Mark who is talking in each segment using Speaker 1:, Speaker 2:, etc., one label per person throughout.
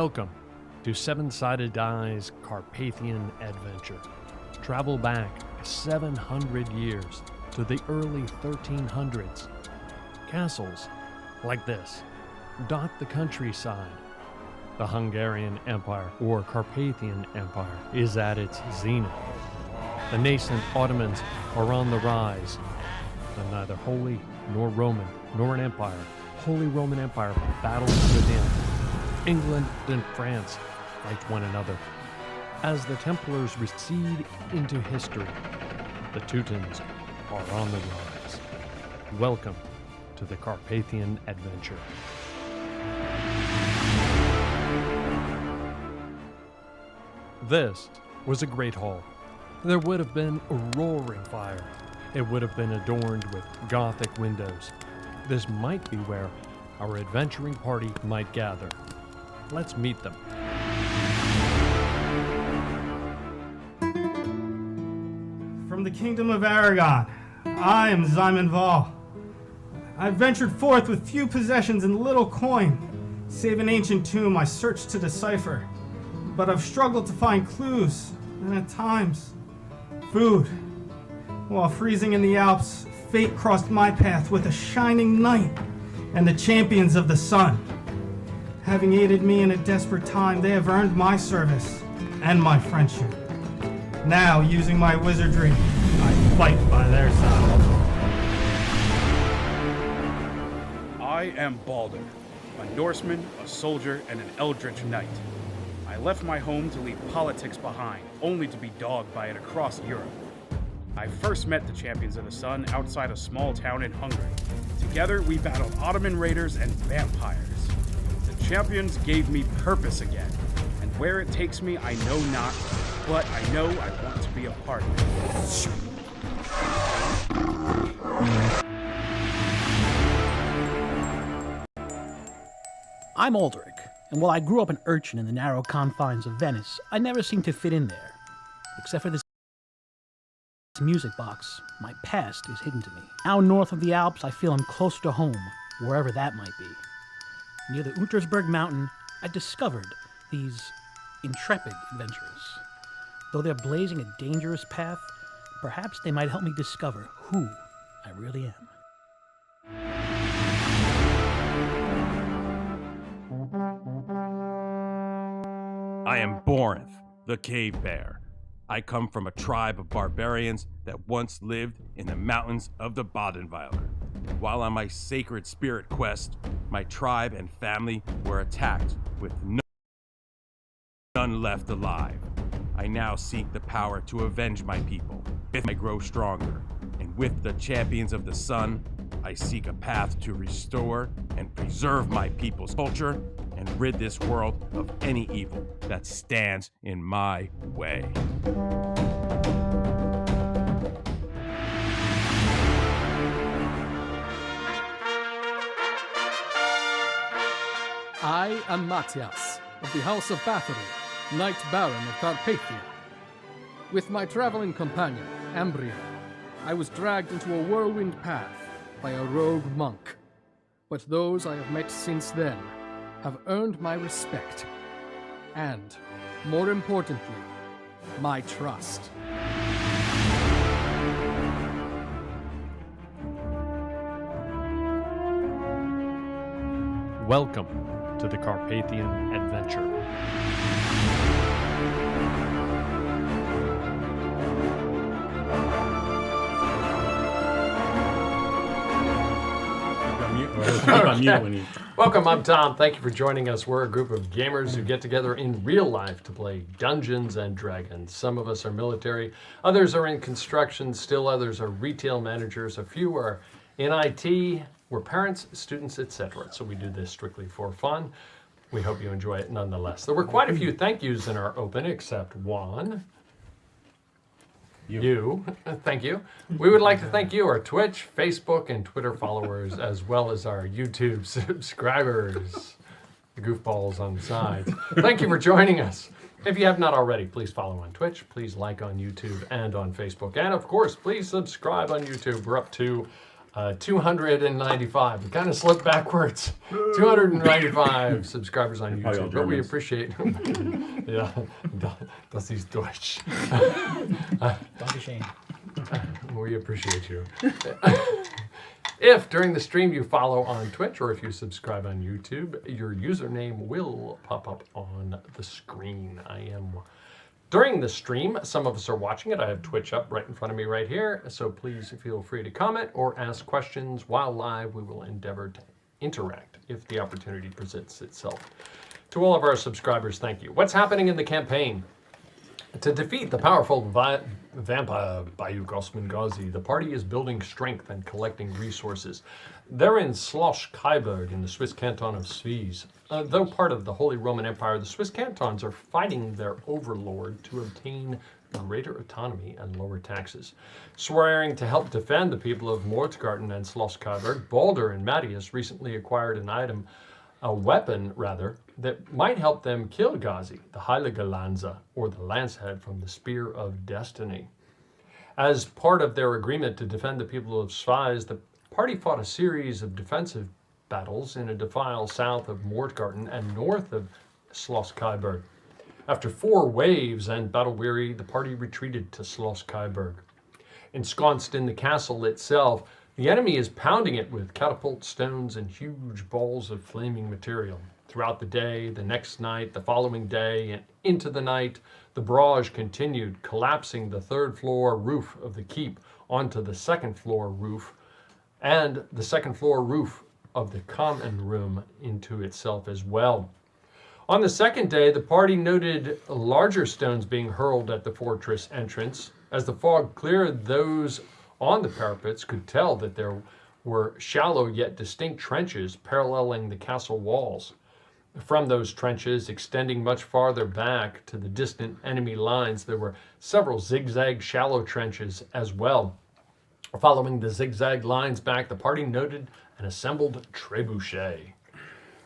Speaker 1: Welcome to 7-Sided Die's Carpathian adventure. Travel back 700 years to the early 1300s. Castles like this dot the countryside. The Hungarian Empire, or Carpathian Empire, is at its zenith. The nascent Ottomans are on the rise. And neither Holy nor Roman nor an empire, Holy Roman Empire, battles within. England and France fight one another. As the Templars recede into history, the Teutons are on the rise. Welcome to the Carpathian adventure. This was a great hall. There would have been a roaring fire. It would have been adorned with Gothic windows. This might be where our adventuring party might gather. Let's meet them.
Speaker 2: From the kingdom of Aragon, I am Zyman Val. I've ventured forth with few possessions and little coin, save an ancient tomb I searched to decipher. But I've struggled to find clues, and at times, food. While freezing in the Alps, fate crossed my path with a shining night and the champions of the sun. Having aided me in a desperate time, they have earned my service and my friendship. Now, using my wizardry, I fight by their side.
Speaker 3: I am Balder, a Norseman, a soldier, and an eldritch knight. I left my home to leave politics behind, only to be dogged by it across Europe. I first met the Champions of the Sun outside a small town in Hungary. Together, we battled Ottoman raiders and vampires. The Champions gave me purpose again, and where it takes me, I know not, but I know I want to be a part of it.
Speaker 4: I'm Aldrich, and while I grew up an urchin in the narrow confines of Venice, I never seemed to fit in there. Except for this music box, my past is hidden to me. Now north of the Alps, I feel I'm closer to home, wherever that might be. Near the Untersberg mountain, I discovered these intrepid adventurers. Though they're blazing a dangerous path, perhaps they might help me discover who I really am.
Speaker 5: I am Borinth, the Cave Bear. I come from a tribe of barbarians that once lived in the mountains of the Badenweiler. While on my sacred spirit quest, my tribe and family were attacked with none left alive. I now seek the power to avenge my people. With I grow stronger, and with the Champions of the Sun, I seek a path to restore and preserve my people's culture and rid this world of any evil that stands in my way.
Speaker 6: I am Matthias, of the House of Bathory, Knight Baron of Carpathia. With my traveling companion, Ambria, I was dragged into a whirlwind path by a rogue monk. But those I have met since then have earned my respect, and, more importantly, my trust.
Speaker 1: Welcome to the Carpathian adventure.
Speaker 7: Welcome, I'm Tom. Thank you for joining us. We're a group of gamers who get together in real life to play Dungeons and Dragons. Some of us are military, others are in construction, still others are retail managers, a few are in IT, we're parents, students, etc. So we do this strictly for fun. We hope you enjoy it nonetheless. There were quite a few thank yous in our open, except one. You. Thank you. We would like to thank you, our Twitch, Facebook, and Twitter followers, as well as our YouTube subscribers, the goofballs on the sides. Thank you for joining us. If you have not already, please follow on Twitch, please like on YouTube and on Facebook, and of course, please subscribe on YouTube. We're up to 295. We kind of slipped backwards. 295 subscribers on
Speaker 8: Probably all
Speaker 7: YouTube, but we
Speaker 8: Germans.
Speaker 7: appreciate. Yeah, das ist Deutsch.
Speaker 4: Danke schön.
Speaker 7: We appreciate you. If during the stream you follow on Twitch or if you subscribe on YouTube, your username will pop up on the screen. During the stream, some of us are watching it. I have Twitch up right in front of me right here. So please feel free to comment or ask questions while live. We will endeavor to interact if the opportunity presents itself. To all of our subscribers, thank you. What's happening in the campaign? To defeat the powerful vampire Bayuk Osman Ghazi, the party is building strength and collecting resources. They're in Slos-Skyberg in the Swiss canton of Swiss. Though part of the Holy Roman Empire, the Swiss cantons are fighting their overlord to obtain greater autonomy and lower taxes. Swearing to help defend the people of Mortgarten and Slos-Skyberg, Balder and Matthias recently acquired a weapon that might help them kill Ghazi, the Heilige Lanze, or the lancehead from the Spear of Destiny. As part of their agreement to defend the people of Schweiz, the party fought a series of defensive battles in a defile south of Mortgarten and north of Slos-Skyberg. After 4 waves and battle-weary, the party retreated to Slos-Skyberg. Ensconced in the castle itself, the enemy is pounding it with catapult stones and huge balls of flaming material. Throughout the day, the next night, the following day, and into the night, the barrage continued, collapsing the 3rd floor roof of the keep onto the 2nd floor roof, and the 2nd floor roof of the common room into itself as well. On the 2nd day, the party noted larger stones being hurled at the fortress entrance. As the fog cleared, those on the parapets could tell that there were shallow yet distinct trenches paralleling the castle walls. From those trenches, extending much farther back to the distant enemy lines, there were several zigzag shallow trenches as well. Following the zigzag lines back, the party noted an assembled trebuchet.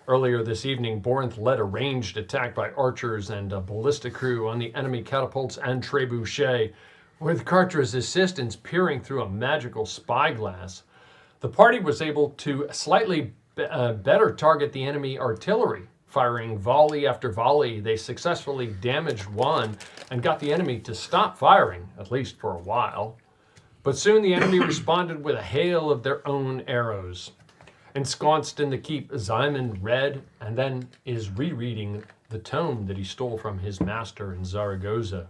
Speaker 7: Earlier this evening, Borinth led a ranged attack by archers and a ballistic crew on the enemy catapults and trebuchet. With Kartra's assistance peering through a magical spyglass, the party was able to slightly better target the enemy artillery. Firing volley after volley, they successfully damaged one and got the enemy to stop firing, at least for a while. But soon the enemy responded with a hail of their own arrows. Ensconced in the keep, Simon read and then is rereading the tome that he stole from his master in Zaragoza.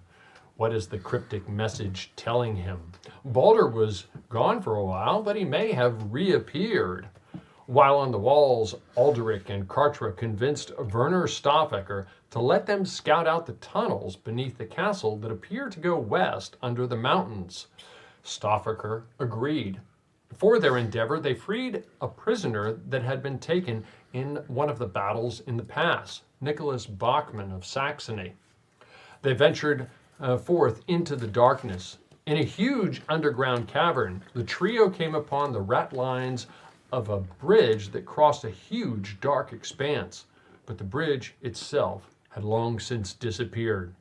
Speaker 7: What is the cryptic message telling him? Balder was gone for a while, but he may have reappeared. While on the walls, Alderic and Kartra convinced Werner Stauffacher to let them scout out the tunnels beneath the castle that appear to go west under the mountains. Stauffacher agreed. For their endeavor, they freed a prisoner that had been taken in one of the battles in the pass, Nicholas Bachmann of Saxony. They ventured forth into the darkness. In a huge underground cavern, the trio came upon the ratlines of a bridge that crossed a huge dark expanse, but the bridge itself had long since disappeared.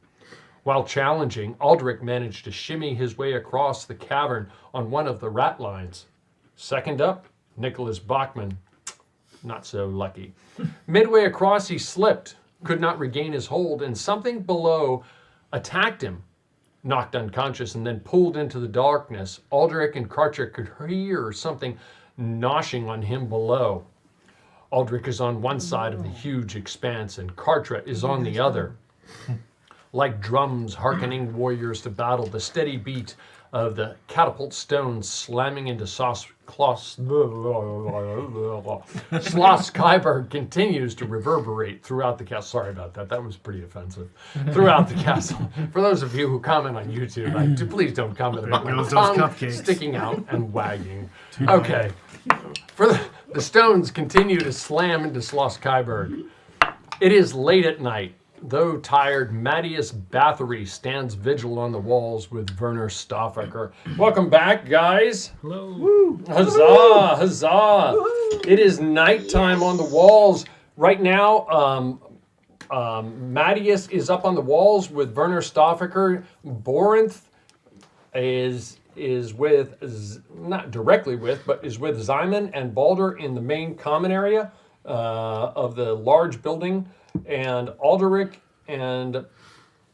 Speaker 7: While challenging, Alderic managed to shimmy his way across the cavern on one of the ratlines. Second up, Nicholas Bachmann, not so lucky. Midway across, he slipped, could not regain his hold, and something below attacked him, knocked unconscious, and then pulled into the darkness. Alderic and Kartra could hear something noshing on him below. Alderic is on one side of the huge expanse, and Kartra is on the other. Like drums hearkening warriors to battle, the steady beat of the catapult stones slamming into Slos-Skyberg continues to reverberate throughout the castle. Sorry about that. That was pretty offensive. Throughout the castle. For those of you who comment on YouTube, please don't comment about my tongue sticking out and wagging. Okay. For the stones continue to slam into Slos-Skyberg. It is late at night. Though tired, Matthias Bathory stands vigil on the walls with Werner Stauffacher. Welcome back, guys.
Speaker 4: Hello.
Speaker 7: Woo. Huzzah, huzzah. Woo. It is nighttime on the walls. Right now, Matthias is up on the walls with Werner Stauffacher. Borinth is is with, not directly with, but is with Zyman and Balder in the main common area of the large building, and Alderic and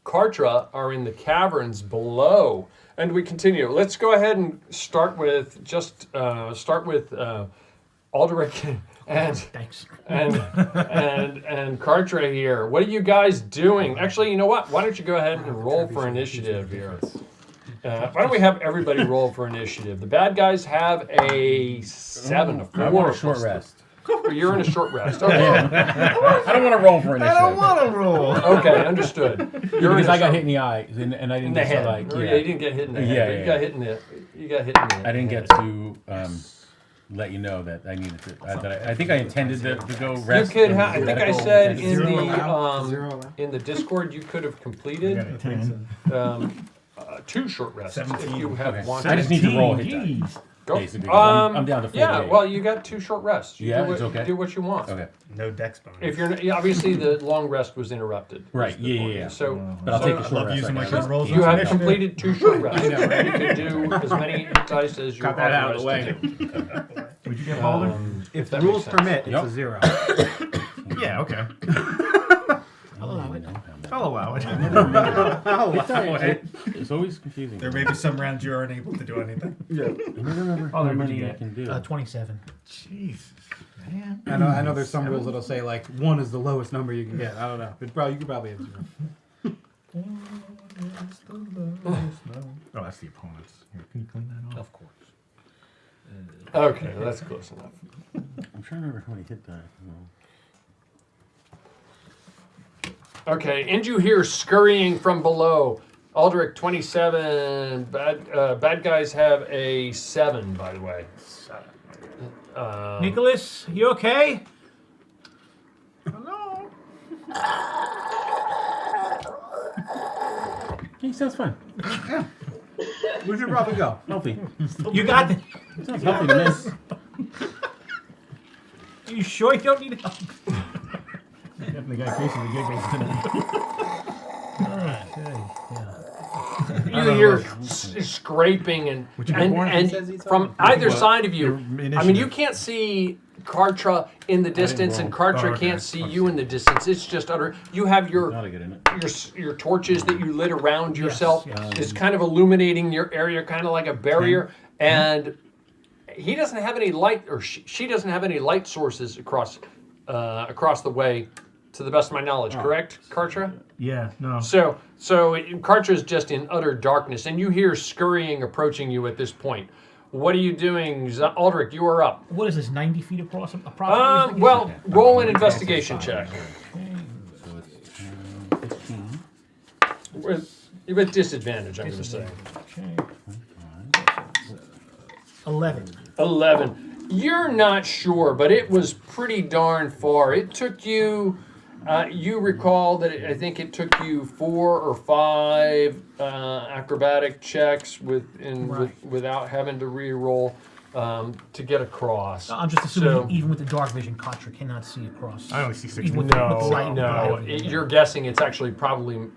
Speaker 7: Kartra are in the caverns below. And we continue. Let's go ahead and start with Alderic and
Speaker 4: Thanks.
Speaker 7: and Kartra here. What are you guys doing? Actually, you know what? Why don't you go ahead and roll for initiative here? Why don't we have everybody roll for initiative? The bad guys have a 7, a 4.
Speaker 8: I want a short rest.
Speaker 7: You're in a short rest. Okay.
Speaker 8: I don't want to roll for initiative.
Speaker 2: I don't want to roll.
Speaker 7: Okay, understood. You're
Speaker 8: Because
Speaker 7: in a
Speaker 8: I got
Speaker 7: short-
Speaker 8: hit in the eye, and I didn't
Speaker 7: in the
Speaker 8: get
Speaker 7: head.
Speaker 8: to like.
Speaker 7: Yeah,
Speaker 8: Yeah,
Speaker 7: you didn't get hit in the head.
Speaker 8: Yeah,
Speaker 7: but
Speaker 8: yeah,
Speaker 7: you got hit in the. You got hit in the.
Speaker 8: I didn't get to let you know that I needed to. I think I intended to go
Speaker 7: You
Speaker 8: rest.
Speaker 7: could
Speaker 8: and
Speaker 7: have. I think I
Speaker 8: medical
Speaker 7: said
Speaker 8: attention.
Speaker 7: in the Discord you could have completed 2 short rests if you have
Speaker 8: Okay.
Speaker 7: wanted.
Speaker 8: I just need to roll a hit die,
Speaker 7: Go.
Speaker 8: basically. I'm down to 48.
Speaker 7: Yeah, well, you got 2 short rests. You
Speaker 8: Yeah,
Speaker 7: do
Speaker 8: it's okay.
Speaker 7: Do what you want.
Speaker 8: Okay.
Speaker 2: No dex bonus.
Speaker 7: If you're yeah, obviously the long rest was interrupted.
Speaker 8: Right.
Speaker 7: is the
Speaker 8: Yeah,
Speaker 7: point.
Speaker 8: yeah, yeah.
Speaker 7: So,
Speaker 8: But I'll
Speaker 7: so
Speaker 8: take a short rest.
Speaker 2: using
Speaker 8: I
Speaker 2: my
Speaker 8: guess.
Speaker 2: good rolls.
Speaker 7: you have
Speaker 2: Initiative.
Speaker 7: completed 2 short rests. You can do as many hit dice as you're
Speaker 9: Got that out of the
Speaker 7: authorized to do.
Speaker 2: Would you get Balder?
Speaker 9: If
Speaker 7: that
Speaker 9: the rules
Speaker 7: makes sense.
Speaker 9: permit, it's
Speaker 8: Yep.
Speaker 9: a 0.
Speaker 2: Yeah, okay.
Speaker 4: I'll allow it.
Speaker 2: I'll allow it.
Speaker 8: It's always confusing.
Speaker 2: There may be some rounds you aren't able to do anything.
Speaker 8: I never remember how many I can do.
Speaker 4: 27.
Speaker 2: Jesus, man.
Speaker 9: I know there's some rules that'll say like 1 is the lowest number you can get. I don't know. But probably you could probably have 0.
Speaker 2: Oh, that's the opponent's. Here, can you clean that off?
Speaker 7: Of course. Okay, that's close enough.
Speaker 8: I'm trying to remember how many hit die.
Speaker 7: Okay, and you hear scurrying from below. Alderic 27. Bad guys have a 7, by the way.
Speaker 4: Nicholas, you okay?
Speaker 8: He sounds fine.
Speaker 9: We should probably go.
Speaker 8: Healthy.
Speaker 4: You got the.
Speaker 8: Sounds healthy to miss.
Speaker 4: You sure you don't need help?
Speaker 2: Definitely got cases of giggles tonight.
Speaker 7: You hear scraping and from either side of you. I mean, you can't see Kartra in the distance, and Kartra can't see you in the distance. It's just utter. You have your
Speaker 8: Not a good in it.
Speaker 7: your torches that you lit around yourself.
Speaker 4: yes.
Speaker 7: It's kind of illuminating your area, kind of like a barrier. And he doesn't have any light, or she doesn't have any light sources across the way, to the best of my knowledge. Correct, Kartra?
Speaker 2: Yeah, no.
Speaker 7: So Kartra is just in utter darkness, and you hear scurrying approaching you at this point. What are you doing, Alderic? You are up.
Speaker 4: What is this, 90 feet across? Approximately?
Speaker 7: Well, roll an investigation check.
Speaker 8: So it's 15.
Speaker 7: With disadvantage, I'm going to say.
Speaker 4: 11.
Speaker 7: 11. You're not sure, but it was pretty darn far. It took you. You recall that I think it took you 4 or 5 acrobatic checks without having to re-roll to get across.
Speaker 4: I'm just assuming even with the dark vision, Kartra cannot see across.
Speaker 2: I only see 6.
Speaker 4: Even with the light.
Speaker 7: No. You're guessing it's actually probably.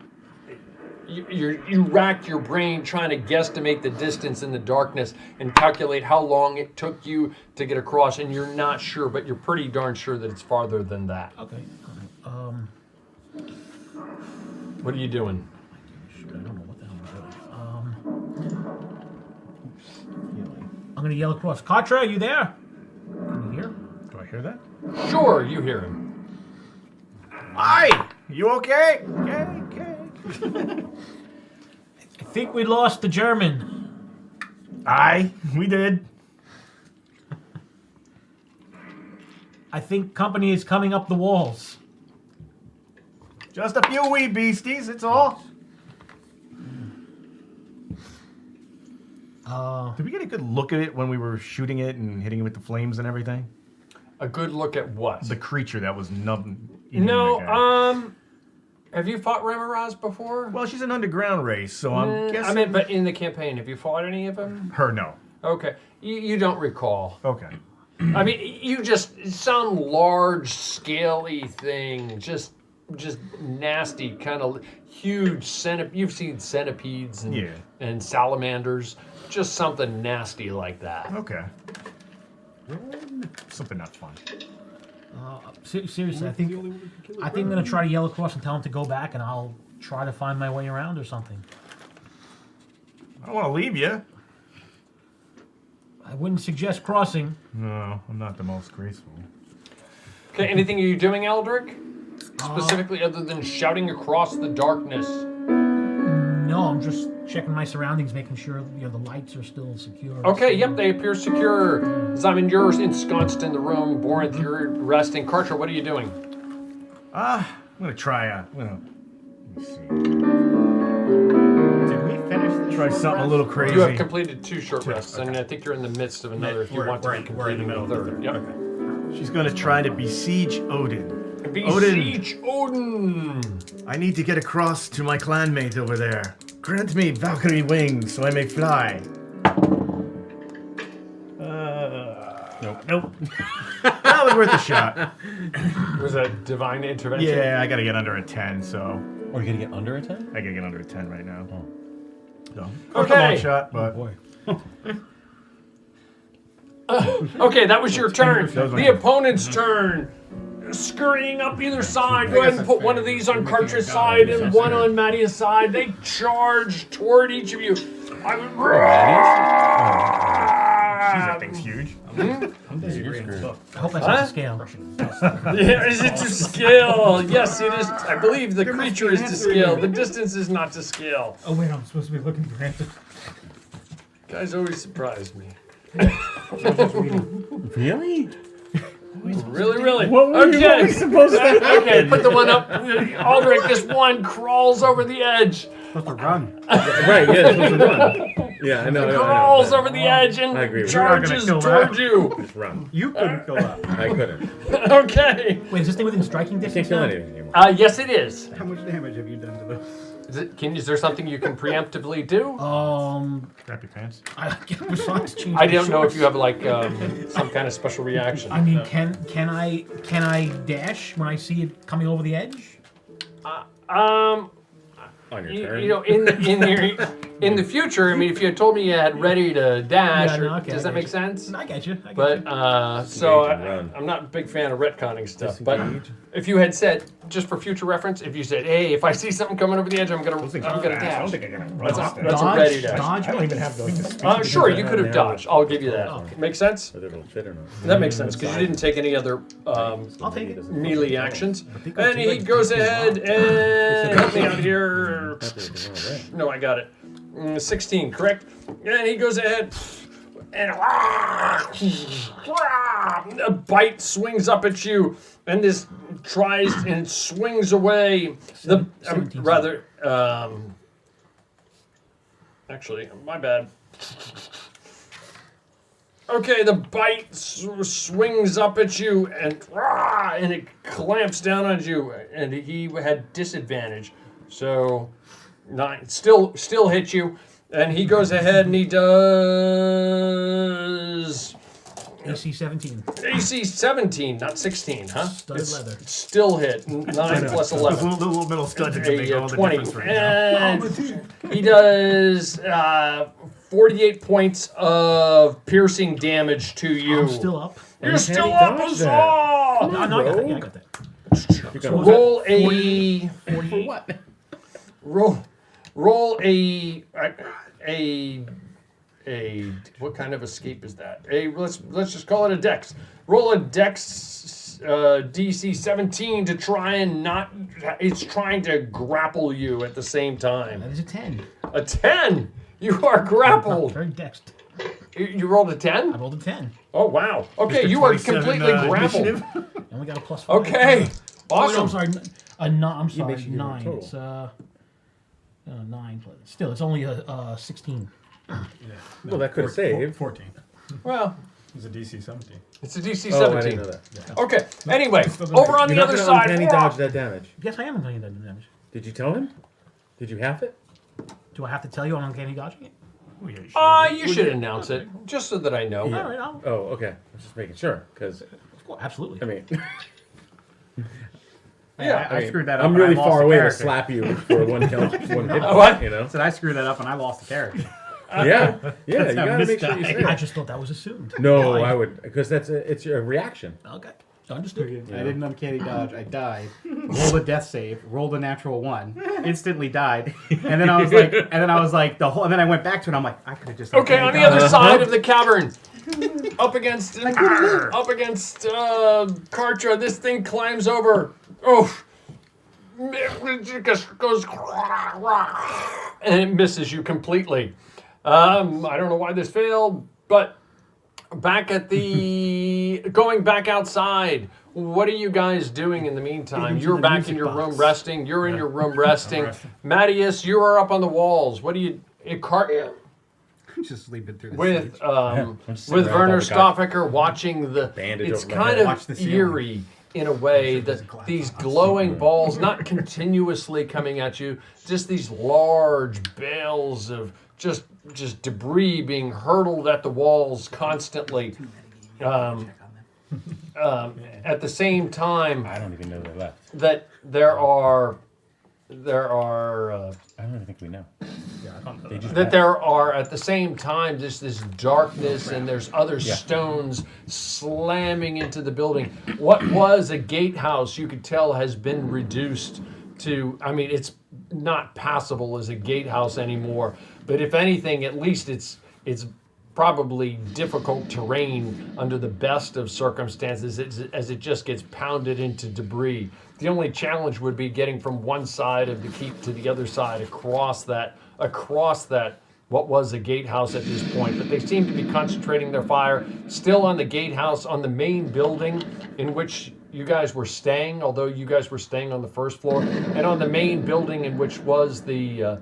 Speaker 7: You racked your brain trying to guesstimate the distance in the darkness and calculate how long it took you to get across, and you're not sure, but you're pretty darn sure that it's farther than that.
Speaker 4: Okay.
Speaker 7: What are you doing?
Speaker 4: I don't know what the hell I'm doing. I'm gonna yell across. Kartra, are you there? Can you hear?
Speaker 2: Do I hear that?
Speaker 7: Sure, you hear him.
Speaker 2: Hi! You okay? Okay.
Speaker 4: I think we lost the German.
Speaker 2: Aye, we did.
Speaker 4: I think company is coming up the walls.
Speaker 2: Just a few wee beasties, it's all. Did we get a good look at it when we were shooting it and hitting it with the flames and everything?
Speaker 7: A good look at what?
Speaker 2: The creature that was eating
Speaker 7: No,
Speaker 2: the guy.
Speaker 7: Have you fought Ramaraz before?
Speaker 2: Well, she's an underground race, so I'm guessing.
Speaker 7: I mean, but in the campaign, have you fought any of them?
Speaker 2: Her, no.
Speaker 7: Okay, you don't recall.
Speaker 2: Okay.
Speaker 7: I mean, you just some large, scaly thing, just just nasty, kind of huge centipede. You've seen centipedes and salamanders. Just something nasty like that.
Speaker 10: Okay. Something not fun.
Speaker 4: Seriously, I think I'm gonna try to yell across and tell him to go back, and I'll try to find my way around or something.
Speaker 10: I don't want to leave you.
Speaker 4: I wouldn't suggest crossing.
Speaker 10: No, I'm not the most graceful.
Speaker 7: Okay, anything are you doing, Eldrick? Specifically, other than shouting across the darkness?
Speaker 4: No, I'm just checking my surroundings, making sure the lights are still secure.
Speaker 7: Okay, yep, they appear secure. Simon, you're ensconced in the room. Borinth, you're resting. Kartra, what are you doing?
Speaker 10: I'm gonna try. Let me see. Did we finish this? Try something a little crazy.
Speaker 7: You have completed 2 short rests, and I think you're in the midst of another. If you want to be completing the third. Yep.
Speaker 10: Okay. She's gonna try to besiege Odin.
Speaker 7: Besiege Odin!
Speaker 10: I need to get across to my clanmate over there. Grant me Valkyrie wings so I may fly. Nope. That was worth a shot.
Speaker 7: Was that divine intervention?
Speaker 10: Yeah, I gotta get under a 10, so.
Speaker 8: Oh, you gotta get under a 10?
Speaker 10: I gotta get under a 10 right now.
Speaker 8: Oh.
Speaker 10: So,
Speaker 7: Okay.
Speaker 10: a long shot, but.
Speaker 8: Boy.
Speaker 7: Okay, that was your turn.
Speaker 10: That was my
Speaker 7: The
Speaker 10: turn.
Speaker 7: opponent's turn. Scurrying up either side. Go ahead and put one of these on Kartra's side and one on Mattia's side. They charge toward each of you.
Speaker 10: Jeez, that thing's huge.
Speaker 8: I'm disagreeing.
Speaker 4: I hope that's not the scale.
Speaker 7: Yeah, is it to scale? Yes, it is. I believe the creature is to scale. The distance is not to scale.
Speaker 9: Oh wait, I'm supposed to be looking for answers.
Speaker 7: Guys always surprise me.
Speaker 8: Really?
Speaker 7: Really?
Speaker 8: What were we supposed to
Speaker 7: Okay, put the one up. Aldrich, this one crawls over the edge.
Speaker 9: Supposed to run.
Speaker 8: Right, yeah, it's supposed to run. Yeah, I know.
Speaker 7: Crawls over the edge
Speaker 8: I agree
Speaker 7: and
Speaker 8: with you.
Speaker 7: charges
Speaker 9: You're not gonna
Speaker 7: toward you.
Speaker 8: Just run.
Speaker 9: You couldn't kill that.
Speaker 8: I couldn't.
Speaker 7: Okay.
Speaker 4: Wait, is this thing within striking
Speaker 8: I can't
Speaker 4: distance
Speaker 8: kill
Speaker 4: now?
Speaker 8: anything anymore.
Speaker 7: Yes, it is.
Speaker 9: How much damage have you done to those?
Speaker 7: Is there something you can preemptively do?
Speaker 10: Grab your pants.
Speaker 4: Besides changing
Speaker 7: I don't know if
Speaker 4: shorts.
Speaker 7: you have like some kind of special reaction.
Speaker 4: I mean, can I dash when I see it coming over the edge?
Speaker 8: On your turn.
Speaker 7: You know, in the future, I mean, if you had told me you had ready to dash,
Speaker 4: Yeah, no, okay,
Speaker 7: does
Speaker 4: I
Speaker 7: that
Speaker 4: get
Speaker 7: make sense?
Speaker 4: I get you. I get
Speaker 7: But
Speaker 4: you.
Speaker 7: so
Speaker 8: Disengage and run.
Speaker 7: I'm not a big fan of retconning stuff. But
Speaker 8: Disengage.
Speaker 7: if you had said, just for future reference, if you said, "Hey, if I see something coming over the edge, I'm gonna
Speaker 10: I
Speaker 7: dash."
Speaker 10: don't think I can run.
Speaker 7: That's a ready dash.
Speaker 4: Dodge.
Speaker 10: I don't even have those.
Speaker 7: Sure, you could have dodged. I'll give you that.
Speaker 4: Okay.
Speaker 7: Make sense?
Speaker 8: Whether it'll fit or not.
Speaker 7: That makes sense because you didn't take any other
Speaker 4: I'll take it.
Speaker 7: melee actions. And he goes ahead and help me out here. No, I got it. 16, correct? And he goes ahead and a bite swings up at you, and this tries and swings away. The
Speaker 4: 17.
Speaker 7: Actually, my bad. Okay, the bite swings up at you and it clamps down on you, and he had disadvantage. So 9 still hit you, and he goes ahead and he does
Speaker 4: AC 17.
Speaker 7: AC 17, not 16, huh?
Speaker 4: Studded leather.
Speaker 7: Still hit 9 plus
Speaker 10: Those
Speaker 7: 11.
Speaker 10: little middle studs are gonna make all the
Speaker 7: 20.
Speaker 10: difference right now.
Speaker 7: And he does 48 points of piercing damage to you.
Speaker 4: I'm still up.
Speaker 7: You're still up, Huzzah!
Speaker 4: No, I got that. Yeah, I got that.
Speaker 7: Roll a
Speaker 8: For what?
Speaker 7: roll a what kind of escape is that? Let's just call it a dex. Roll a dex DC 17 to try and not. It's trying to grapple you at the same time.
Speaker 4: That is a 10.
Speaker 7: A 10. You are grappled.
Speaker 4: Very dexed.
Speaker 7: You rolled a
Speaker 4: I
Speaker 7: 10.
Speaker 4: rolled a 10.
Speaker 7: Oh wow. Okay,
Speaker 10: Mr.
Speaker 7: you are
Speaker 10: 27,
Speaker 7: completely grappled.
Speaker 10: initiative.
Speaker 4: I only got a +5.
Speaker 7: Okay.
Speaker 4: Oh, wait, no, I'm
Speaker 7: Awesome.
Speaker 4: sorry. I'm sorry.
Speaker 8: makes you give it a
Speaker 4: 9.
Speaker 8: total.
Speaker 4: It's 9 plus. Still, it's only a 16.
Speaker 8: Well, that could have saved.
Speaker 9: 14.
Speaker 7: Well,
Speaker 9: It's a DC 17.
Speaker 7: it's a DC 17.
Speaker 8: Oh, I didn't know that.
Speaker 7: Okay. Anyway, over on
Speaker 8: You're
Speaker 7: the
Speaker 8: not
Speaker 7: other
Speaker 8: gonna
Speaker 7: side.
Speaker 8: uncanny dodge that damage.
Speaker 4: Yes, I am uncanny dodging damage.
Speaker 8: Did you tell him? Did you half it?
Speaker 4: Do I have to tell you I'm uncanny dodging it?
Speaker 10: Oh, yeah, sure.
Speaker 7: You should announce it just so that I know.
Speaker 4: All right, I'll.
Speaker 8: Oh, okay. I was just making sure, because,
Speaker 4: Well, absolutely.
Speaker 8: I mean,
Speaker 7: Yeah,
Speaker 9: I screwed that up.
Speaker 8: I'm
Speaker 9: and I
Speaker 8: really
Speaker 9: lost
Speaker 8: far
Speaker 9: the
Speaker 8: away to
Speaker 9: character.
Speaker 8: slap you for one hit
Speaker 7: What?
Speaker 8: you know?
Speaker 9: I said I screwed that up and I lost the character.
Speaker 8: Yeah, you
Speaker 9: That's how
Speaker 8: gotta make sure you
Speaker 9: misdied.
Speaker 8: say
Speaker 4: I
Speaker 8: it.
Speaker 4: just thought that was assumed.
Speaker 8: No, I would, because it's a reaction.
Speaker 4: Okay, understood.
Speaker 9: I did an uncanny dodge. I died. Rolled a death save. Rolled a natural 1. Instantly died. And then I was like, and then I went back to it. And I'm like, I could have just.
Speaker 7: Okay, on the other side of the cavern, up against Kartra, this thing climbs over. Oh, it just goes and it misses you completely. I don't know why this failed, but back at the going back outside. What are you guys doing in the meantime? You're back in your room resting. You're in your room resting. Mattias, you are up on the walls. What do you?
Speaker 9: Just sleeping through the
Speaker 7: With
Speaker 8: sitting
Speaker 7: with
Speaker 8: right
Speaker 7: Werner
Speaker 8: above the guy.
Speaker 7: Stoffaker watching the
Speaker 8: Bandage
Speaker 7: it's
Speaker 8: over my
Speaker 7: kind
Speaker 8: head.
Speaker 9: Watch
Speaker 7: of
Speaker 9: the ceiling.
Speaker 7: eerie in a way that these glowing balls not continuously coming at you, just these large bales of just debris being hurled at the walls constantly. At the same time
Speaker 8: I don't even know they left.
Speaker 7: that there are
Speaker 8: I don't even think we know. They just
Speaker 7: that
Speaker 8: left.
Speaker 7: there are at the same time this darkness and there's other stones slamming into the building. What was a gatehouse, you could tell, has been reduced to, I mean, it's not passable as a gatehouse anymore, but if anything, at least it's probably difficult terrain under the best of circumstances as it just gets pounded into debris. The only challenge would be getting from one side of the keep to the other side across that what was a gatehouse at this point. But they seem to be concentrating their fire still on the gatehouse, on the main building in which you guys were staying, although you guys were staying on the first floor, and on the main building in which was the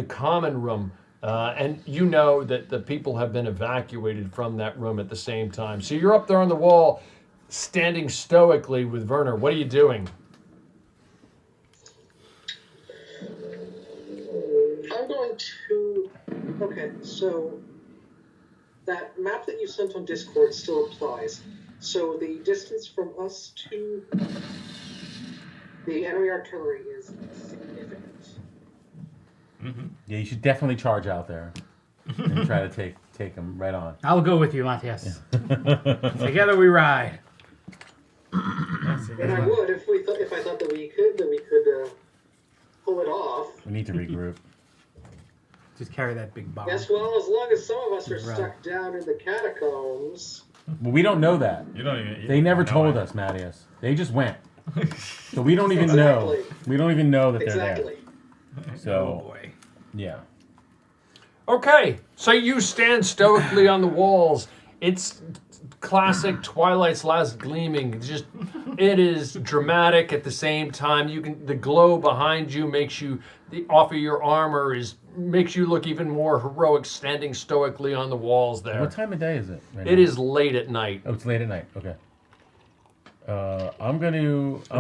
Speaker 7: common room. And you know that the people have been evacuated from that room at the same time. So you're up there on the wall, standing stoically with Werner. What are you doing?
Speaker 11: I'm going to... Okay, so that map that you sent on Discord still applies. So the distance from us to the enemy artillery is significant.
Speaker 8: Mm-hmm. Yeah, you should definitely charge out there and try to take them right on.
Speaker 9: I'll go with you, Mattias. Together we ride.
Speaker 11: And I would if I thought that we could pull it off.
Speaker 8: We need to regroup.
Speaker 9: Just carry that big bomb.
Speaker 11: Yes, well, as long as some of us are stuck down in the catacombs.
Speaker 8: Well, we don't know that.
Speaker 12: You don't even.
Speaker 8: They never told us, Mattias. They just went. So we don't even know. We don't even know that they're there. So,
Speaker 9: Oh boy.
Speaker 8: Yeah.
Speaker 7: Okay, so you stand stoically on the walls. It's classic Twilight's Last Gleaming. It is dramatic at the same time. The glow behind you makes you, off of your armor makes you look even more heroic, standing stoically on the walls there.
Speaker 8: What time of day is it?
Speaker 7: It is late at night.
Speaker 8: Oh, it's late at night. Okay. I'm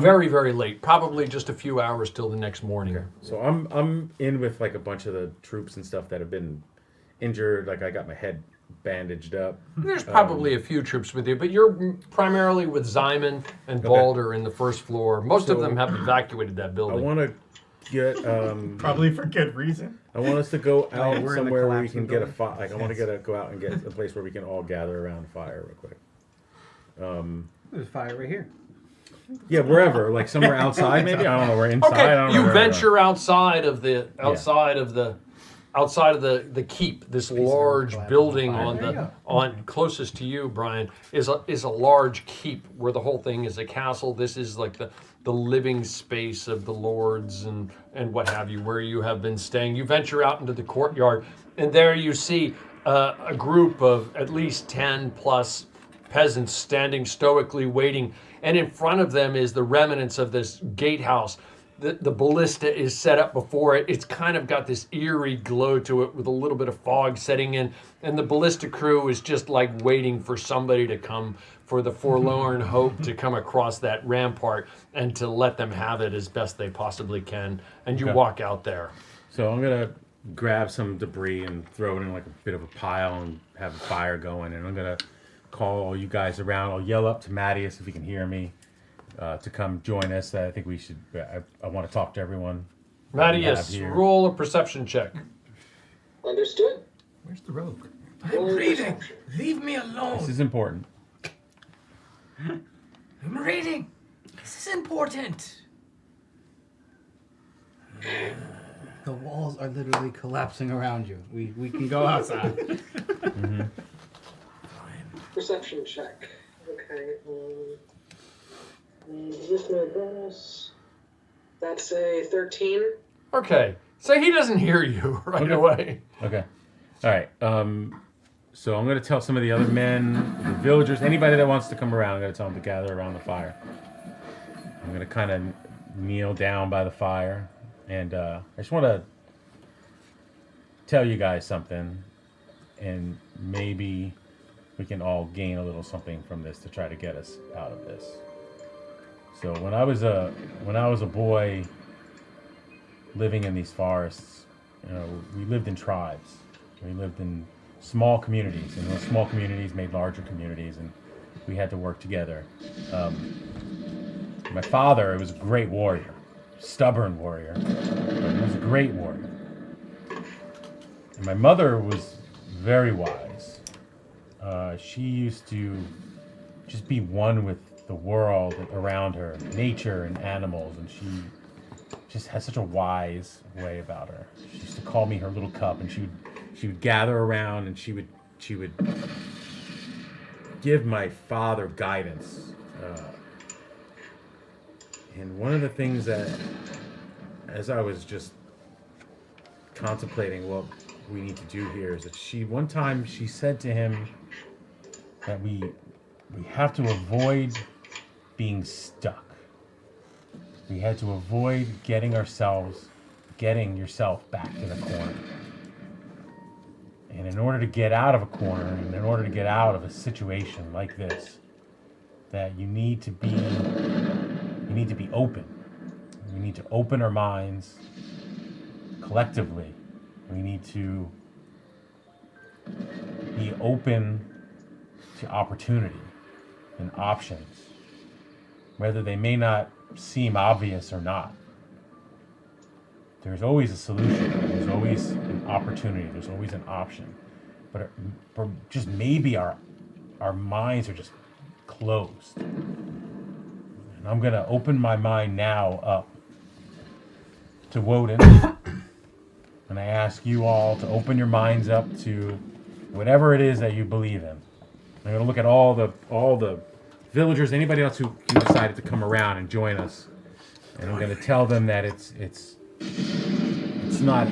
Speaker 7: very, very late. Probably just a few hours till the next morning.
Speaker 8: Okay. So I'm in with like a bunch of the troops and stuff that have been injured. Like I got my head bandaged up.
Speaker 7: There's probably a few troops with you, but you're primarily with Zyman and Balder in the first floor. Most of them have evacuated that building.
Speaker 8: I want to get
Speaker 12: probably for good reason.
Speaker 8: I want us to go out somewhere where we can get a
Speaker 9: building.
Speaker 8: fire. Like I want to go out and get a place where we can all gather around a fire real quick.
Speaker 9: There's fire right here.
Speaker 8: Yeah, wherever, like somewhere outside, maybe. I don't know. We're inside. I don't
Speaker 7: Okay,
Speaker 8: know
Speaker 7: you
Speaker 8: where
Speaker 7: venture outside of the keep. This large building on closest to you, Brian, is a large keep where the whole thing is a castle. This is like the living space of the lords and what have you, where you have been staying. You venture out into the courtyard, and there you see a group of at least 10 plus peasants standing stoically waiting, and in front of them is the remnants of this gatehouse. The ballista is set up before it. It's kind of got this eerie glow to it with a little bit of fog setting in, and the ballista crew is just like waiting for somebody to come, for the forlorn hope to come across that rampart and to let them have it as best they possibly can. And you walk out there.
Speaker 8: So I'm gonna grab some debris and throw it in like a bit of a pile and have a fire going, and I'm gonna call you guys around. I'll yell up to Mattias if he can hear me, to come join us. I think we should. I want to talk to everyone.
Speaker 7: Mattias, roll a perception check.
Speaker 11: Understood.
Speaker 10: Where's the rogue?
Speaker 11: I'm reading.
Speaker 10: Leave me alone.
Speaker 8: This is important.
Speaker 10: I'm reading. This is important.
Speaker 9: The walls are literally collapsing around you. We can go outside.
Speaker 8: Mm-hmm.
Speaker 11: Perception check. Okay. With my bonus, that's a 13.
Speaker 7: Okay, so he doesn't hear you right away.
Speaker 8: Okay. All right. So I'm going to tell some of the other men, the villagers, anybody that wants to come around, I'm going to tell them to gather around the fire. I'm going to kind of kneel down by the fire. And I just want to tell you guys something. And maybe we can all gain a little something from this to try to get us out of this. So when I was a boy living in these forests, we lived in tribes. We lived in small communities, and those small communities made larger communities, and we had to work together. My father was a great warrior, stubborn warrior, but he was a great warrior. And my mother was very wise. She used to just be one with the world around her, nature and animals, and she just has such a wise way about her. She used to call me her little cup, and she would gather around, and she would give my father guidance. And one of the things that, as I was just contemplating what we need to do here, is that one time she said to him that we have to avoid being stuck. We had to avoid getting yourself back to the corner. And in order to get out of a corner, and in order to get out of a situation like this, that you need to be open. We need to open our minds collectively. We need to be open to opportunity and options, whether they may not seem obvious or not. There's always a solution. There's always an opportunity. There's always an option. But just maybe our minds are just closed. And I'm going to open my mind now up to Woden. And I ask you all to open your minds up to whatever it is that you believe in. I'm going to look at all the villagers, anybody else who decided to come around and join us. And I'm going to tell them that it's not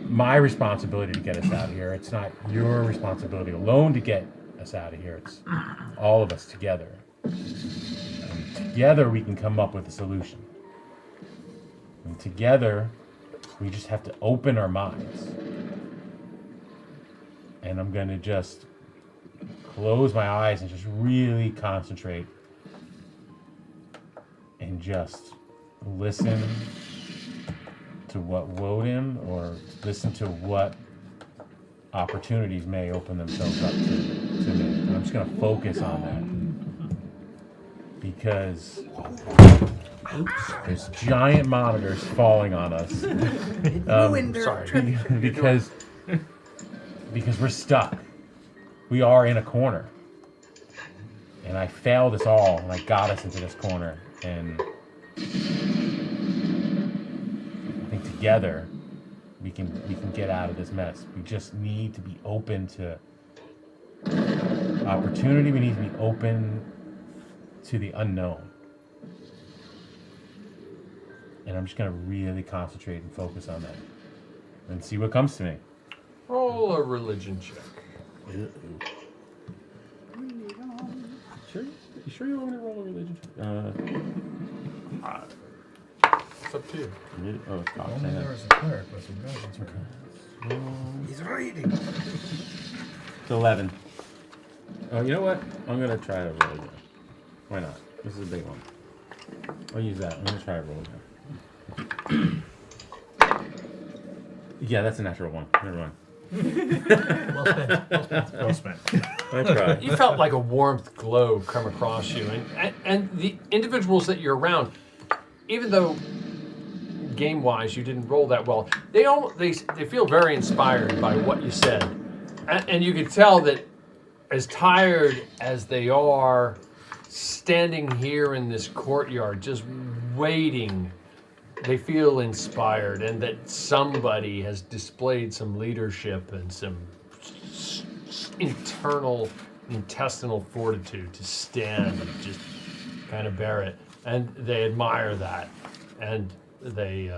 Speaker 8: my responsibility to get us out of here. It's not your responsibility alone to get us out of here. It's all of us together. And together we can come up with a solution. And together we just have to open our minds. And I'm going to just close my eyes and just really concentrate and just listen to what Woden, or listen to what opportunities may open themselves up to me. And I'm just going to focus on that, because there's giant monitors falling on us. Sorry, because we're stuck. We are in a corner, and I failed us all, and I got us into this corner, and I think together we can get out of this mess. We just need to be open to opportunity. We need to be open to the unknown. And I'm just going to really concentrate and focus on that and see what comes to me.
Speaker 7: Roll a religion check.
Speaker 8: Sure? You sure you want me to roll a religion check?
Speaker 7: It's up to you.
Speaker 8: Oh, it's top.
Speaker 10: Only there is a cleric with some guidance.
Speaker 8: Okay.
Speaker 10: He's reading.
Speaker 8: It's 11. Oh, you know what? I'm going to try to roll again. Why not? This is a big one. I'll use that. I'm going to try to roll again. Yeah, that's a natural one. Never mind.
Speaker 4: Well spent. Well spent.
Speaker 12: Well spent.
Speaker 10: I tried.
Speaker 7: You felt like a warmth glow come across you, and the individuals that you're around, even though game-wise you didn't roll that well, they feel very inspired by what you said, and you could tell that as tired as they are, standing here in this courtyard, just waiting, they feel inspired, and that somebody has displayed some leadership and some internal intestinal fortitude to stand and just kind of bear it, and they admire that, and they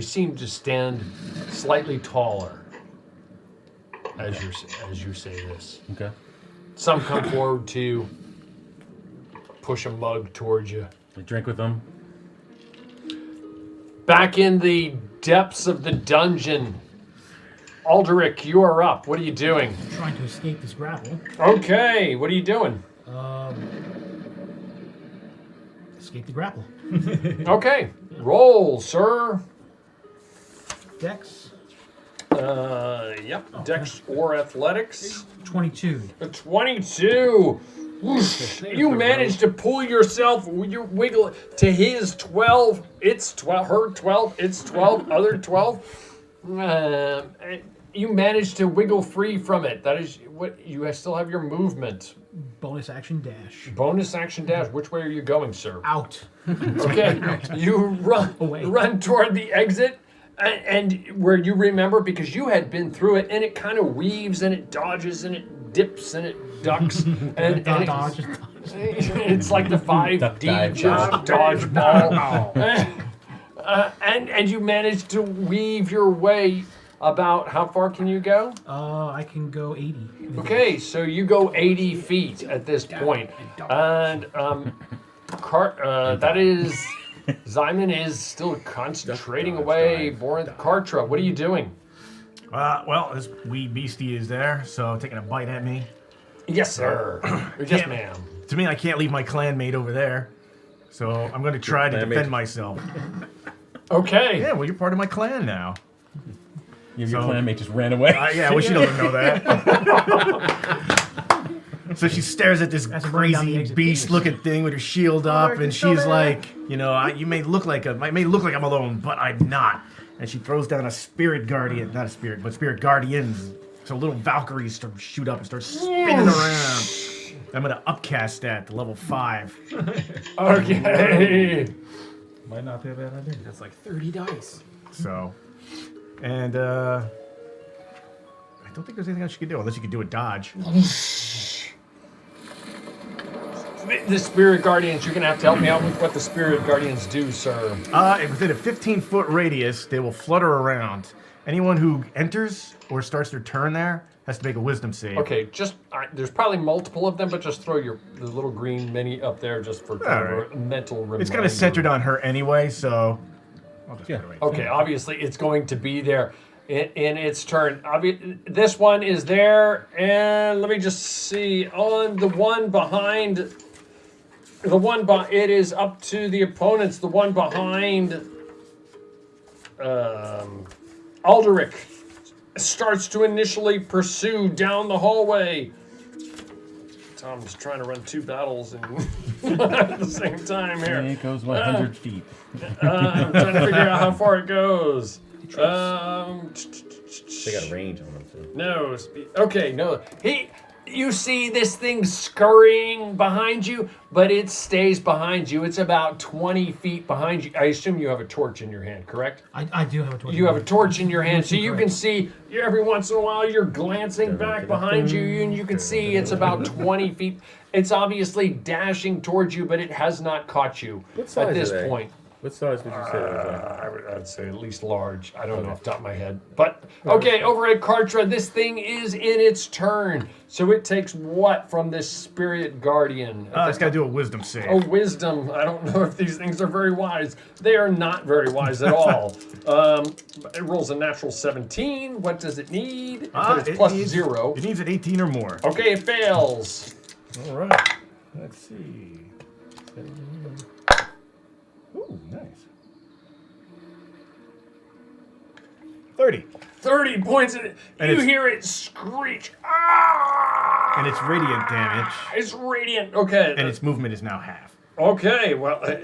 Speaker 7: seem to stand slightly taller as you say this.
Speaker 8: Okay.
Speaker 7: Some come forward to push a mug towards you.
Speaker 8: I drink with them.
Speaker 7: Back in the depths of the dungeon, Aldrich, you are up. What are you doing?
Speaker 4: Trying to escape this grapple.
Speaker 7: Okay, what are you doing?
Speaker 4: Escape the grapple.
Speaker 7: Okay, roll, sir.
Speaker 4: Dex.
Speaker 7: Yep, Dex or Athletics.
Speaker 4: 22.
Speaker 7: A 22. Whoosh. You managed to pull yourself, you wiggle it to his 12. It's 12, her 12, it's 12, other 12. You managed to wiggle free from it. That is what you still have your movement.
Speaker 4: Bonus action dash.
Speaker 7: Bonus action dash. Which way are you going, sir?
Speaker 4: Out.
Speaker 7: Okay, you run toward the exit, and where you remember, because you had been through it, and it kind of weaves and it dodges and it dips and it ducks and it's like the 5D jump dodgeball. And you managed to weave your way about, how far can you go?
Speaker 4: I can go 80.
Speaker 7: Okay, so you go 80 feet at this point. And that is, Simon is still concentrating away. Kartra, what are you doing?
Speaker 10: Well, this wee beastie is there, so taking a bite at me.
Speaker 7: Yes, sir. Yes, ma'am.
Speaker 10: To me, I can't leave my clanmate over there, so I'm going to try to defend myself.
Speaker 7: Okay.
Speaker 10: Yeah, well, you're part of my clan now.
Speaker 8: Your clanmate just ran away.
Speaker 10: Yeah, well, she doesn't know that. So she stares at this crazy beast-looking thing with her shield up, and she's like, you know, you may look like I'm alone, but I'm not. And she throws down a spirit guardian, not a spirit, but spirit guardians. So little Valkyries start to shoot up and start spinning around. I'm gonna upcast that to level 5.
Speaker 7: Okay.
Speaker 12: Might not be a bad idea.
Speaker 9: That's like 30 dice.
Speaker 10: So, and I don't think there's anything else you can do unless you can do a dodge.
Speaker 7: The Spirit Guardians, you're going to have to help me out with what the Spirit Guardians do, sir.
Speaker 10: Within a 15-foot radius, they will flutter around. Anyone who enters or starts their turn there has to make a wisdom save.
Speaker 7: Okay, just there's probably multiple of them, but just throw the little green mini up there just for a mental reminder.
Speaker 10: It's kind of centered on her anyway, so I'll just put it right.
Speaker 7: Okay, obviously it's going to be there in its turn. This one is there, and let me just see on the one behind. It is up to the opponents. The one behind Aldrich starts to initially pursue down the hallway. Tom's trying to run 2 battles at the same time here.
Speaker 8: It goes 100 feet.
Speaker 7: I'm trying to figure out how far it goes.
Speaker 10: They got a range on them too.
Speaker 7: No. Okay, no. You see this thing scurrying behind you, but it stays behind you. It's about 20 feet behind you. I assume you have a torch in your hand, correct?
Speaker 4: I do have a torch.
Speaker 7: You have a torch in your hand, so you can see every once in a while you're glancing back behind you, and you can see it's about 20 feet. It's obviously dashing towards you, but it has not caught you at this point.
Speaker 10: What size would you say that was?
Speaker 7: I'd say at least large. I don't know off the top of my head. But, okay, over at Kartra, this thing is in its turn. So it takes what from this Spirit Guardian?
Speaker 10: It's got to do a wisdom save.
Speaker 7: Oh, wisdom. I don't know if these things are very wise. They are not very wise at all. It rolls a natural 17. What does it need? It's plus 0.
Speaker 10: It needs an 18 or more.
Speaker 7: Okay, it fails.
Speaker 10: All right. Let's see. Ooh, nice. 30.
Speaker 7: 30 points. And you
Speaker 10: it's-
Speaker 7: hear it screech. Ah!
Speaker 10: And it's radiant damage.
Speaker 7: It's radiant. Okay.
Speaker 10: And its movement is now half.
Speaker 7: Okay, well, I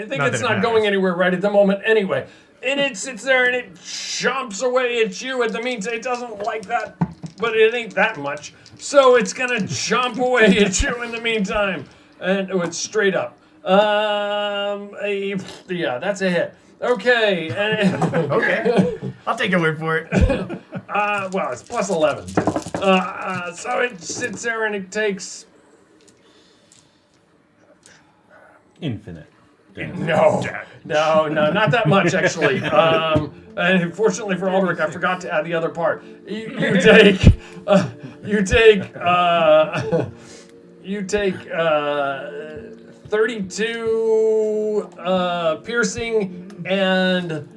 Speaker 7: think
Speaker 10: Not
Speaker 7: it's
Speaker 10: that it
Speaker 7: not going
Speaker 10: matters.
Speaker 7: anywhere right at the moment anyway. And it sits there and it chomps away at you. At the meantime, it doesn't like that, but it ain't that much. So it's going to chomp away at you in the meantime. And it's straight up. Yeah, that's a hit. Okay.
Speaker 10: Okay. I'll take your word for it.
Speaker 7: Well, it's plus 11. So it sits there and it takes...
Speaker 8: Infinite.
Speaker 7: No, not that much actually. And unfortunately for Aldrich, I forgot to add the other part. You take 32 piercing and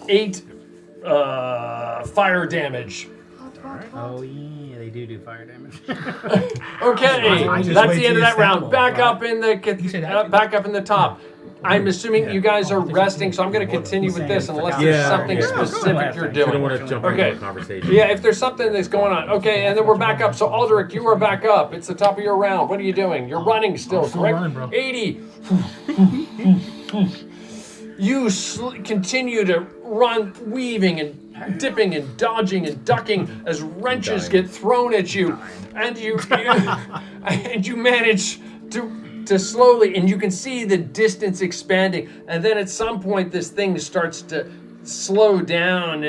Speaker 7: 8 fire damage.
Speaker 9: Oh yeah, they do fire damage.
Speaker 7: Okay,
Speaker 10: just
Speaker 7: that's
Speaker 10: wait
Speaker 7: the
Speaker 10: till
Speaker 7: end of
Speaker 10: you
Speaker 7: that
Speaker 10: step
Speaker 7: round.
Speaker 10: on,
Speaker 7: Back
Speaker 10: right?
Speaker 7: up in the back up in the top. I'm assuming you guys are resting, so I'm going to continue with this unless there's something specific you're
Speaker 8: I don't
Speaker 7: doing.
Speaker 8: want to jump
Speaker 7: Okay.
Speaker 8: into a conversation.
Speaker 7: Yeah, if there's something that's going on. Okay, and then we're back up. So Aldrich, you are back up. It's the top of your round. What are you doing? You're running still, correct?
Speaker 9: running, bro.
Speaker 7: 80. You continue to run, weaving and dipping and dodging and ducking as wrenches get thrown at you, and you manage to slowly, and you can see the distance expanding, and then at some point this thing starts to slow down,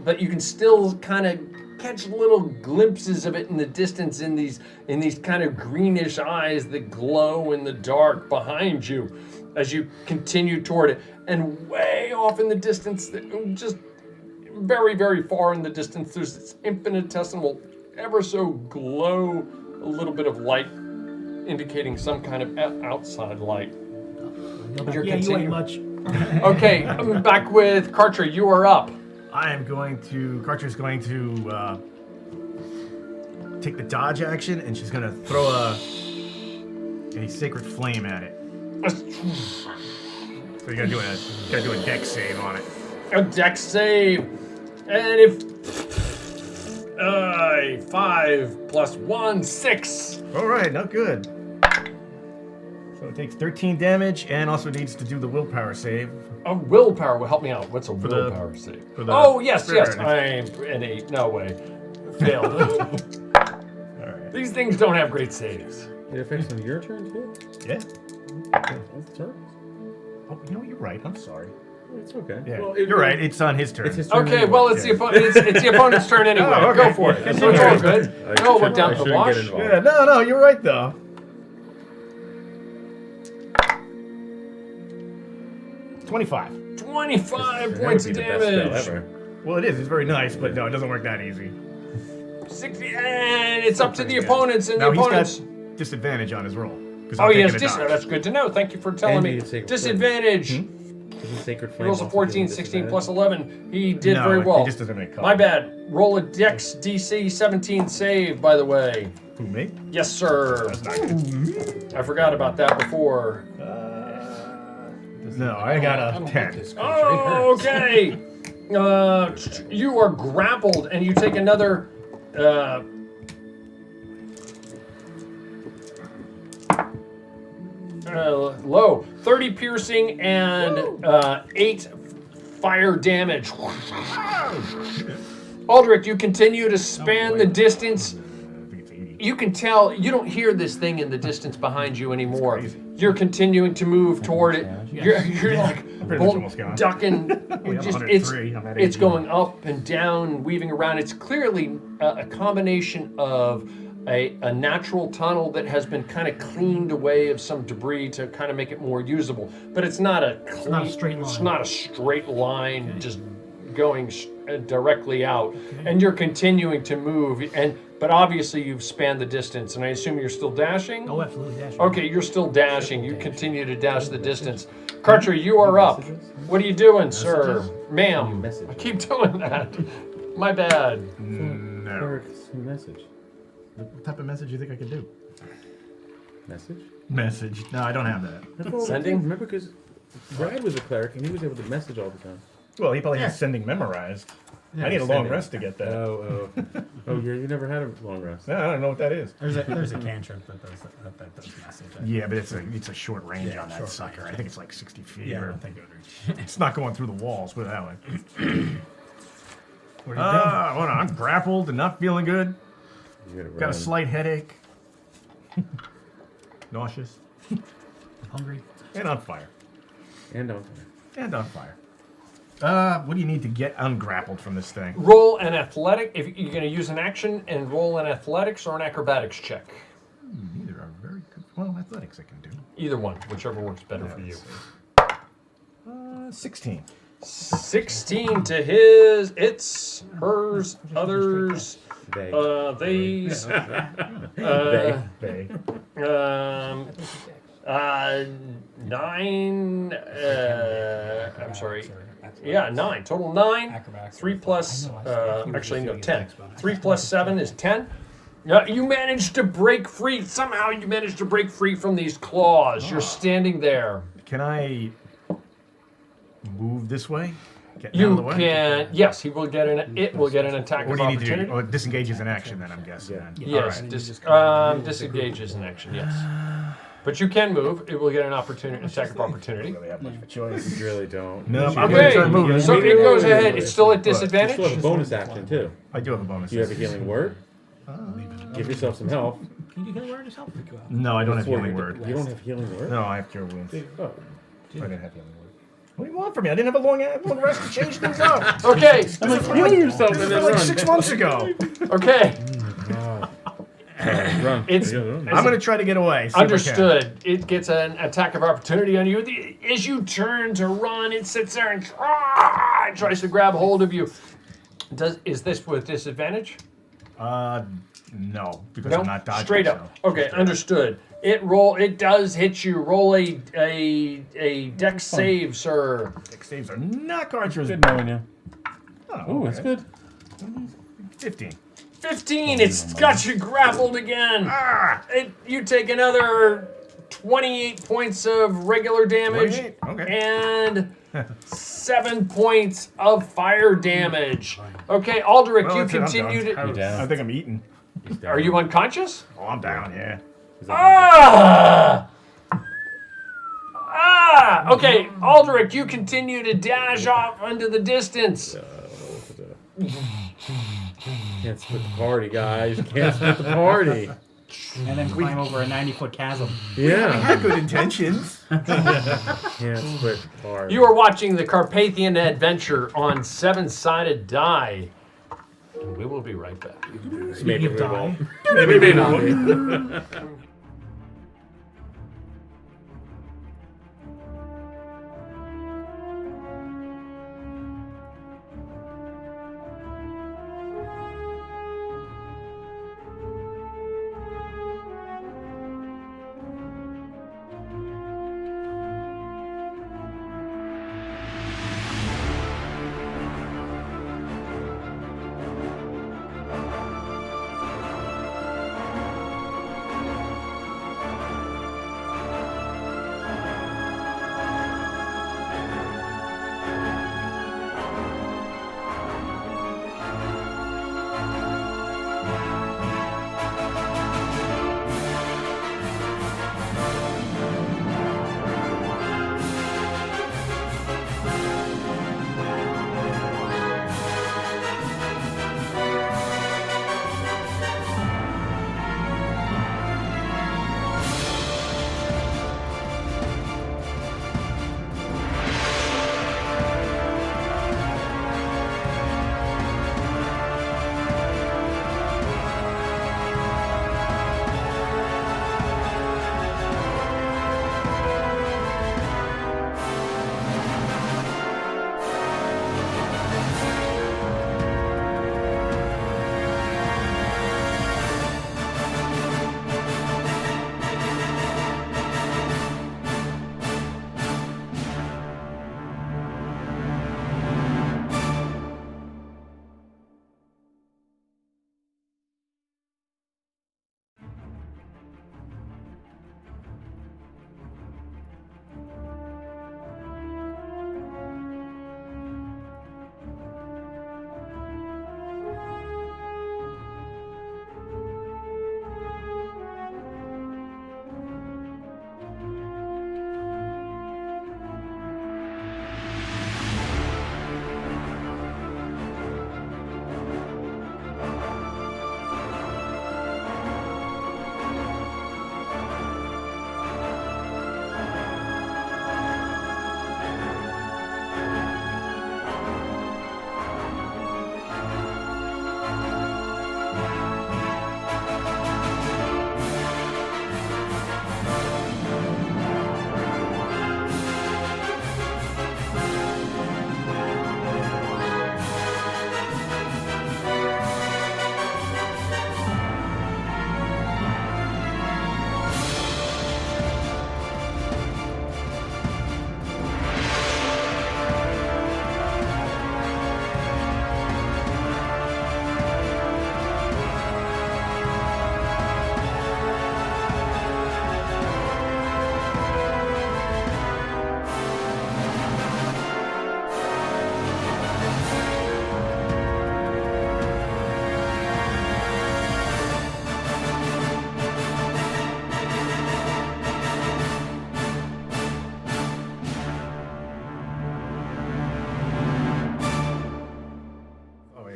Speaker 7: but you can still kind of catch little glimpses of it in the distance in these kind of greenish eyes that glow in the dark behind you as you continue toward it. And way off in the distance, just very, very far in the distance, there's this infinitesimal, ever so glow, a little bit of light, indicating some kind of outside light. You're
Speaker 9: Yeah, you ain't much.
Speaker 7: Okay, I'm back with Kartra. You are up.
Speaker 10: Kartra's going to take the dodge action, and she's going to throw a sacred flame at it. So you gotta do a dex save on it.
Speaker 7: A dex save. And if 5 plus 1, 6.
Speaker 10: All right, not good. So it takes 13 damage, and also needs to do the willpower save.
Speaker 7: A willpower will help me out. What's a willpower save? Oh, yes. I'm an 8. No way. Failed.
Speaker 10: All right.
Speaker 7: These things don't have great saves.
Speaker 8: It affects on your turn too?
Speaker 10: Yeah.
Speaker 8: That's turn?
Speaker 10: Oh, you know what? You're right. I'm sorry.
Speaker 8: It's okay.
Speaker 10: Yeah,
Speaker 8: Well,
Speaker 10: you're right. It's on his turn.
Speaker 8: It's his turn.
Speaker 7: Okay,
Speaker 8: anyway.
Speaker 7: well, it's the opponent's turn anyway.
Speaker 10: Oh, okay.
Speaker 7: Go for it. It's all good. No, we're down to the wash.
Speaker 10: Yeah, no, you're right though. $25.
Speaker 7: 25
Speaker 8: That
Speaker 7: points
Speaker 8: would
Speaker 7: of
Speaker 8: be the best spell
Speaker 7: damage.
Speaker 8: ever.
Speaker 10: Well, it is. It's very nice, but no, it doesn't work that easy.
Speaker 7: 60, and it's up to the opponents, and
Speaker 10: Now
Speaker 7: the opponents.
Speaker 10: he's got disadvantage on his roll. 'cause
Speaker 7: Oh,
Speaker 10: I'm
Speaker 7: yes,
Speaker 10: taking a dodge.
Speaker 7: that's good to know. Thank you for telling
Speaker 8: And
Speaker 7: me.
Speaker 8: you can take-
Speaker 7: Disadvantage.
Speaker 8: Isn't Sacred
Speaker 7: He
Speaker 8: Flame
Speaker 7: rolls a
Speaker 8: also
Speaker 7: 14,
Speaker 8: given
Speaker 7: 16
Speaker 8: disadvantage?
Speaker 7: plus 11. He did
Speaker 10: No,
Speaker 7: very well.
Speaker 10: he just doesn't make
Speaker 7: My
Speaker 10: cover.
Speaker 7: bad. Roll a Dex DC 17 save, by the way.
Speaker 10: Who, me?
Speaker 7: Yes, sir.
Speaker 10: That's not good.
Speaker 7: I forgot about that before.
Speaker 10: No, I got a 10.
Speaker 7: Oh, okay. You are grappled, and you take another. Low 30 piercing and 8 fire damage. Aldrich, you continue to span the distance. You can tell you don't hear this thing in the distance behind you anymore. You're continuing to move toward it. You're like
Speaker 10: pretty much almost gone.
Speaker 7: ducking.
Speaker 10: I'm
Speaker 7: Just
Speaker 10: 103, I'm at
Speaker 7: it's
Speaker 10: 18.
Speaker 7: going up and down, weaving around. It's clearly a combination of a natural tunnel that has been kind of cleaned away of some debris to kind of make it more usable. But it's not a clean,
Speaker 9: not a straight line.
Speaker 7: It's not a straight line just going directly out. And you're continuing to move. But obviously you've spanned the distance, and I assume you're still dashing?
Speaker 9: Oh, absolutely dashing.
Speaker 7: Okay, you're still dashing. You continue to dash the distance. Kartra, you are up. What are you doing, sir? Ma'am.
Speaker 8: Messages.
Speaker 7: I keep doing that. My bad.
Speaker 10: No.
Speaker 8: Cleric's message.
Speaker 10: What type of message do you think I could do?
Speaker 8: Message?
Speaker 10: Message. No, I don't have that.
Speaker 8: That's all
Speaker 7: Sending?
Speaker 8: Remember, because Brad was a cleric and he was able to message all the time.
Speaker 10: Well, he probably has sending memorized. I need a long rest to get that.
Speaker 8: Oh, yeah, you never had a long rest.
Speaker 10: No, I don't know what that is.
Speaker 9: There's a cantrip that does message.
Speaker 10: Yeah, but it's a short range on that
Speaker 9: short
Speaker 10: sucker.
Speaker 9: range,
Speaker 10: I think it's like 60 feet.
Speaker 9: Yeah, I
Speaker 10: or-
Speaker 9: don't think it would reach.
Speaker 10: It's not going through the walls, put it that way.
Speaker 9: What are you doing?
Speaker 10: Hold on, I'm grappled and not feeling good.
Speaker 8: You gotta
Speaker 10: Got a
Speaker 8: run.
Speaker 10: slight headache. Nauseous.
Speaker 9: Hungry?
Speaker 10: And on fire.
Speaker 8: And on.
Speaker 10: And on fire. What do you need to get ungrappled from this thing?
Speaker 7: Roll an athletic. If you're going to use an action, and roll an athletics or an acrobatics check.
Speaker 10: Neither are very good. Well, athletics I can do.
Speaker 7: Either one, whichever works better for you.
Speaker 10: 16.
Speaker 7: 16 to his, its, hers, others,
Speaker 8: They.
Speaker 7: they's,
Speaker 10: They.
Speaker 7: 9, I'm sorry. Yeah, 9. Total 9. 3 plus, actually, no, 10. 3 plus 7 is 10. You managed to break free. Somehow you managed to break free from these claws. You're standing there.
Speaker 10: Can I move this way? Get out of
Speaker 7: You
Speaker 10: the way?
Speaker 7: can, yes, he will get an, it will get an attack
Speaker 10: What
Speaker 7: of
Speaker 10: do you need to
Speaker 7: opportunity.
Speaker 10: do? Oh, disengage is an action then, I'm guessing. then.
Speaker 7: Yes,
Speaker 10: All right.
Speaker 7: disengage is an action, yes. But you can move. It will get an opportunity, attack of
Speaker 10: I
Speaker 7: opportunity.
Speaker 10: don't really have much of a choice.
Speaker 8: You really don't.
Speaker 10: No,
Speaker 8: You
Speaker 10: I'm
Speaker 8: should-
Speaker 10: gonna try to move it.
Speaker 7: So it goes ahead. It's still at disadvantage.
Speaker 8: You still have a bonus action too.
Speaker 10: I do have a bonus.
Speaker 8: Do you have a healing word? Give yourself some health.
Speaker 9: Can you get a word yourself?
Speaker 10: No, I don't have
Speaker 8: That's what
Speaker 10: healing
Speaker 8: we-
Speaker 10: word.
Speaker 8: You don't have healing word?
Speaker 10: No, I have cure wounds.
Speaker 8: Oh.
Speaker 10: I didn't have healing word. What do you want from me? I didn't have a long rest to change things up.
Speaker 7: Okay,
Speaker 8: I'm like, heal yourself
Speaker 10: This
Speaker 8: and
Speaker 10: was
Speaker 8: then
Speaker 10: like
Speaker 8: run.
Speaker 10: 6 months ago.
Speaker 7: okay.
Speaker 8: Run.
Speaker 7: It's
Speaker 10: I'm going to try to get away. see if I can.
Speaker 7: understood. It gets an attack of opportunity on you. As you turn to run, it sits there and tries to grab hold of you. Is this with disadvantage?
Speaker 10: No, because
Speaker 7: No,
Speaker 10: I'm not dodging.
Speaker 7: straight up.
Speaker 10: so-
Speaker 7: Okay, understood. It does hit you. Roll a dex save, sir.
Speaker 10: Dex saves are not Kartra's.
Speaker 8: Good knowing you.
Speaker 10: Oh,
Speaker 8: Ooh, that's
Speaker 10: okay.
Speaker 8: good.
Speaker 10: 15.
Speaker 7: 15. It's got you grappled again. You take another 28 points of regular damage
Speaker 10: 28? Okay.
Speaker 7: and 7 points of fire damage. Okay, Aldrich,
Speaker 10: Well,
Speaker 7: you
Speaker 10: that's it, I'm
Speaker 7: continue
Speaker 10: done.
Speaker 7: to.
Speaker 8: You're down.
Speaker 10: I think I'm eating.
Speaker 7: Are you unconscious?
Speaker 10: Oh, I'm down, yeah.
Speaker 7: Okay, Aldrich, you continue to dash off into the distance.
Speaker 8: Can't split the party, guys. Can't split the party.
Speaker 9: And then climb over a 90-foot chasm.
Speaker 10: I
Speaker 8: Yeah.
Speaker 10: had good intentions.
Speaker 8: Can't split the party.
Speaker 7: You are watching the Carpathian adventure on 7-sided die. And we will be right back.
Speaker 8: Maybe we won't.
Speaker 7: Maybe not.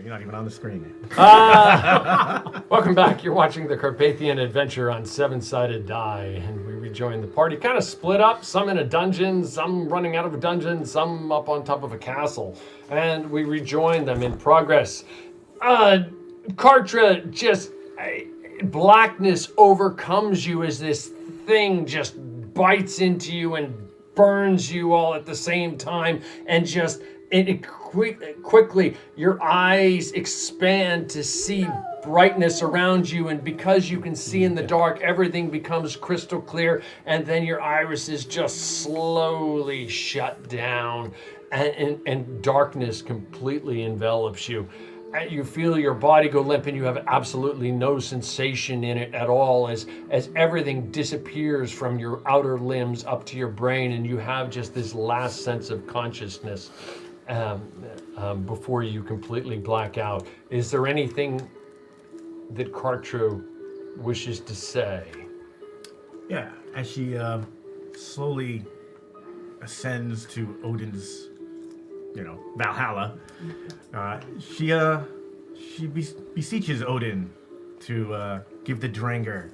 Speaker 10: You're not even on the screen.
Speaker 7: Welcome back. You're watching the Carpathian adventure on Seven-Sided Die, and we rejoin the party. Kind of split up, some in a dungeon, some running out of a dungeon, some up on top of a castle. And we rejoin them in progress. Kartra, just blackness overcomes you as this thing just bites into you and burns you all at the same time, and just quickly your eyes expand to see brightness around you, and because you can see in the dark, everything becomes crystal clear, and then your irises just slowly shut down, and darkness completely envelops you. You feel your body go limp, and you have absolutely no sensation in it at all as everything disappears from your outer limbs up to your brain, and you have just this last sense of consciousness before you completely black out. Is there anything that Kartra wishes to say?
Speaker 10: Yeah, as she slowly ascends to Odin's, Valhalla, she beseeches Odin to give the Dranger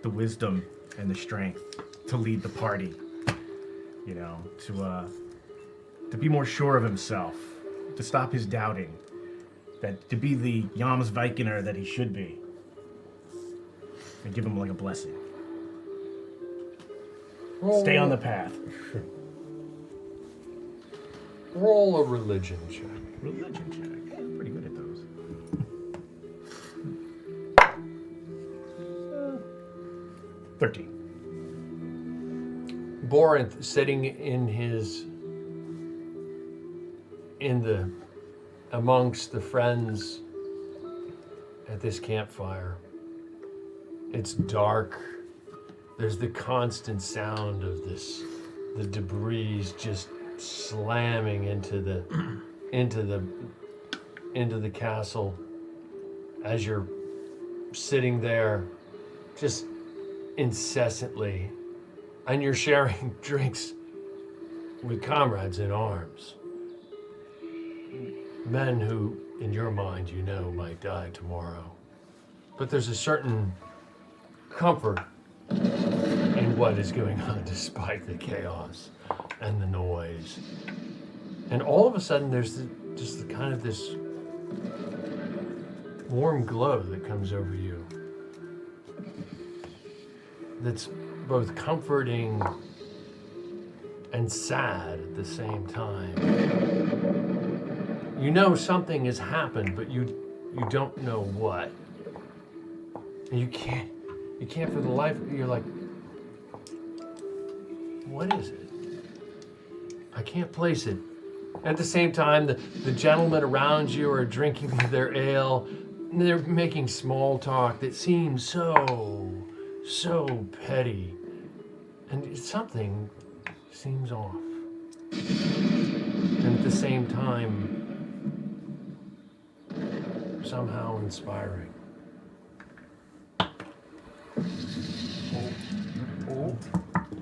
Speaker 10: the wisdom and the strength to lead the party. To be more sure of himself, to stop his doubting, that to be the Jomsvikener that he should be, and give him like a blessing. Stay on the path.
Speaker 7: Roll a religion check.
Speaker 10: Religion check. I'm pretty good at those. 13.
Speaker 7: Borinth, sitting amongst the friends at this campfire. It's dark. There's the constant sound of the debris just slamming into the castle as you're sitting there just incessantly, and you're sharing drinks with comrades in arms, men who in your mind might die tomorrow, but there's a certain comfort in what is going on despite the chaos and the noise. And all of a sudden there's just kind of this warm glow that comes over you that's both comforting and sad at the same time. Something has happened, but you don't know what. And you can't for the life of you, you're like, what is it? I can't place it. At the same time, the gentlemen around you are drinking their ale, and they're making small talk that seems so petty. And something seems off. And at the same time, somehow inspiring.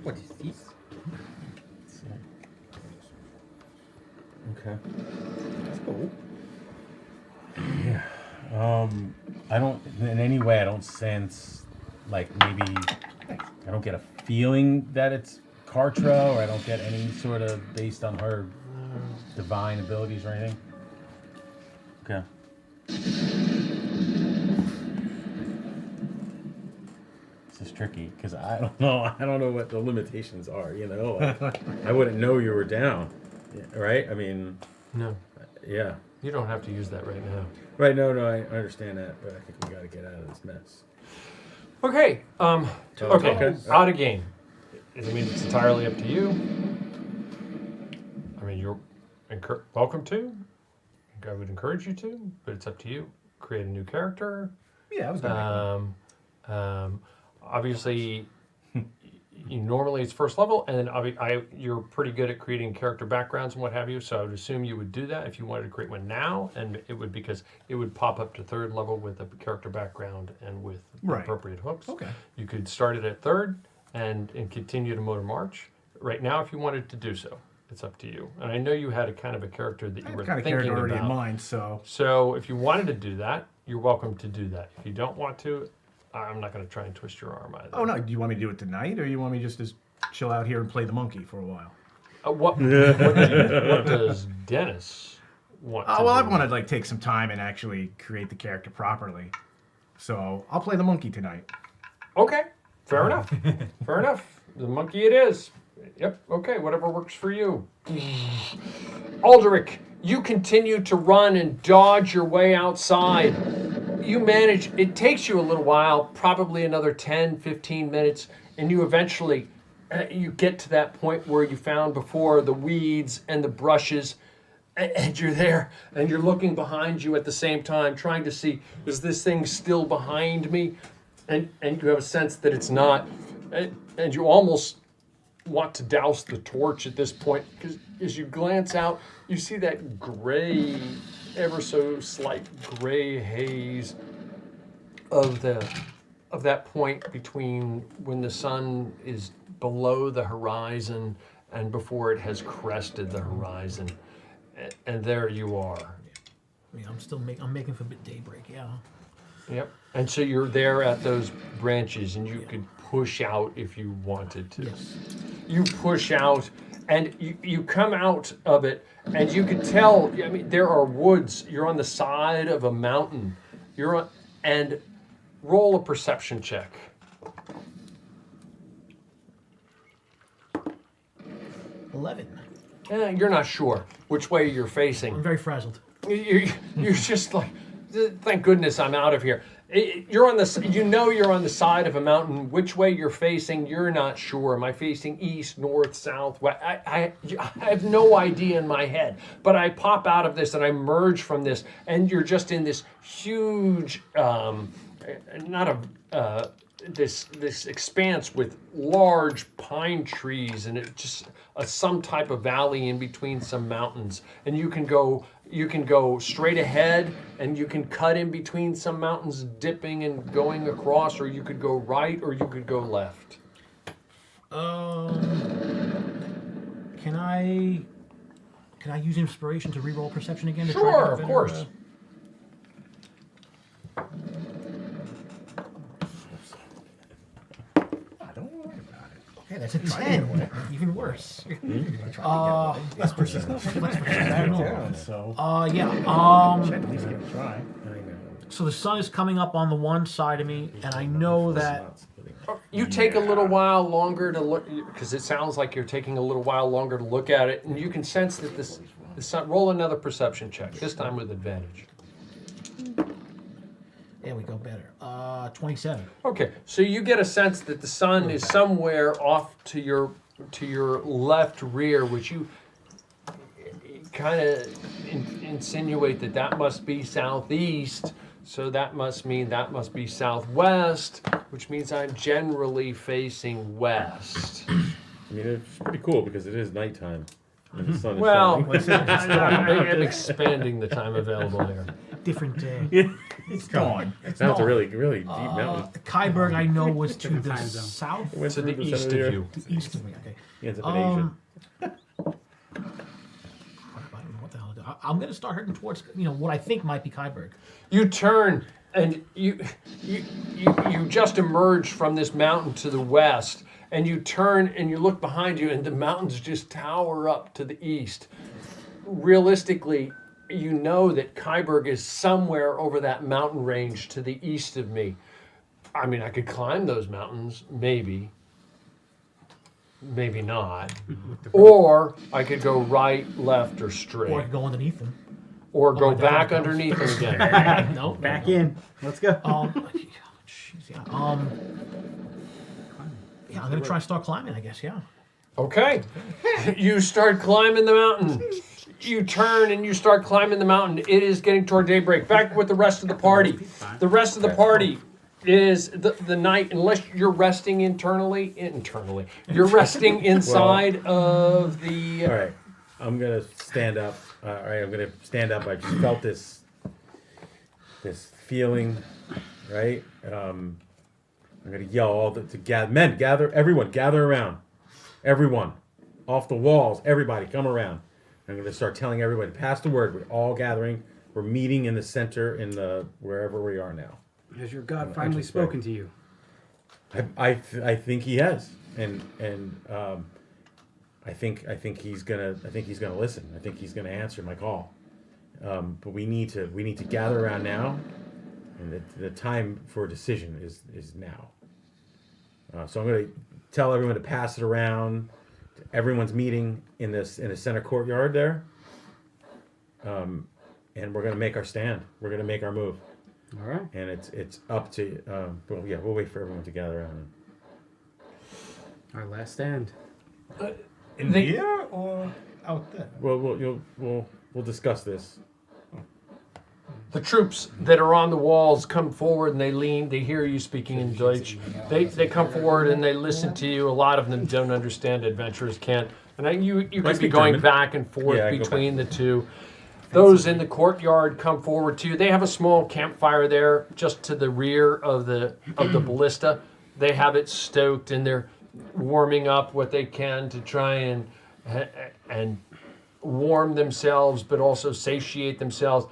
Speaker 12: What is this? Okay. Let's go.
Speaker 8: Yeah. I don't, in any way, I don't sense, like, maybe, I don't get a feeling that it's Kartra, or I don't get any sort of, based on her divine abilities or anything. Okay. This is tricky, because I don't know what the limitations are, I wouldn't know you were down, right? I mean...
Speaker 7: No.
Speaker 8: Yeah.
Speaker 7: You don't have to use that right now.
Speaker 8: Right, no, I understand that, but I think we got to get out of this mess.
Speaker 7: Okay,
Speaker 8: Okay.
Speaker 7: Out of game. I mean, it's entirely up to you. I mean, you're welcome to. I would encourage you to, but it's up to you. Create a new character.
Speaker 9: Yeah, I was going to
Speaker 7: obviously, normally it's first level, and then you're pretty good at creating character backgrounds and what have you, so I would assume you would do that if you wanted to create one now, and it would pop up to third level with a character background and with appropriate hooks.
Speaker 9: Okay.
Speaker 7: You could start it at third and continue to motor march right now if you wanted to do so. It's up to you. And I know you had a kind of a character that you were
Speaker 10: Kind of
Speaker 7: thinking
Speaker 10: character already
Speaker 7: about.
Speaker 10: in mind, so.
Speaker 7: So if you wanted to do that, you're welcome to do that. If you don't want to, I'm not going to try and twist your arm either.
Speaker 10: Oh no, do you want me to do it tonight, or you want me just to chill out here and play the monkey for a while?
Speaker 7: What does Dennis want to
Speaker 10: Oh well, I
Speaker 7: do?
Speaker 10: want to like take some time and actually create the character properly. So I'll play the monkey tonight.
Speaker 7: Okay, fair enough. Fair enough. The monkey it is. Yep, okay, whatever works for you. Aldrich, you continue to run and dodge your way outside. You manage, it takes you a little while, probably another 10, 15 minutes, and you eventually, you get to that point where you found before the weeds and the brushes, and you're there, and you're looking behind you at the same time, trying to see, is this thing still behind me? And you have a sense that it's not, and you almost want to douse the torch at this point, because as you glance out, you see that gray, ever so slight gray haze of that point between when the sun is below the horizon and before it has crested the horizon, and there you are.
Speaker 4: I mean, I'm making for daybreak. Yeah.
Speaker 7: Yep. And so you're there at those branches, and you could push out if you wanted to.
Speaker 4: Yes.
Speaker 7: You push out, and you come out of it, and you can tell. I mean, there are woods. You're on the side of a mountain. And roll a perception check.
Speaker 4: 11.
Speaker 7: You're not sure which way you're facing.
Speaker 4: I'm very frazzled.
Speaker 7: You're just like, thank goodness I'm out of here. You're on the, you're on the side of a mountain. Which way you're facing, you're not sure. Am I facing east, north, south, west? I have no idea in my head. But I pop out of this and I merge from this, and you're just in this huge, this expanse with large pine trees, and it just some type of valley in between some mountains, and you can go straight ahead, and you can cut in between some mountains, dipping and going across, or you could go right, or you could go left.
Speaker 4: Can I use inspiration to reroll perception again?
Speaker 7: Sure, of course.
Speaker 4: Okay, that's a 10. Even worse.
Speaker 10: Less persistent.
Speaker 4: I don't know.
Speaker 10: So.
Speaker 4: Yeah.
Speaker 10: At least give it a try.
Speaker 4: So the sun is coming up on the one side of me, and I know that.
Speaker 7: You take a little while longer to look, because it sounds like you're taking a little while longer to look at it, and you can sense that the sun. Roll another perception check, this time with advantage.
Speaker 4: There we go, better. 27.
Speaker 7: Okay, so you get a sense that the sun is somewhere off to your left rear, which you kind of insinuate that must be southeast. So that must mean that must be southwest, which means I'm generally facing west.
Speaker 8: I mean, it's pretty cool because it is nighttime. And the sun is
Speaker 7: Well,
Speaker 8: shining.
Speaker 7: I'm expanding the time available here.
Speaker 4: Different day.
Speaker 10: It's gone.
Speaker 8: Now it's a really, really deep mountain.
Speaker 4: Kyberg, I know, was to the
Speaker 12: time zone.
Speaker 4: south.
Speaker 8: It went
Speaker 7: To
Speaker 8: through
Speaker 7: the
Speaker 8: center
Speaker 7: east of
Speaker 8: here.
Speaker 7: you.
Speaker 4: The east of me, okay.
Speaker 8: He ends up in Asia.
Speaker 4: I don't know what the hell to do. I'm going to start heading towards, what I think might be Kyberg.
Speaker 7: You turn and you just emerge from this mountain to the west, and you turn and you look behind you, and the mountains just tower up to the east. Realistically, you know that Kyberg is somewhere over that mountain range to the east of me. I mean, I could climb those mountains, maybe not. Or I could go right, left, or straight.
Speaker 4: Or I could go underneath them.
Speaker 7: Or go
Speaker 4: my
Speaker 7: back
Speaker 4: God.
Speaker 7: underneath them again.
Speaker 4: No.
Speaker 9: Back in. Let's go.
Speaker 4: Jeez, yeah. Yeah, I'm going to try and start climbing, I guess, yeah.
Speaker 7: Okay. You start climbing the mountain. You turn and you start climbing the mountain. It is getting toward daybreak. Back with the rest of the party. The rest of the party is the night, unless you're resting internally. You're resting inside of the...
Speaker 8: All right, I'm gonna stand up. All right, I'm gonna stand up. I just felt this feeling, right? I'm gonna yell all to gather. Men, gather. Everyone, gather around. Everyone. off the walls. Everybody, come around. I'm going to start telling everybody, pass the word. We're all gathering. We're meeting in the center in the wherever we are now.
Speaker 9: Has your God finally spoken to you?
Speaker 8: I think he has, and I think he's gonna listen. I think he's gonna answer my call. But we need to gather around now, and the time for a decision is now. So I'm gonna tell everyone to pass it around. Everyone's meeting in the center courtyard there, and we're gonna make our stand. We're gonna make our move.
Speaker 9: All right.
Speaker 8: And it's up to we'll wait for everyone to gather around.
Speaker 9: Our last stand.
Speaker 2: In here or out there?
Speaker 8: Well, we'll discuss this.
Speaker 7: The troops that are on the walls come forward and they lean. They hear you speaking in Deutsch. They come forward and they listen to you. A lot of them don't understand. Adventurers can't. And you could be going back and forth between the two. Those in the courtyard come forward to you. They have a small campfire there, just to the rear of the ballista. They have it stoked and they're warming up what they can to try and warm themselves, but also satiate themselves.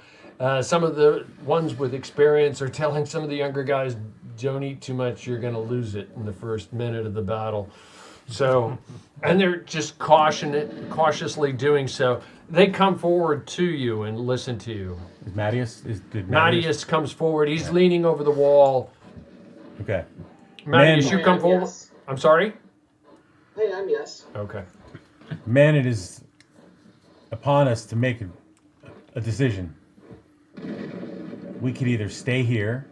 Speaker 7: Some of the ones with experience are telling some of the younger guys, "Don't eat too much. You're going to lose it in the first minute of the battle." So, and they're just cautiously doing so. They come forward to you and listen to you.
Speaker 8: Mattias
Speaker 7: comes forward. He's leaning over the wall.
Speaker 8: Okay.
Speaker 7: Mattias, you come forward.
Speaker 11: Yes.
Speaker 7: I'm sorry?
Speaker 11: Hey, I'm yes.
Speaker 7: Okay.
Speaker 8: Men, it is upon us to make a decision. We could either stay here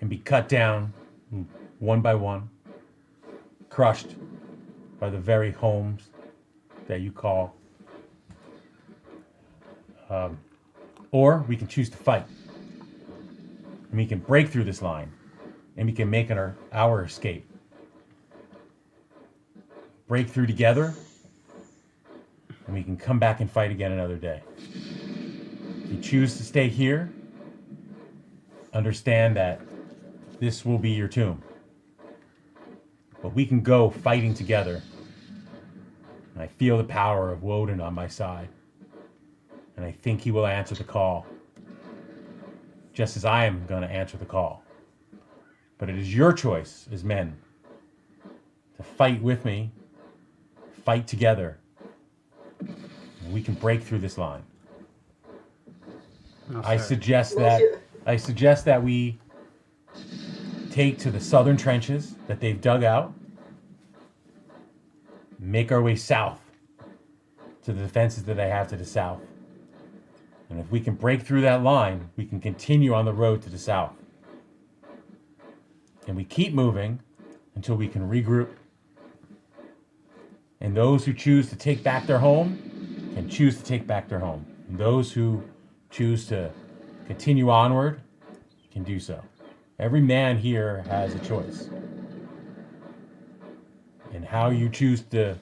Speaker 8: and be cut down one by one, crushed by the very homes that you call, or we can choose to fight. And we can break through this line, and we can make our escape. Break through together, and we can come back and fight again another day. If you choose to stay here, understand that this will be your tomb. But we can go fighting together. And I feel the power of Woden on my side. And I think he will answer the call. Just as I am going to answer the call. But it is your choice as men to fight with me, fight together, and we can break through this line.
Speaker 9: No,
Speaker 8: I
Speaker 9: sir.
Speaker 8: suggest that we take to the southern trenches that they've dug out, make our way south to the defenses that they have to the south. And if we can break through that line, we can continue on the road to the south. And we keep moving until we can regroup. And those who choose to take back their home can choose to take back their home. And those who choose to continue onward can do so. Every man here has a choice. And how you choose to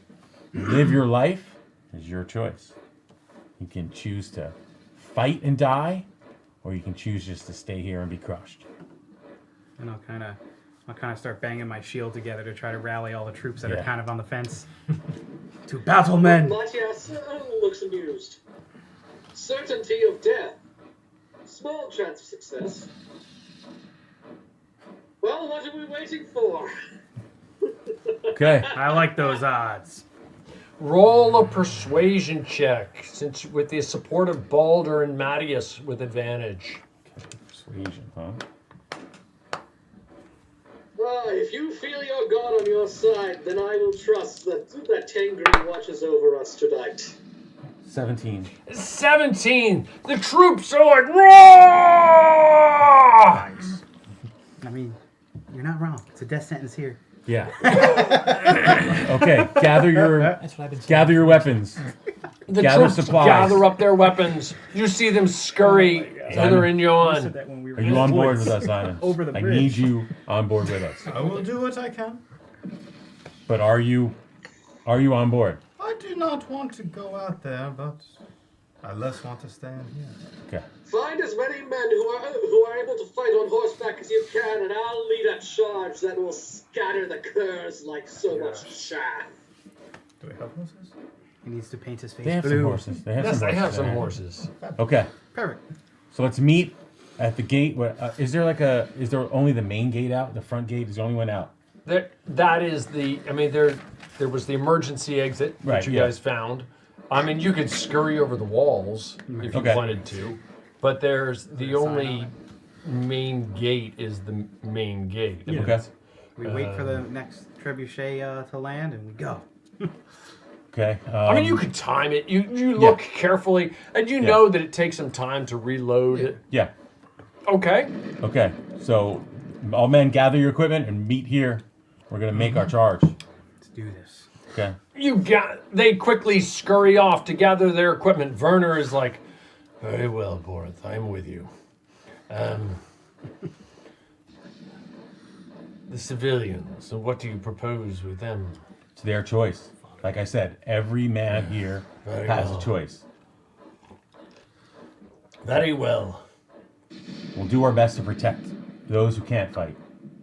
Speaker 8: live your life is your choice. You can choose to fight and die, or you can choose just to stay here and be crushed.
Speaker 9: And I'll kind of start banging my shield together to try to rally all the troops that are kind of on the fence. To battle, men!
Speaker 11: Matthias looks amused. Certainty of death. Small chance of success. Well, what are we waiting for?
Speaker 8: Okay.
Speaker 9: I like those odds.
Speaker 7: Roll a persuasion check, since with the support of Balder and Matthias with advantage.
Speaker 8: Persuasion, huh?
Speaker 11: If you feel your God on your side, then I will trust that Tengri watches over us tonight.
Speaker 8: 17.
Speaker 7: 17! The troops are like, roar!
Speaker 9: I mean, you're not wrong. It's a death sentence here.
Speaker 8: Yeah. Okay, gather your weapons.
Speaker 7: The
Speaker 8: Gather
Speaker 7: troops
Speaker 8: supplies.
Speaker 7: gather up their weapons. You see them scurry hither and yon.
Speaker 8: Are you on board with us, Simon?
Speaker 9: Over the
Speaker 8: I
Speaker 9: bridge.
Speaker 8: need you on board with us.
Speaker 2: I will do what I can.
Speaker 8: But are you on board?
Speaker 2: I do not want to go out there, but I less want to stand here.
Speaker 8: Okay.
Speaker 11: Find as many men who are able to fight on horseback as you can, and I'll lead a charge that will scatter the curs like so much chaff.
Speaker 10: Do they have horses?
Speaker 9: He needs to paint his face
Speaker 8: They have
Speaker 9: blue.
Speaker 8: some horses. They have
Speaker 7: Yes,
Speaker 8: some
Speaker 7: they
Speaker 8: horses.
Speaker 7: have some
Speaker 8: there.
Speaker 7: horses.
Speaker 8: Okay.
Speaker 9: Perfect.
Speaker 8: So let's meet at the gate. Is there only the main gate out? The front gate is the only one out?
Speaker 7: That is the. I mean, there was the emergency exit
Speaker 8: Right,
Speaker 7: that you
Speaker 8: yeah.
Speaker 7: guys found. I mean, you could scurry over the walls if you
Speaker 8: Okay.
Speaker 7: wanted to, but there's the only main gate is the main gate. I mean,
Speaker 8: Okay.
Speaker 9: We wait for the next trebuchet to land, and we go.
Speaker 8: Okay.
Speaker 7: I mean, you could time it. You look carefully, and you know that it takes some time to reload it.
Speaker 8: Yeah.
Speaker 7: Okay.
Speaker 8: Okay. So, all men, gather your equipment and meet here. We're gonna make our charge.
Speaker 9: Let's do this.
Speaker 8: Okay.
Speaker 7: They quickly scurry off to gather their equipment. Werner is like, very well, Borth, I'm with you. The civilians, so what do you propose with them?
Speaker 8: It's their choice. Like I said, every man here
Speaker 7: Very
Speaker 8: has
Speaker 7: well.
Speaker 8: a choice.
Speaker 7: Very well.
Speaker 8: We'll do our best to protect those who can't fight.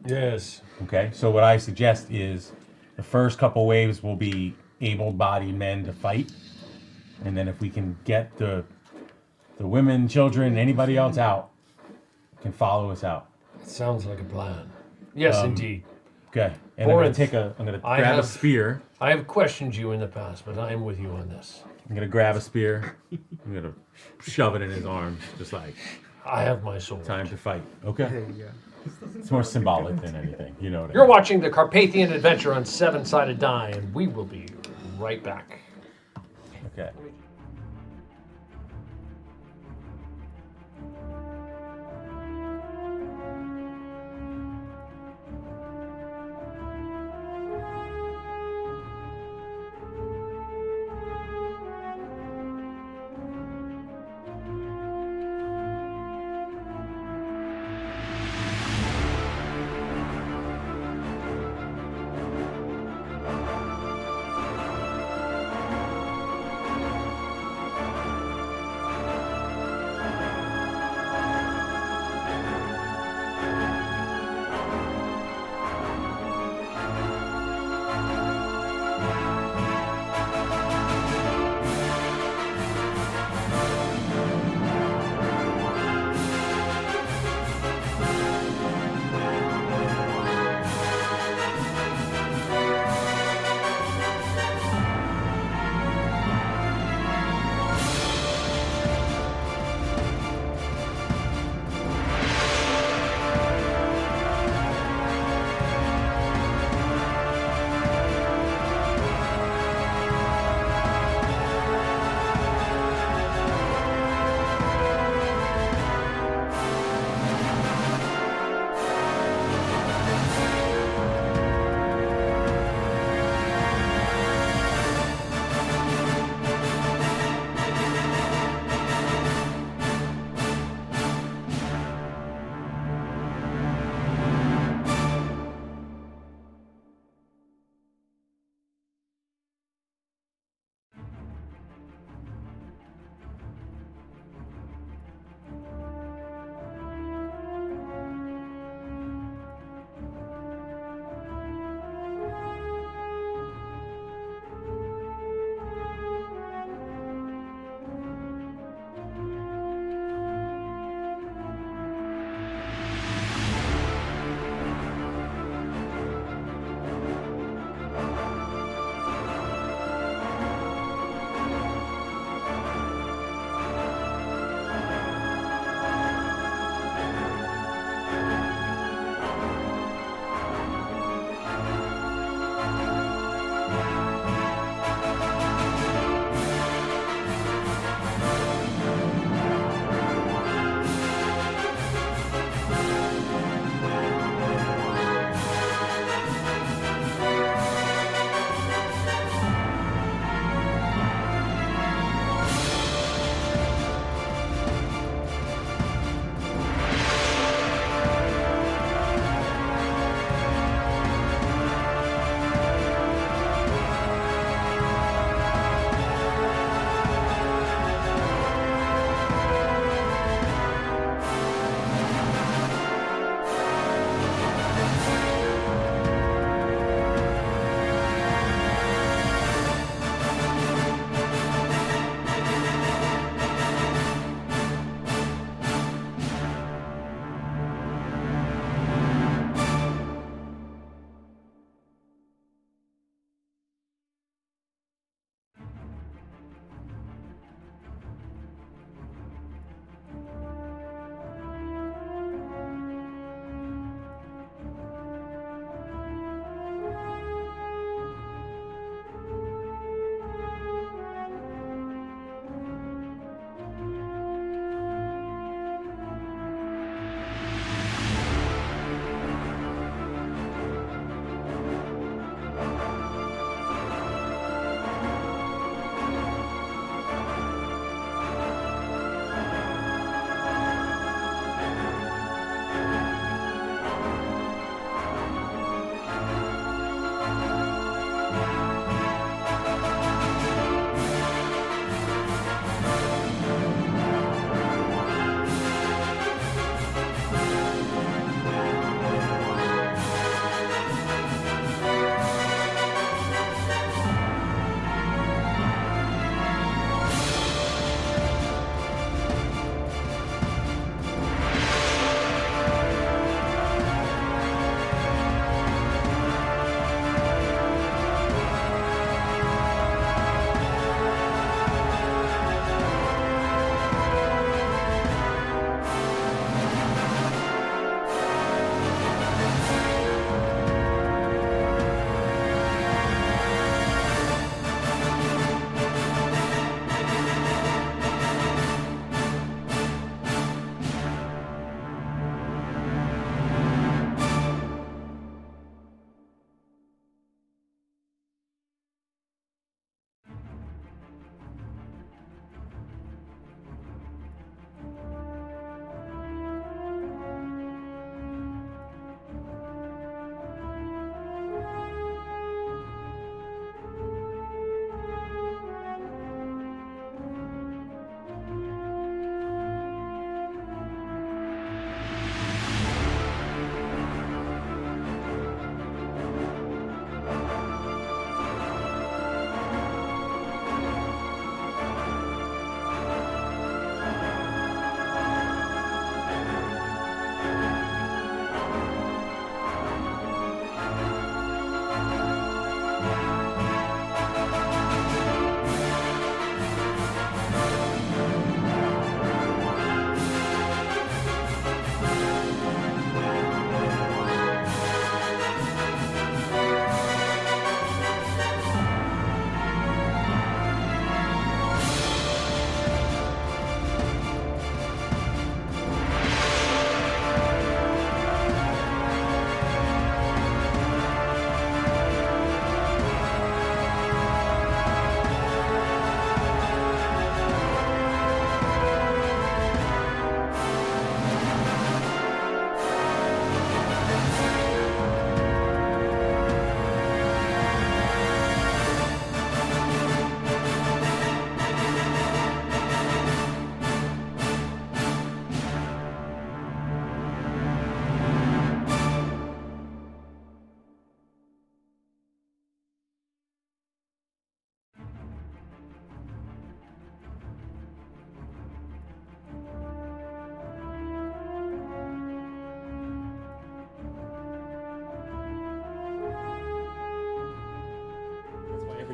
Speaker 7: Yes.
Speaker 8: Okay. So what I suggest is the first couple waves will be able-bodied men to fight, and then if we can get the women, children, anybody else out, can follow us out.
Speaker 7: Sounds like a plan. Yes, indeed.
Speaker 8: Okay. And
Speaker 7: Boris,
Speaker 8: I'm gonna grab a spear.
Speaker 7: I have questioned you in the past, but I am with you on this.
Speaker 8: I'm gonna grab a spear. I'm gonna shove it in his arm, just like
Speaker 7: I have my sword.
Speaker 8: time to fight. Okay.
Speaker 9: There you go.
Speaker 8: It's more symbolic than anything. You know what I
Speaker 7: You're
Speaker 8: mean?
Speaker 7: watching the Carpathian Adventure on 7-Sided Die, and we will be right back.
Speaker 8: Okay.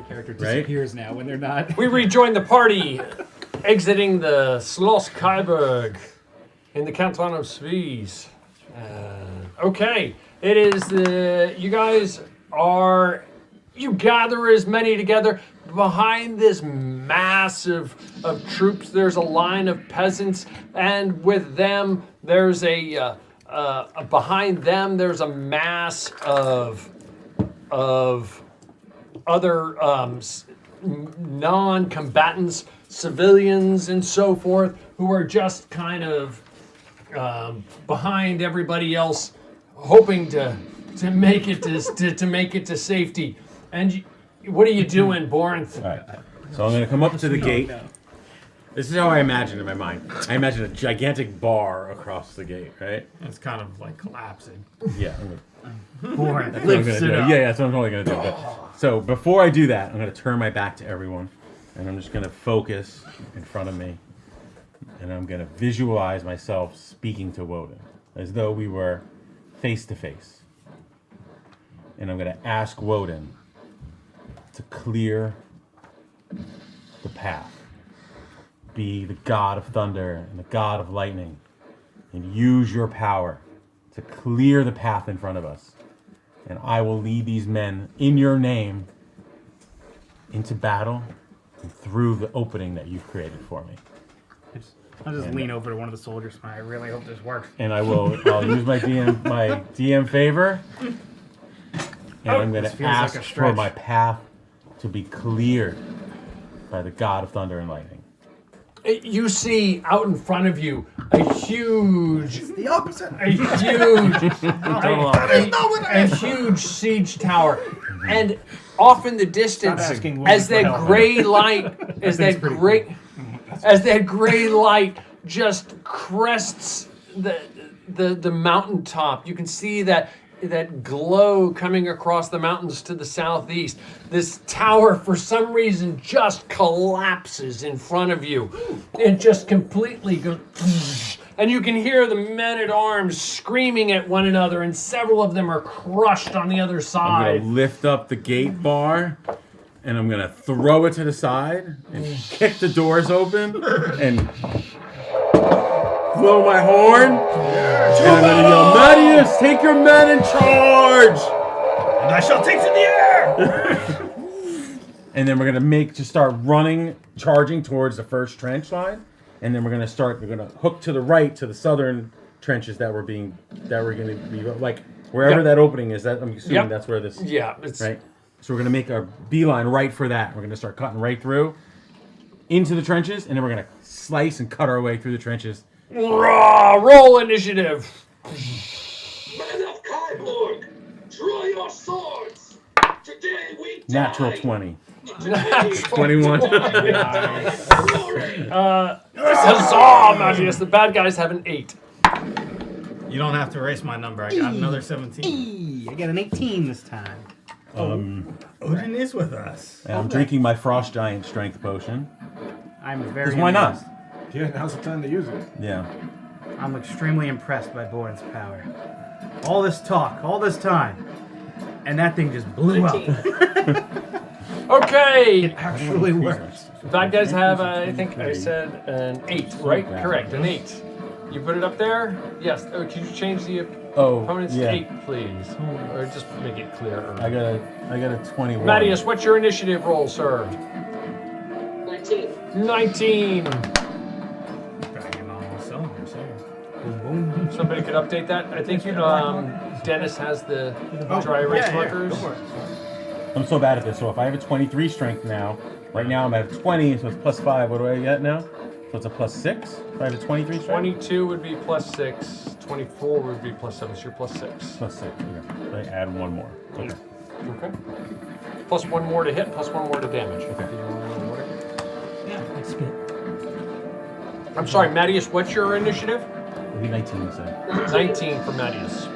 Speaker 9: Character
Speaker 8: Right?
Speaker 9: disappears now when they're not.
Speaker 7: We rejoin the party, exiting the Slos-Skyberg in the canton of Swiss. Okay, it is you gather as many together. Behind this massive of troops, there's a line of peasants, and with them, there's behind them, there's a mass of other non-combatants, civilians, and so forth, who are just kind of behind everybody else, hoping to make it to safety. And what are you doing, Borinth?
Speaker 8: All right. So I'm going to come up to the gate. This is how I imagine in my mind. I imagine a gigantic bar across the gate, right?
Speaker 2: It's kind of like collapsing.
Speaker 8: Yeah.
Speaker 9: Boring.
Speaker 8: That's what I'm gonna do. Yeah, that's what I'm totally going to do. But, so before I do that, I'm going to turn my back to everyone, and I'm just going to focus in front of me, and I'm going to visualize myself speaking to Woden, as though we were face to face. And I'm going to ask Woden to clear the path. Be the god of thunder and the god of lightning, and use your power to clear the path in front of us. And I will lead these men in your name into battle and through the opening that you've created for me.
Speaker 9: I'll just lean over to one of the soldiers. I really hope this works.
Speaker 8: And I'll use my DM favor, and I'm going to ask for my path to be cleared by the god of thunder and lightning.
Speaker 7: You see out in front of you a huge,
Speaker 10: The opposite.
Speaker 7: a huge siege tower, and off in the distance, as that gray light just crests the mountaintop, you can see that glow coming across the mountains to the southeast. This tower, for some reason, just collapses in front of you. It just completely goes, and you can hear the men-at-arms screaming at one another, and several of them are crushed on the other
Speaker 8: I'm
Speaker 7: side.
Speaker 8: going to lift up the gate bar, and I'm going to throw it to the side, and kick the doors open, and blow my horn, and I'm going to yell, Marius, take your men in charge!
Speaker 2: And I shall take to the air!
Speaker 8: And then we're going to start charging towards the first trench line, and then we're going to hook to the right to the southern trenches that we're going to be, like, wherever that opening is, I'm assuming that's where this, right? So we're going to make a beeline right for that. We're going to start cutting right through into the trenches, and then we're going to slice and cut our way through the trenches.
Speaker 7: Roll initiative.
Speaker 11: Men of Kyborg, draw your swords. Today we die.
Speaker 8: Natural 20.
Speaker 7: 21. Huzzah, Magius. The bad guys have an 8.
Speaker 2: You don't have to erase my number. I got another 17.
Speaker 9: I got an 18 this time.
Speaker 2: Odin is with us.
Speaker 8: And I'm drinking my Frost Giant Strength Potion.
Speaker 9: I'm very.
Speaker 8: Why not?
Speaker 9: impressed.
Speaker 10: Yeah, now's the time to use it.
Speaker 8: Yeah.
Speaker 9: I'm extremely impressed by Borin's power. All this talk, all this time, and that thing just blew up.
Speaker 7: Okay.
Speaker 9: It actually works.
Speaker 7: Bad guys have, I think I said an 8, right? Correct, an 8. You put it up there? Yes. Oh, could you change the opponent's to 8, please? Or just make it clearer.
Speaker 8: I got a 21.
Speaker 7: Mattias, what's your initiative roll, sir?
Speaker 11: 19.
Speaker 7: 19.
Speaker 2: Dragging on all cylinders here. Boom, boom.
Speaker 7: Somebody could update that. I think Dennis has the dry erase markers.
Speaker 8: I'm so bad at this. So if I have a 23 strength now, right now I'm at 20, so it's plus 5. What do I get now? So it's a plus 6? If I have a 23 strength?
Speaker 7: 22 would be plus 6. 24 would be plus 7. So you're plus 6.
Speaker 8: Plus 6. Okay. I add 1 more. Okay.
Speaker 7: Okay. Plus 1 more to hit, plus 1 more to damage.
Speaker 8: Okay.
Speaker 4: Yeah, that's good.
Speaker 7: I'm sorry, Mattias, what's your initiative?
Speaker 8: It'll be 19, you said.
Speaker 7: 19 for Mattias.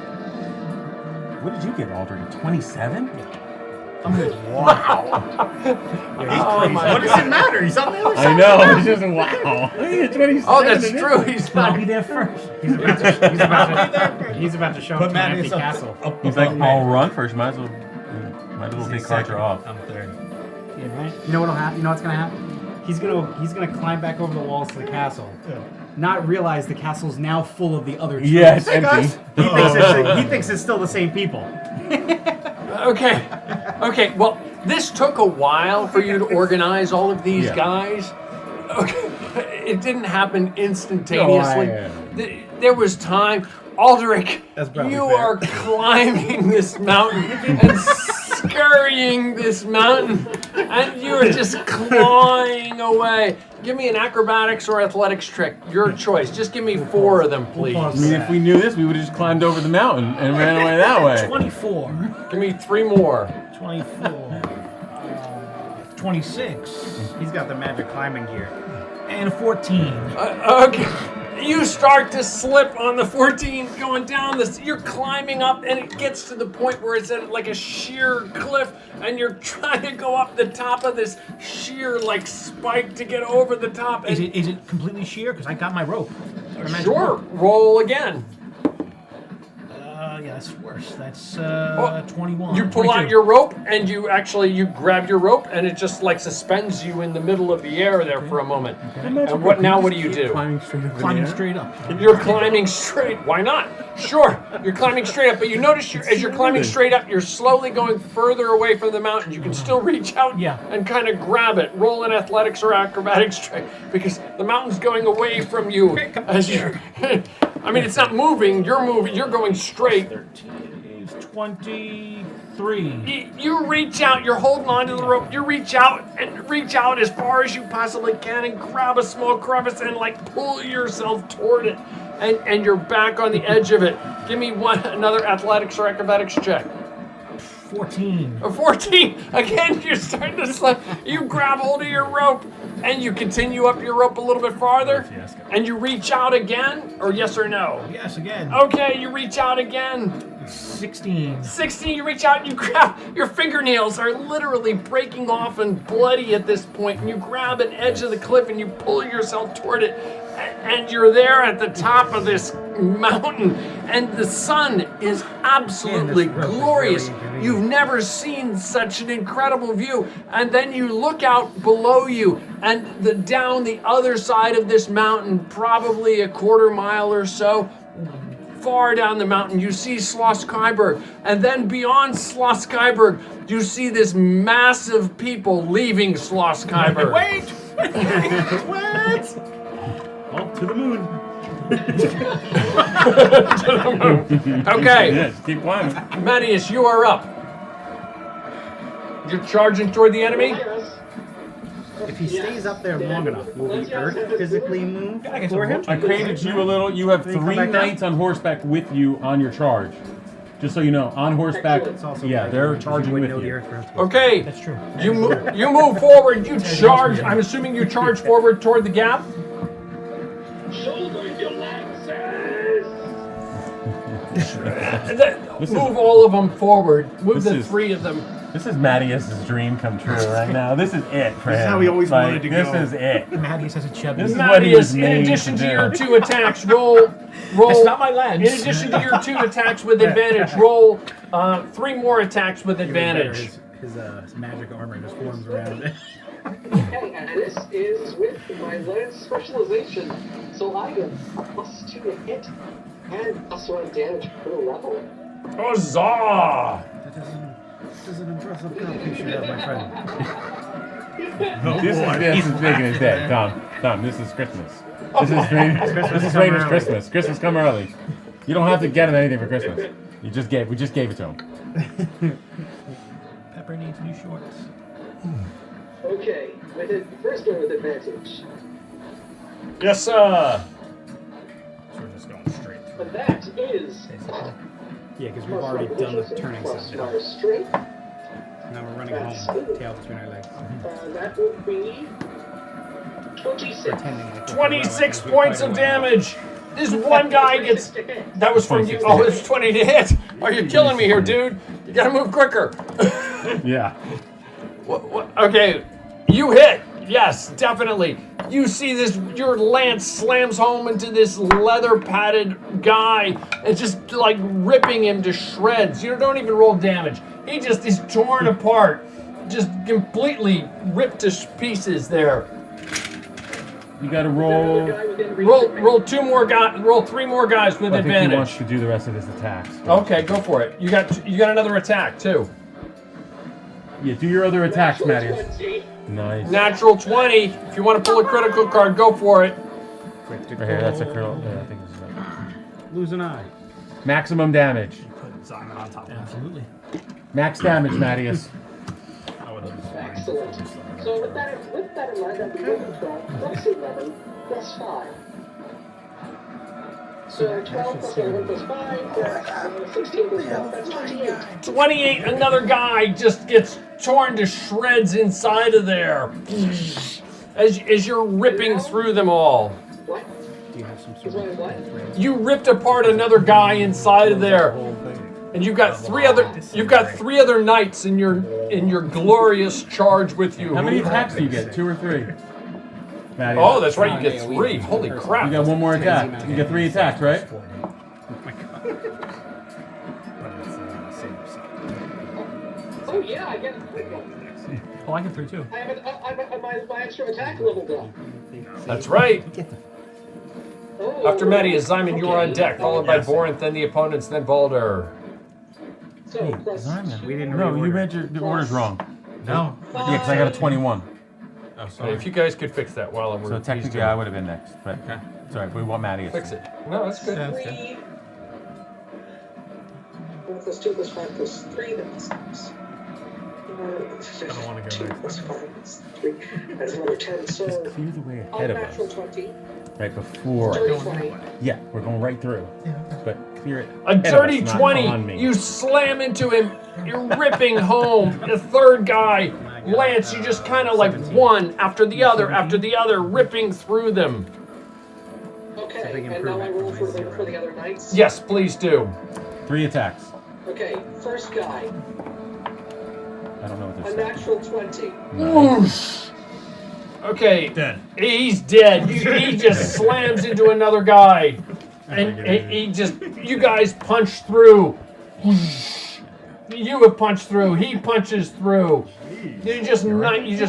Speaker 8: What did you get, Aldrich? 27?
Speaker 9: I'm good.
Speaker 2: Wow. What does it matter? He's on the other side.
Speaker 8: I know. It's just wow. 27.
Speaker 7: Oh, that's true. He's
Speaker 9: I'll
Speaker 7: not.
Speaker 9: be there first. He's about to show up to an empty castle.
Speaker 8: He's like, I'll run first. Might as well take Kartra off.
Speaker 2: I'm third.
Speaker 9: Yeah, right. You know what'll happen? You know what's gonna happen? He's gonna climb back over the walls to the castle. Not realize the castle's now full of the other troops.
Speaker 8: Yeah, it's empty.
Speaker 9: He thinks it's still the same people.
Speaker 7: Okay, well, this took a while for you to organize all of these guys. Okay, it didn't happen instantaneously. There was time. Aldrich, you are climbing this mountain and scurrying this mountain, and you are just clawing away. Give me an acrobatics or athletics trick, your choice. Just give me 4 of them, please.
Speaker 8: I mean, if we knew this, we would have just climbed over the mountain and ran away that way.
Speaker 4: 24.
Speaker 7: Give me 3 more.
Speaker 4: 24. 26.
Speaker 9: He's got the magic climbing gear.
Speaker 4: And 14.
Speaker 7: Okay. You start to slip on the 14 going down this. You're climbing up, and it gets to the point where it's at like a sheer cliff, and you're trying to go up the top of this sheer like spike to get over the top.
Speaker 4: Is it completely sheer? Because I got my rope.
Speaker 7: Sure. Roll again.
Speaker 4: Yeah, that's worse. That's 21.
Speaker 7: You pull
Speaker 4: 22.
Speaker 7: out your rope, and you grab your rope, and it just like suspends you in the middle of the air there for a moment. And what do you do?
Speaker 8: Climbing straight up.
Speaker 4: Climbing straight up.
Speaker 7: You're climbing straight. Why not? Sure, you're climbing straight up, but you notice as you're climbing straight up, you're slowly going further away from the mountain. You can still reach out and kind of grab it. Roll an athletics or acrobatics check because the mountain's going away from you as you're. I mean, it's not moving. You're moving. You're going straight.
Speaker 4: 13 is 23.
Speaker 7: You reach out. You're holding onto the rope. You reach out as far as you possibly can and grab a small crevice and like pull yourself toward it. And you're back on the edge of it. Give me another athletics or acrobatics check.
Speaker 4: 14.
Speaker 7: A 14. Again, you're starting to slip. You grab hold of your rope and you continue up your rope a little bit farther. And you reach out again, or yes or no?
Speaker 4: Yes, again.
Speaker 7: Okay, you reach out again.
Speaker 4: 16.
Speaker 7: 16, you reach out and you grab, your fingernails are literally breaking off and bloody at this point, and you grab an edge of the cliff and you pull yourself toward it, and you're there at the top of this mountain, and the sun is absolutely glorious. You've never seen such an incredible view, and then you look out below you, and down the other side of this mountain, probably a quarter mile or so, far down the mountain, you see Slos-Skyberg, and then beyond Slos-Skyberg, you see this massive people leaving Slos-Skyberg.
Speaker 9: Wait! What? Up to the moon.
Speaker 7: To the moon. Okay.
Speaker 8: Yeah, just keep climbing.
Speaker 7: Mattias, you are up. You're charging toward the enemy?
Speaker 9: If he stays up there long enough, will the earth physically move for him?
Speaker 8: I created you a little. You have
Speaker 9: Then you come
Speaker 8: 3
Speaker 9: back down?
Speaker 8: knights on horseback with you on your charge. Just so you know, on horseback. Yeah, they're charging with you.
Speaker 7: Okay.
Speaker 4: That's true.
Speaker 7: You move forward. You charge. I'm assuming you charge forward toward the gap. Move all of them forward. Move the 3 of them.
Speaker 8: This is Mattias' dream come true right now. This is it for him.
Speaker 10: This is how he always wanted to
Speaker 8: This
Speaker 10: go.
Speaker 8: is it.
Speaker 4: Mattias has a chubby.
Speaker 8: This is what he was
Speaker 7: Mattias, in
Speaker 8: made
Speaker 7: addition to
Speaker 8: do.
Speaker 7: your 2 attacks, roll.
Speaker 4: That's not my lens.
Speaker 7: In addition to your 2 attacks with advantage, roll 3 more attacks with advantage.
Speaker 9: His magic armor just forms around it.
Speaker 11: Okay, and this is with my lance specialization, so I get +2 to hit and +1 damage per level.
Speaker 7: Huzzah!
Speaker 9: That is an impressive comp you should have, my friend.
Speaker 8: This is making his day. Tom, this is Christmas. This is Rainer's Christmas. Christmas come early. You don't have to get him anything for Christmas. We just gave it to him.
Speaker 4: Pepper needs new shorts.
Speaker 11: Okay, with it first one with advantage.
Speaker 7: Yes, sir.
Speaker 9: So we're just going straight.
Speaker 11: But that is
Speaker 9: Yeah, because we've already done the turning
Speaker 11: plus
Speaker 9: side.
Speaker 11: my strength.
Speaker 9: Now we're running home, tail between our legs.
Speaker 11: That would be 26.
Speaker 9: Pretending like we're
Speaker 7: 26
Speaker 9: heroic as we
Speaker 7: points
Speaker 9: fight
Speaker 7: of
Speaker 9: away.
Speaker 7: damage. This one guy gets. That was from you.
Speaker 8: 26
Speaker 7: Oh, it's 20 to hit. Are you killing me here, dude? You gotta move quicker.
Speaker 8: Yeah.
Speaker 7: What? Okay, you hit. Yes, definitely. You see this, your lance slams home into this leather padded guy and just like ripping him to shreds. You don't even roll damage. He just is torn apart. just completely ripped to pieces there.
Speaker 8: You got to roll.
Speaker 7: Roll 3 more guys with
Speaker 8: I think he
Speaker 7: advantage.
Speaker 8: wants to do the rest of his attacks.
Speaker 7: Okay, go for it. You got another attack too.
Speaker 8: Yeah, do your other attacks, Mattias. Nice.
Speaker 7: Natural 20. If you want to pull a critical card, go for it.
Speaker 8: Right here, that's a critical. Yeah, I think this is right.
Speaker 9: Lose an eye.
Speaker 8: Maximum damage.
Speaker 2: Put Simon on top of that.
Speaker 4: Absolutely.
Speaker 8: Max damage, Mattias.
Speaker 11: Excellent. So with that in mind, I'll be looking for plus 11 plus 5. So 12 plus 11 plus 5, that's 16 plus 12, that's 28.
Speaker 7: 28. Another guy just gets torn to shreds inside of there. As you're ripping through them all.
Speaker 11: What?
Speaker 9: Do you have some
Speaker 11: Is
Speaker 9: sort
Speaker 11: that
Speaker 9: of
Speaker 11: what?
Speaker 7: You ripped apart another guy inside of there. And you've got three other knights in your glorious charge with you.
Speaker 8: How many attacks do you get? 2 or 3? Mattias.
Speaker 7: Oh, that's right, you get 3. Holy crap.
Speaker 8: You got 1 more attack. You get 3 attacks, right?
Speaker 11: Oh yeah, I get it.
Speaker 4: Oh, I get 3 too.
Speaker 11: I have my extra attack leveled up.
Speaker 7: That's right.
Speaker 11: Oh,
Speaker 7: After Matty is Simon, you are on deck, followed by Borinth, then the opponents, then Baldur.
Speaker 11: So plus
Speaker 9: We didn't
Speaker 8: No, you
Speaker 9: reorder.
Speaker 8: read your orders wrong.
Speaker 9: No.
Speaker 8: Yeah, because I got a 21.
Speaker 9: Oh,
Speaker 7: So
Speaker 9: sorry.
Speaker 7: if you guys could fix that while we're
Speaker 8: So technically I would have been next, but it's alright, we want Mattias.
Speaker 7: fix it. No, that's good.
Speaker 11: 3. 1 plus 2 plus 5 plus 3, that's 6. I
Speaker 2: don't wanna go
Speaker 11: 2
Speaker 2: there.
Speaker 11: plus 5 plus 3. That's another 10. So
Speaker 8: Just clear the way ahead of
Speaker 11: unnatural
Speaker 8: us.
Speaker 11: 20.
Speaker 8: Right before.
Speaker 11: Dirty 20.
Speaker 8: Yeah, we're going right through. But clear it.
Speaker 7: A
Speaker 8: ahead of
Speaker 7: dirty
Speaker 8: us, not
Speaker 7: 20.
Speaker 8: on me.
Speaker 7: You slam into him. You're ripping home. The third guy, Lance, you just kind of like one after the other, ripping through them.
Speaker 11: Okay, and now I roll for the other knights?
Speaker 7: Yes, please do.
Speaker 8: 3 attacks.
Speaker 11: Okay, first guy,
Speaker 8: I don't know what
Speaker 11: a
Speaker 8: this is.
Speaker 11: natural 20.
Speaker 7: Whoosh. Okay,
Speaker 2: Dead.
Speaker 7: he's dead. He just slams into another guy, and you guys punch through. Whoosh. You have punched through. He punches through. You just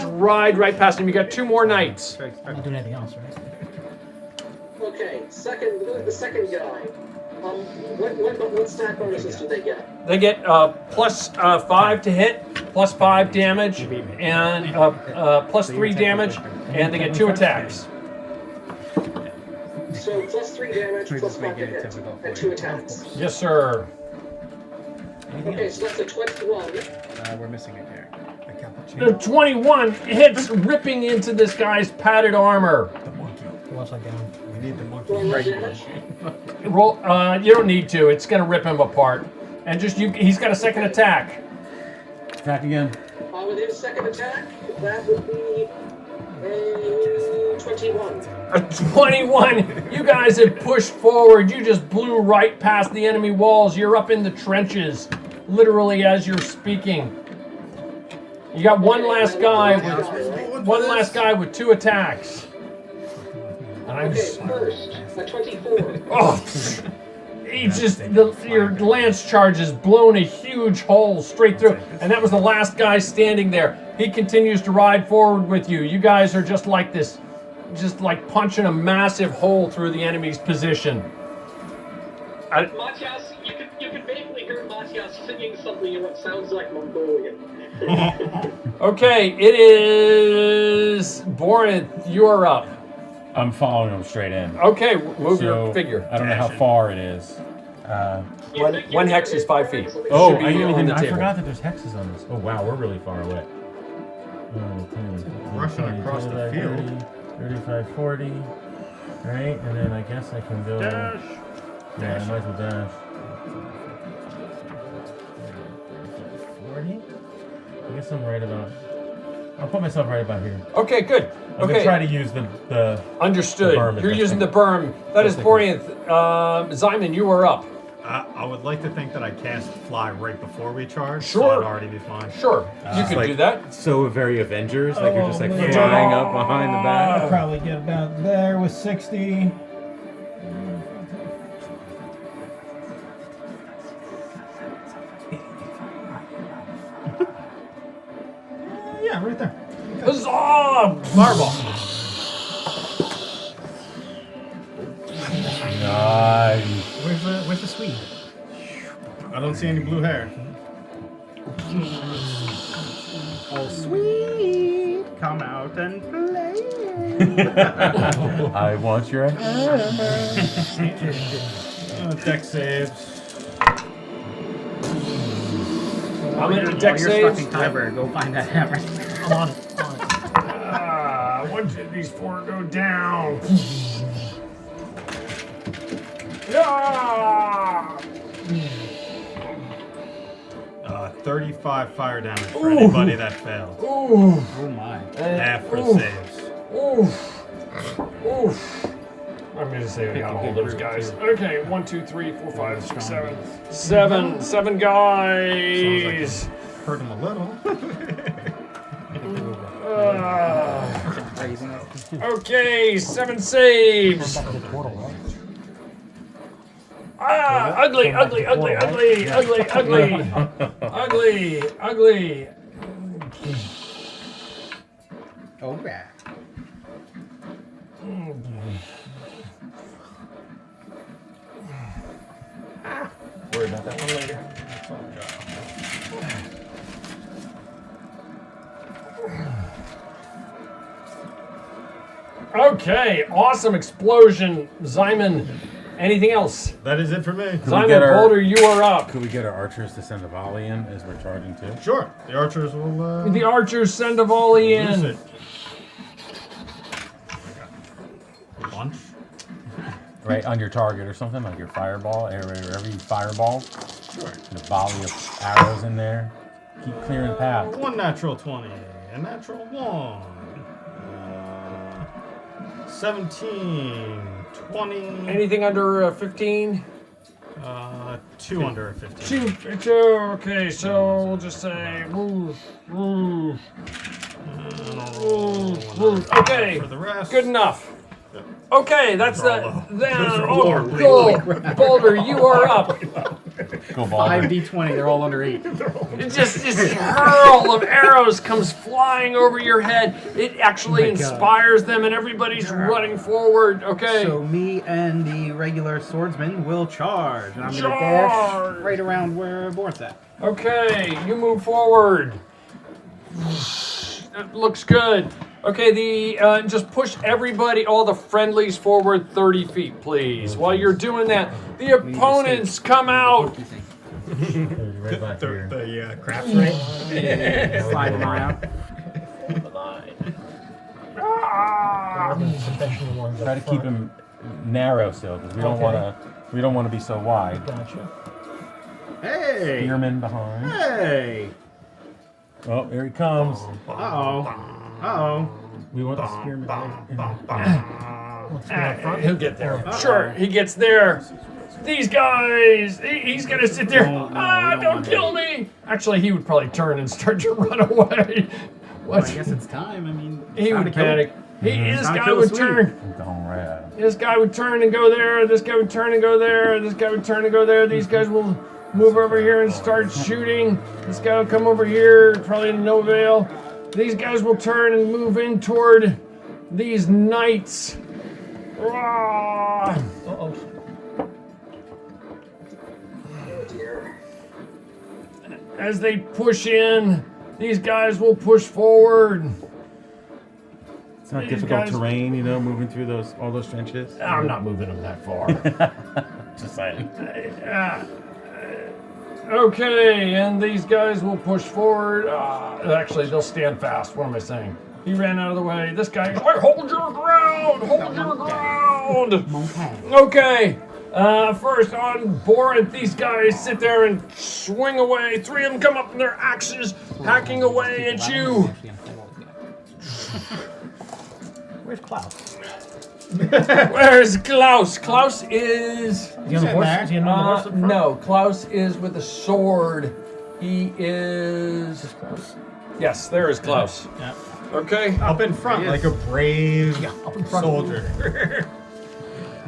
Speaker 7: ride right past him. You got 2 more knights.
Speaker 4: I'm not doing anything else, right?
Speaker 11: Okay, the second guy. What stat bonuses do they get?
Speaker 7: They get plus 5 to hit, plus 5 damage, and plus 3 damage, and they get 2 attacks.
Speaker 11: So plus 3 damage, plus 5 to hit, and 2 attacks.
Speaker 7: Yes, sir.
Speaker 11: Okay, so that's a 21.
Speaker 9: We're missing a character.
Speaker 7: The 21 hits, ripping into this guy's padded armor.
Speaker 4: Go upside down.
Speaker 9: We need the monkey.
Speaker 11: Do I roll damage?
Speaker 7: Roll. You don't need to. It's gonna rip him apart. And he's got a second attack.
Speaker 8: Attack again.
Speaker 11: With his second attack, that would be a 21.
Speaker 7: A 21. You guys have pushed forward. You just blew right past the enemy walls. You're up in the trenches, literally as you're speaking. You got one last guy with 2 attacks.
Speaker 11: Okay, first, a 24.
Speaker 7: Oh, your lance charge has blown a huge hole straight through, and that was the last guy standing there. He continues to ride forward with you. You guys are just like this, just like punching a massive hole through the enemy's position.
Speaker 11: Matthias, you can vaguely hear Matthias singing something in what sounds like Mongolian.
Speaker 7: Okay, it is Borinth. You're up.
Speaker 8: I'm following him straight in.
Speaker 7: Okay, move
Speaker 8: So,
Speaker 7: your figure.
Speaker 8: I don't know how far it is.
Speaker 7: One hex is 5 feet.
Speaker 8: Oh,
Speaker 7: Should be on the
Speaker 8: I
Speaker 7: table.
Speaker 8: forgot that there's hexes on this. Oh wow, we're really far away.
Speaker 2: Rushing across the field.
Speaker 8: 35, 40. Right, and then I guess I can go.
Speaker 2: Dash.
Speaker 8: Yeah, I might as well dash. 40? I guess I'm right about. I'll put myself right about here.
Speaker 7: Okay, good.
Speaker 8: I'm gonna try to use the
Speaker 7: Understood.
Speaker 8: the berm
Speaker 7: You're
Speaker 8: if
Speaker 7: using
Speaker 8: I
Speaker 7: the berm. That is
Speaker 8: Yes, I
Speaker 7: Borinth. Zyman, you are up.
Speaker 2: I would like to think that I cast fly right before we charge.
Speaker 7: Sure.
Speaker 2: So I'd already be fine.
Speaker 7: Sure, you can do that.
Speaker 10: So very Avengers, like you're just like
Speaker 2: man.
Speaker 10: flying up behind the back.
Speaker 9: Probably get about there with 60.
Speaker 2: Yeah, right there.
Speaker 7: Huzzah! Fireball.
Speaker 8: Nice.
Speaker 9: Where's the Swede?
Speaker 2: I don't see any blue hair.
Speaker 9: Oh, sweet! Come out and play.
Speaker 8: I want your
Speaker 2: Deck saves.
Speaker 7: How many deck
Speaker 9: You're
Speaker 7: saves?
Speaker 9: stuck in Kyber. Go find that hammer.
Speaker 4: I'm on it.
Speaker 7: When did these 4 go down? Yeah!
Speaker 2: 35 fire damage for anybody that failed.
Speaker 7: Ooh!
Speaker 9: Oh my.
Speaker 2: Half for
Speaker 7: Ooh.
Speaker 2: saves.
Speaker 7: Oof. Oof. I'm gonna say I got all those guys. Okay, 1, 2, 3, 4, 5, 6, 7. 7 guys.
Speaker 2: Hurt him a little.
Speaker 7: Okay, 7 saves. Ugly.
Speaker 9: Oh yeah.
Speaker 8: Worry about that one later.
Speaker 7: Okay, awesome explosion, Zyman. Anything else?
Speaker 2: That is it for me.
Speaker 7: Zyman, Boulder, you are up.
Speaker 8: Could we get our archers to send a volley in as we're charging too?
Speaker 2: Sure. The archers will.
Speaker 7: The archers send a volley
Speaker 2: use
Speaker 7: in.
Speaker 2: it. Bunch.
Speaker 8: Right on your target or something, like your fireball, every fireball.
Speaker 2: Sure.
Speaker 8: And a volley of arrows in there. Keep clearing the path.
Speaker 2: 1 natural 20. A natural 1. 17. 20.
Speaker 7: Anything under 15?
Speaker 2: 2 under a 15.
Speaker 7: 2. Okay, so we'll just say move. Okay,
Speaker 2: For the rest.
Speaker 7: good enough. Okay, that's
Speaker 2: Those are
Speaker 7: the.
Speaker 2: all low.
Speaker 7: Then,
Speaker 2: Those are all low.
Speaker 7: go. Boulder, you are up.
Speaker 8: Go ball.
Speaker 9: 5d20. They're all under 8.
Speaker 7: Just this hurl of arrows comes flying over your head. It actually inspires them, and everybody's running forward. Okay.
Speaker 9: So me and the regular swordsman will charge. And I'm gonna
Speaker 7: Charge!
Speaker 9: dash right around where Borth's at.
Speaker 7: Okay, you move forward. It looks good. Okay, just push everybody, all the friendlies forward 30 feet, please. While you're doing that, the opponents come out.
Speaker 8: Right back here.
Speaker 2: The craps right.
Speaker 9: Slide them around.
Speaker 8: Try to keep him narrow still, because we don't want to be so wide.
Speaker 4: Gotcha.
Speaker 9: Hey!
Speaker 8: Spearman behind.
Speaker 9: Hey!
Speaker 8: Oh, here he comes.
Speaker 9: Uh-oh.
Speaker 8: We want the spearman.
Speaker 7: He'll get there. Sure, he gets there. These guys, he's gonna sit there. Don't kill me! Actually, he would probably turn and start to run away.
Speaker 9: Well, I guess it's time. I mean,
Speaker 7: He would panic. This
Speaker 9: time to
Speaker 7: guy
Speaker 9: kill
Speaker 7: would
Speaker 9: the
Speaker 7: turn.
Speaker 8: Going right at him.
Speaker 7: This guy would turn and go there. This guy would turn and go there. This guy would turn and go there. These guys will move over here and start shooting. This guy will come over here, probably in no avail. These guys will turn and move in toward these knights.
Speaker 11: Oh dear.
Speaker 7: As they push in, these guys will push forward.
Speaker 8: It's not
Speaker 7: These
Speaker 8: difficult
Speaker 7: guys-
Speaker 8: terrain, moving through all those trenches.
Speaker 7: I'm not moving them that far.
Speaker 8: Just saying.
Speaker 7: Okay, and these guys will push forward. Actually, they'll stand fast. What am I saying? He ran out of the way. This guy, hold your ground! Hold your ground! Okay, first on Borinth, these guys sit there and swing away. 3 of them come up in their axes, hacking away at you.
Speaker 4: Where's Klaus?
Speaker 7: Where's Klaus? Klaus is...
Speaker 4: Is he on the horse? Is he on the horse up front?
Speaker 7: No, Klaus is with a sword. He is... Yes, there is Klaus.
Speaker 9: Yeah.
Speaker 7: Okay.
Speaker 2: Up in front, like a brave
Speaker 4: up in front.
Speaker 2: soldier.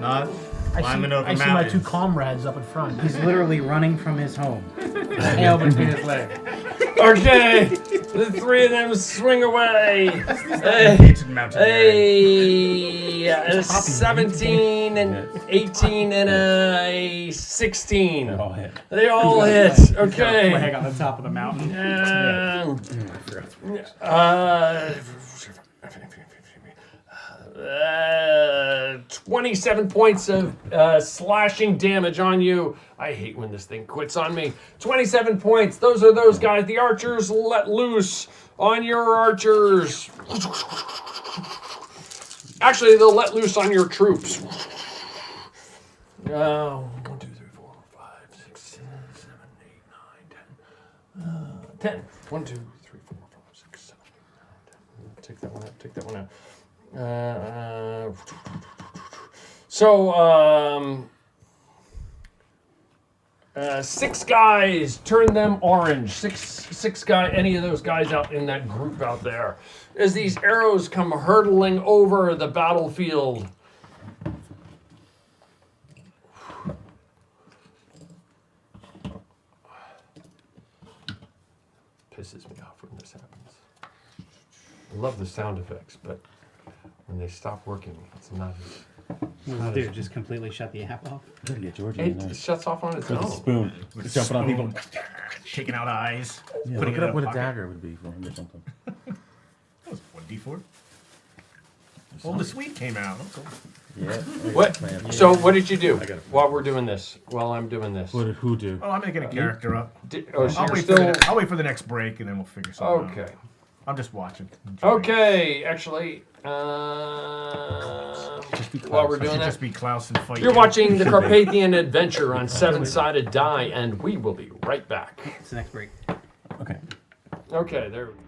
Speaker 2: Not climbing over
Speaker 4: I see my
Speaker 2: mountains.
Speaker 4: 2 comrades up in front.
Speaker 9: He's literally running from his home. Tail between his legs.
Speaker 5: Okay, the three of them swing away. A 17 and 18 and a 16.
Speaker 8: They all hit.
Speaker 5: They all hit. Okay.
Speaker 9: Flag on the top of the mountain.
Speaker 5: 27 points of slashing damage on you. I hate when this thing quits on me. 27 points. Those are those guys. The archers let loose on your archers. Actually, they'll let loose on your troops. 1, 2, 3, 4, 5, 6, 7, 8, 9, 10. 10. 1, 2, 3, 4, 5, 6, 7, 8, 9, 10. Take that one out. Take that one out. Six guys, turn them orange. Six guy, any of those guys out in that group out there. As these arrows come hurtling over the battlefield. Pisses me off when this happens. I love the sound effects, but when they stop working, it's not as...
Speaker 9: Dude, just completely shut the app off.
Speaker 8: Gotta get Georgie in there.
Speaker 5: It shuts off on its
Speaker 8: With a
Speaker 5: own.
Speaker 8: spoon. Just jumping on people.
Speaker 10: Taking out eyes.
Speaker 8: Yeah,
Speaker 10: Putting
Speaker 8: look
Speaker 10: it
Speaker 8: up
Speaker 10: in
Speaker 8: what a
Speaker 10: pocket.
Speaker 8: dagger would be for him or something.
Speaker 10: That was 1d4. Well, the sweet came out. Okay.
Speaker 8: Yeah.
Speaker 5: What? So what did you do while we're doing this? While I'm doing this?
Speaker 8: What did who do?
Speaker 10: Oh, I'm making a character up.
Speaker 5: So
Speaker 10: I'll
Speaker 5: you're
Speaker 10: wait,
Speaker 5: still...
Speaker 10: I'll wait for the next break and then we'll figure something out.
Speaker 5: Okay.
Speaker 10: I'm just watching. Enjoying.
Speaker 5: Okay, actually, while we're doing that,
Speaker 10: Just be Klaus and fight.
Speaker 5: you're watching the Carpathian Adventure on 7-Sided Die, and we will be right back.
Speaker 9: It's the next break.
Speaker 8: Okay.
Speaker 5: Okay, there we go.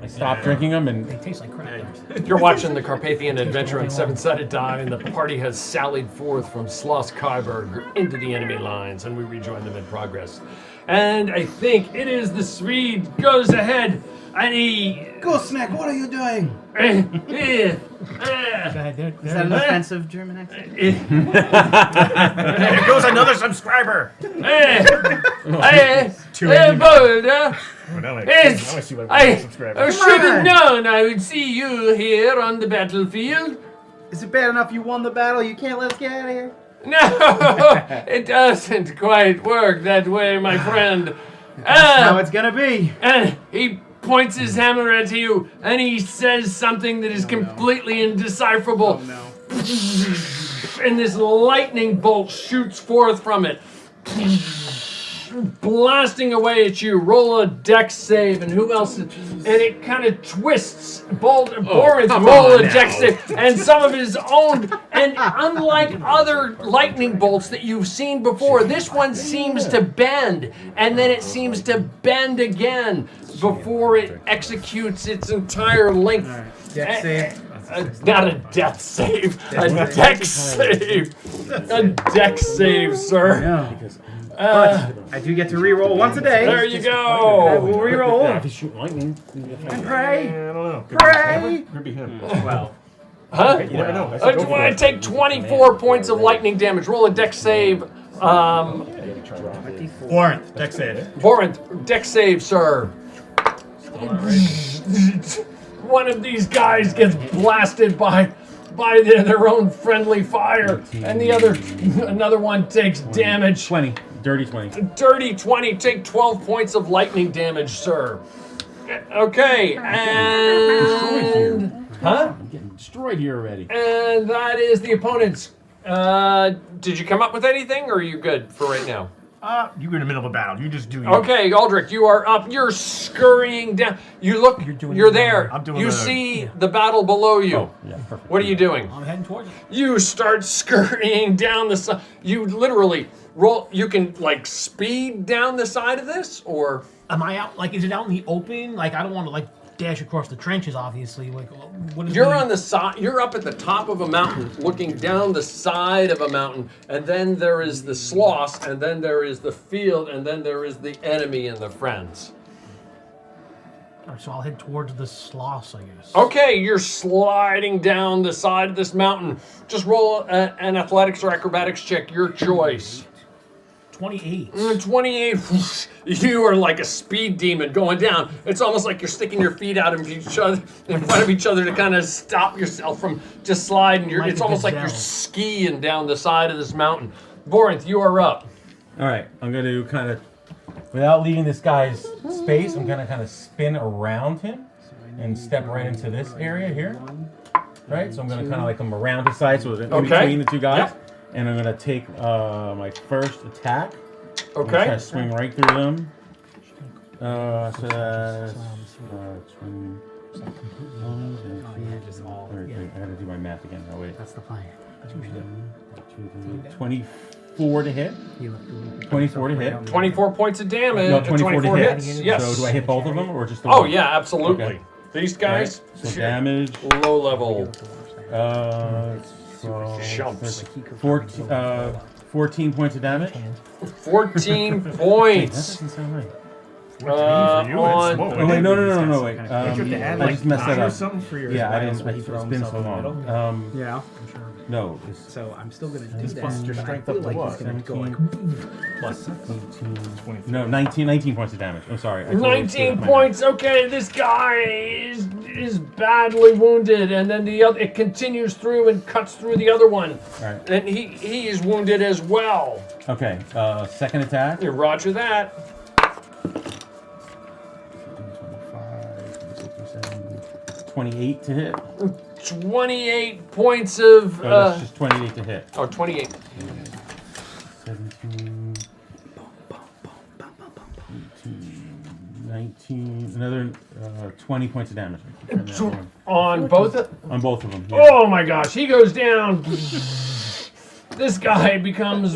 Speaker 8: stopped drinking them, and
Speaker 4: They taste like crap.
Speaker 7: You're watching the Carpathian Adventure in Seven-Sided Die, and the party has sallied forth from Slos-Skyberg into the enemy lines, and we rejoin them in progress. And I think it is the Swede goes ahead, and he...
Speaker 10: Ghostsnack, what are you doing?
Speaker 9: Is that an offensive German accent?
Speaker 10: There goes another subscriber.
Speaker 7: Hey, Boulder! I should have known I would see you here on the battlefield.
Speaker 9: Is it bad enough you won the battle? You can't let us get out of here?
Speaker 7: No, it doesn't quite work that way, my friend.
Speaker 9: That's how it's gonna be.
Speaker 7: And he points his hammer at you, and he says something that is completely indecipherable. And this lightning bolt shoots forth from it, blasting away at you. Roll a dex save, and who else? And it kind of twists. Boris roll a dex save, and some of his own. And unlike other lightning bolts that you've seen before, this one seems to bend, and then it seems to bend again before it executes its entire length.
Speaker 9: Dex save.
Speaker 7: Not a death save, a dex save. A dex save, sir.
Speaker 9: No. But I do get to reroll once a day.
Speaker 7: There you go.
Speaker 9: We'll reroll.
Speaker 8: if you shoot lightning,
Speaker 9: And pray.
Speaker 10: I don't know.
Speaker 9: Pray.
Speaker 10: Could be him.
Speaker 9: Well,
Speaker 7: Huh?
Speaker 10: You never know. I said go for
Speaker 7: I
Speaker 10: it.
Speaker 7: take 24 points of lightning damage. Roll a dex save.
Speaker 10: Warrant, dex save.
Speaker 7: Warrant, dex save, sir. One of these guys gets blasted by their own friendly fire, and another one takes damage.
Speaker 8: 20, dirty 20.
Speaker 7: Dirty 20, take 12 points of lightning damage, sir. Okay, and... Huh?
Speaker 8: I'm getting destroyed here already.
Speaker 7: And that is the opponent's. Did you come up with anything, or are you good for right now?
Speaker 10: You were in the middle of a battle. You just do you.
Speaker 7: Okay, Aldrich, you are up. You're scurrying down. You look. You're there.
Speaker 10: I'm doing
Speaker 7: You
Speaker 10: the-
Speaker 7: see the battle below you.
Speaker 8: Oh, yeah, perfect.
Speaker 7: What are you doing?
Speaker 4: I'm heading towards it.
Speaker 7: You start scurrying down the side. You literally roll. You can like speed down the side of this, or
Speaker 4: Am I out? Like, is it out in the open? Like, I don't want to like dash across the trenches, obviously. Like, what is
Speaker 7: you're
Speaker 4: the...
Speaker 7: on the side. You're up at the top of a mountain, looking down the side of a mountain, and then there is the Sloss, and then there is the field, and then there is the enemy and the friends.
Speaker 4: All right, so I'll head towards the Sloss, I guess.
Speaker 7: Okay, you're sliding down the side of this mountain. Just roll an athletics or acrobatics check, your choice.
Speaker 4: 28.
Speaker 7: 28. You are like a speed demon going down. It's almost like you're sticking your feet out in front of each other to kind of stop yourself from just sliding.
Speaker 4: Like
Speaker 7: It's
Speaker 4: a
Speaker 7: almost like you're
Speaker 4: gazelle.
Speaker 7: skiing down the side of this mountain. Borinth, you are up.
Speaker 8: All right, I'm going to kind of, without leaving this guy's space, I'm going to kind of spin around him and step right into this area here. Right, so I'm going to kind of like come around his side, so it's in between the two guys.
Speaker 7: Yep.
Speaker 8: And I'm going to take my first attack. I'm
Speaker 7: Okay.
Speaker 8: gonna swing right through them. So that's 20. I gotta do my math again. Oh, wait.
Speaker 9: that's the plan. That's what you do.
Speaker 8: 24 to hit. 24 to hit.
Speaker 7: 24 points of damage.
Speaker 8: No, 24 to hit.
Speaker 7: hits. Yes.
Speaker 8: So do I hit both of them or just the
Speaker 7: Oh,
Speaker 8: one?
Speaker 7: yeah, absolutely.
Speaker 8: Okay.
Speaker 7: These guys,
Speaker 8: So damage.
Speaker 7: low level.
Speaker 8: 12,
Speaker 7: Jumps.
Speaker 8: 14 points of damage.
Speaker 7: 14
Speaker 8: That
Speaker 7: points.
Speaker 8: doesn't sound right.
Speaker 7: On
Speaker 8: Oh, wait, no, wait.
Speaker 10: Don't you have to add
Speaker 8: I
Speaker 10: like
Speaker 8: just messed that
Speaker 10: or
Speaker 8: up.
Speaker 10: something for your
Speaker 8: Yeah, I
Speaker 10: dice
Speaker 8: didn't.
Speaker 10: when he
Speaker 8: It's
Speaker 10: throws
Speaker 8: been
Speaker 10: himself
Speaker 8: so
Speaker 10: in the middle?
Speaker 8: long.
Speaker 9: Yeah.
Speaker 8: No.
Speaker 9: So I'm still gonna do
Speaker 10: Plus
Speaker 9: that.
Speaker 10: your
Speaker 9: but I
Speaker 10: strength
Speaker 9: feel
Speaker 10: up to
Speaker 9: like
Speaker 10: what?
Speaker 9: he's gonna go like.
Speaker 10: Plus
Speaker 8: 18, no, 19 points of damage. I'm sorry. I totally
Speaker 7: 19
Speaker 8: screwed up my
Speaker 7: points. Okay, this guy is badly wounded, and then the other it continues through and cuts through the other one,
Speaker 8: math. All right.
Speaker 7: and he is wounded as well.
Speaker 8: Okay. Second attack.
Speaker 7: You roger that.
Speaker 8: 28 to hit.
Speaker 7: 28 points of.
Speaker 8: No, that's just 28 to hit.
Speaker 7: 28.
Speaker 8: 17, 18, 19, another 20 points of damage.
Speaker 7: On both.
Speaker 8: On both of them. Yeah.
Speaker 7: Oh my gosh, he goes down. This guy becomes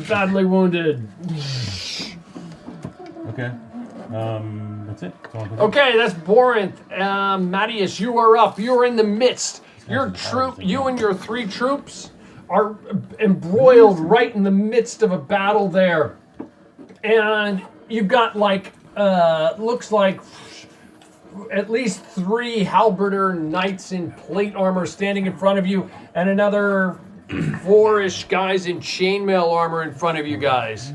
Speaker 7: badly wounded.
Speaker 8: Okay. That's it. That's all I'm
Speaker 7: Okay, that's Borinth. Mattias, you are up. You are in the midst. Your troop, you and your 3 troops are embroiled right in the midst of a battle there. And you've got like, looks like at least 3 halberdier knights in plate armor standing in front of you, and another 4-ish guys in chainmail armor in front of you guys.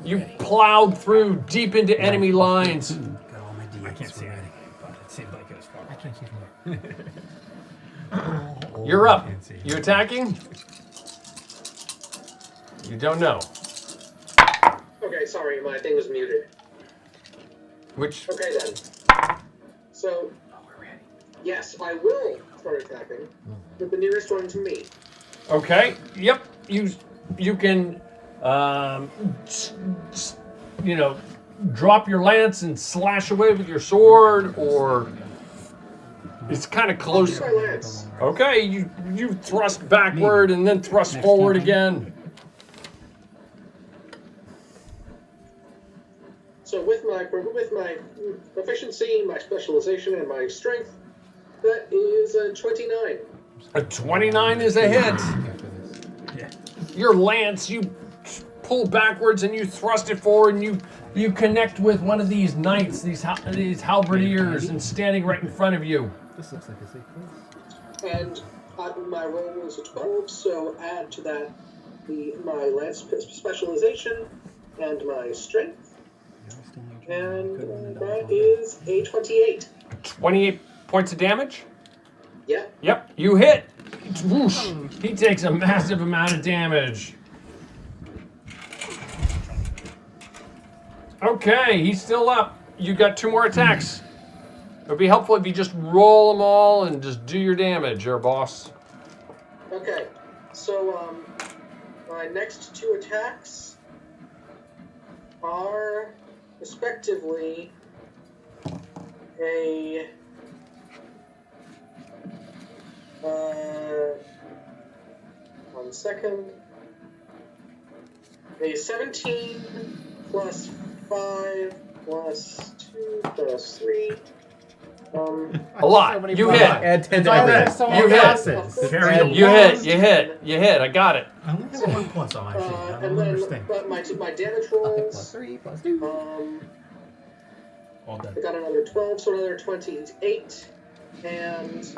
Speaker 7: You plowed through deep into enemy lines.
Speaker 12: Got all my deeds. I can't see anything, but it seemed like it was far. I can't see more.
Speaker 7: You're up. You attacking? You don't know.
Speaker 11: Okay, sorry, my thing was muted.
Speaker 7: Which?
Speaker 11: Okay then. So, yes, I will start attacking with the nearest one to me.
Speaker 7: Okay. Yep. You can, you know, drop your lance and slash away with your sword, or it's kind of close.
Speaker 11: My lance.
Speaker 7: Okay. You thrust backward and then thrust forward again.
Speaker 11: So with my proficiency, my specialization, and my strength, that is a 29.
Speaker 7: A 29 is a hit. Your lance, you pull backwards and you thrust it forward, and you connect with one of these knights, these halberdiers, and standing right in front of you.
Speaker 12: This looks like a safe place.
Speaker 11: And my roll was a 12, so add to that my lance specialization and my strength. And that is a 28.
Speaker 7: 28 points of damage?
Speaker 11: Yeah.
Speaker 7: Yep, you hit. Whoosh. He takes a massive amount of damage. Okay, he's still up. You got 2 more attacks. It would be helpful if you just roll them all and just do your damage, your boss.
Speaker 11: Okay, so my next 2 attacks are respectively a 1 second, a 17 plus 5 plus 2 plus 3.
Speaker 7: A lot. You hit.
Speaker 9: Add 10 to everything.
Speaker 7: You hit.
Speaker 9: Hit.
Speaker 7: You hit. I got it.
Speaker 12: I only have 1 plus on my sheet. I
Speaker 11: And
Speaker 12: don't
Speaker 11: then,
Speaker 12: understand.
Speaker 11: but my damage
Speaker 12: Plus
Speaker 11: rolls,
Speaker 12: 3, plus 2. All done.
Speaker 11: I got another 12, so another 28, and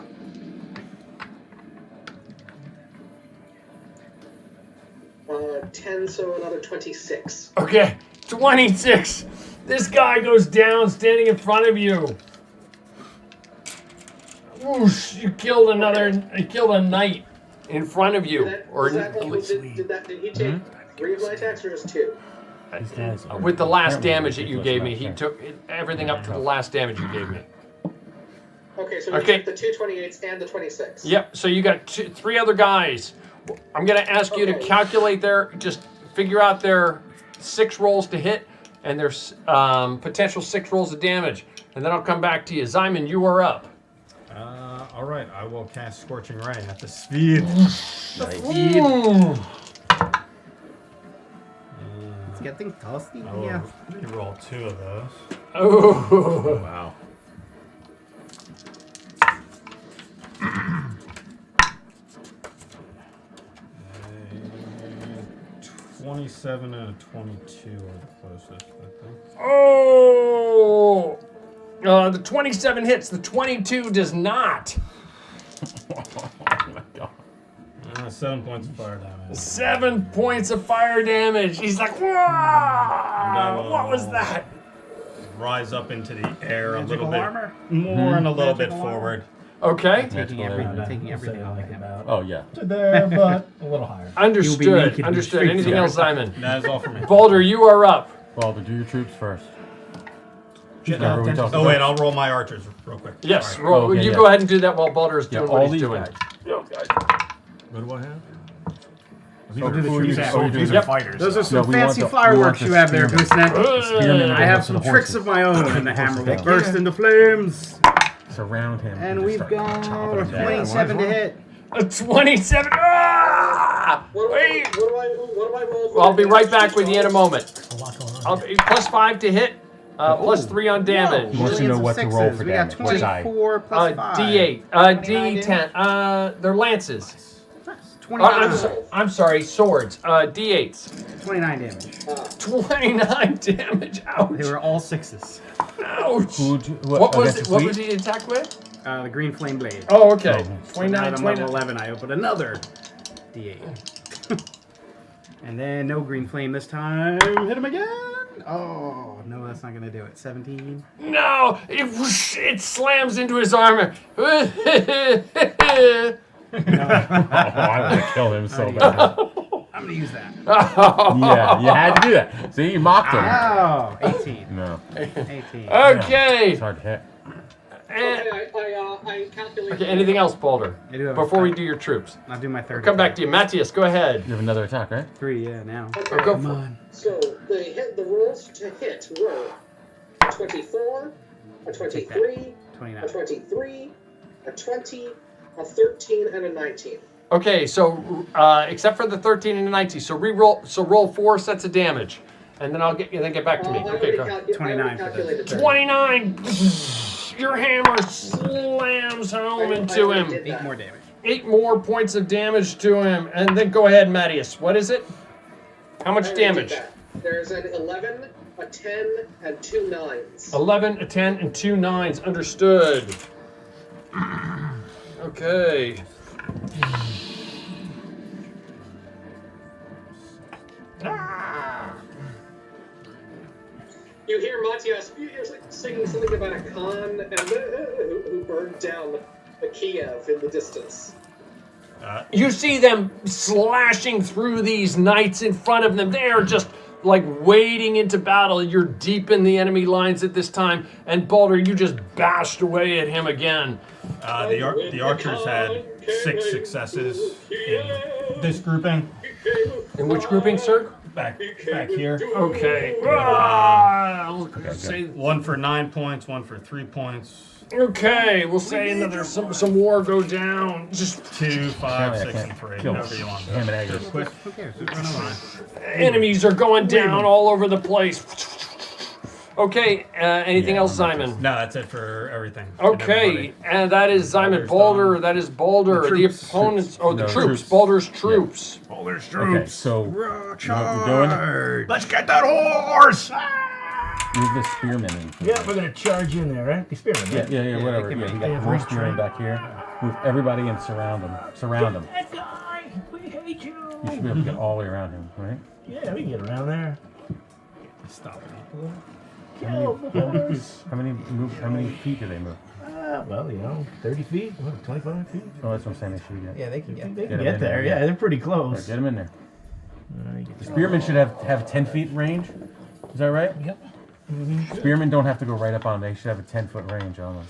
Speaker 11: 10, so another 26.
Speaker 7: Okay, 26. This guy goes down standing in front of you. Whoosh, you killed a knight in front of you.
Speaker 11: Did he take 3 of my attacks or just 2?
Speaker 7: With the last damage that you gave me, he took everything up to the last damage you gave me.
Speaker 11: Okay, so we took the 2 28s and the 26.
Speaker 7: Yep, so you got 3 other guys. I'm going to ask you to calculate just figure out their 6 rolls to hit and their potential 6 rolls of damage. And then I'll come back to you. Zyman, you are up.
Speaker 2: All right, I will cast Scorching Ray at the speed.
Speaker 9: It's getting toasty.
Speaker 2: I will roll 2 of those.
Speaker 7: Oh,
Speaker 2: wow. 27 and a 22 are the closest, I think.
Speaker 7: Oh! The 27 hits. The 22 does not.
Speaker 8: Oh my god.
Speaker 2: 7 points of fire damage.
Speaker 7: 7 points of fire damage. He's like, whoa! What was that?
Speaker 2: Rise up into the air a
Speaker 9: Magical
Speaker 2: little bit
Speaker 9: armor?
Speaker 2: more and a little bit
Speaker 9: Magical armor?
Speaker 2: forward.
Speaker 7: Okay.
Speaker 9: Taking everything off of him.
Speaker 8: Oh yeah.
Speaker 2: To there, but a little higher.
Speaker 7: Understood. Understood. Anything else, Simon?
Speaker 2: That is all for me.
Speaker 7: Balder, you are up.
Speaker 8: Balder, do your troops first.
Speaker 2: Oh wait, I'll roll my archers real quick.
Speaker 7: Yes,
Speaker 2: Sorry.
Speaker 7: roll. You go ahead and do that while Balder is doing what he's
Speaker 8: these
Speaker 7: doing.
Speaker 8: guys.
Speaker 2: What do I have?
Speaker 9: These are the troops that
Speaker 8: soldiers
Speaker 9: are
Speaker 2: fighters.
Speaker 9: Those are some
Speaker 8: we want
Speaker 9: fancy
Speaker 8: the-
Speaker 9: fireworks
Speaker 8: we
Speaker 9: you
Speaker 8: want
Speaker 9: have there,
Speaker 8: the
Speaker 9: Gooseneck. I have some tricks of my own, and the hammer will burst into flames.
Speaker 8: Surround him.
Speaker 9: And we've got a
Speaker 8: chopping him down.
Speaker 9: 27 to hit.
Speaker 7: A 27. Ah! Wait.
Speaker 11: What do I roll?
Speaker 7: I'll be right back with you in a moment.
Speaker 12: A lot going on.
Speaker 7: Plus 5 to hit. Plus 3 on damage.
Speaker 8: He wants to know what to roll for
Speaker 9: We got
Speaker 8: damage. What die?
Speaker 9: 24 plus 5.
Speaker 7: D8. D10. They're lances.
Speaker 9: 29.
Speaker 7: I'm sorry, swords. D8s.
Speaker 9: 29 damage.
Speaker 7: 29 damage. Ouch.
Speaker 9: They were all 6s.
Speaker 7: Ouch.
Speaker 8: What
Speaker 7: What was he attacked with?
Speaker 9: The green flame blade.
Speaker 7: Oh, okay.
Speaker 9: So now
Speaker 7: 29,
Speaker 9: that I'm
Speaker 7: 29.
Speaker 9: level 11, I open another D8. And then no green flame this time. Hit him again. Oh, no, that's not going to do it. 17.
Speaker 7: No! It slams into his armor.
Speaker 8: Oh, I want to kill him so bad.
Speaker 9: I'm going to use that.
Speaker 8: Yeah, you had to do that. See, you mocked him.
Speaker 9: Oh, 18.
Speaker 8: No.
Speaker 9: 18.
Speaker 7: Okay.
Speaker 8: It's hard to hit.
Speaker 11: I calculated.
Speaker 7: Okay, anything else, Boulder?
Speaker 9: I do have
Speaker 7: Before we do your troops.
Speaker 9: I'll do my third.
Speaker 7: We'll come back to you. Matthias, go ahead.
Speaker 8: You have another attack, right?
Speaker 9: 3, yeah, now.
Speaker 11: Okay.
Speaker 7: Go
Speaker 9: Come
Speaker 7: for it.
Speaker 9: on.
Speaker 11: So the rolls to hit were 24, a 23,
Speaker 9: 29.
Speaker 11: a 23, a 20, a 13, and a 19.
Speaker 7: Okay, so except for the 13 and the 19, so roll 4 sets of damage, and then get back to me. Okay, go.
Speaker 9: 29 for the
Speaker 7: 29. Your hammer slams home into him.
Speaker 9: 8 more damage.
Speaker 7: 8 more points of damage to him, and then go ahead, Matthias. What is it? How much damage?
Speaker 11: There's an 11, a 10, and 2 9s.
Speaker 7: 11, a 10, and 2 9s. Understood. Okay.
Speaker 11: You hear Matthias singing something about a Khan and who burned down a Kiev in the distance.
Speaker 7: You see them slashing through these knights in front of them. They are just like wading into battle. You're deep in the enemy lines at this time, and Baldur, you just bashed away at him again.
Speaker 2: The archers had 6 successes in this grouping.
Speaker 7: In which grouping, sir?
Speaker 2: Back here.
Speaker 7: Okay.
Speaker 2: Say 1 for 9 points, 1 for 3 points.
Speaker 7: Okay, we'll say another some war go down. Just
Speaker 2: 2, 5, 6, and 3. Whatever you want.
Speaker 8: Ham and eggers.
Speaker 9: Who cares? Just run over.
Speaker 7: enemies are going down all over the place. Okay, anything else, Simon?
Speaker 2: No, that's it for everything.
Speaker 7: Okay, and that is Simon Baldur. That is Baldur. The opponents. Oh, the troops. Baldur's troops.
Speaker 10: Baldur's
Speaker 8: Okay,
Speaker 10: troops.
Speaker 8: so you know what we're doing?
Speaker 10: Let's get that horse!
Speaker 8: Move the spearmen in.
Speaker 10: Yeah, we're gonna charge in there, right? The spearmen. Right?
Speaker 8: Yeah, whatever. Yeah, we got 3 spearmen back here. Move everybody and surround them. Surround them.
Speaker 10: That guy, we hate you.
Speaker 8: You should be able to get all the way around him, right?
Speaker 10: Yeah, we can get around there.
Speaker 2: Stop.
Speaker 10: Kill the horse.
Speaker 8: How many feet do they move?
Speaker 10: Well, 30 feet, 25 feet.
Speaker 8: Oh, that's what I'm saying. They should get.
Speaker 9: Yeah, they can get
Speaker 10: They
Speaker 8: Get
Speaker 10: can
Speaker 8: 'em
Speaker 10: get
Speaker 8: in
Speaker 10: there.
Speaker 8: there,
Speaker 10: Yeah,
Speaker 8: yeah.
Speaker 10: they're pretty
Speaker 8: Right,
Speaker 10: close.
Speaker 8: get them in there. The spearmen should have 10 feet range. Is that right?
Speaker 10: Yep.
Speaker 8: Spearmen don't have to go right up on them. They should have a 10-foot range on them.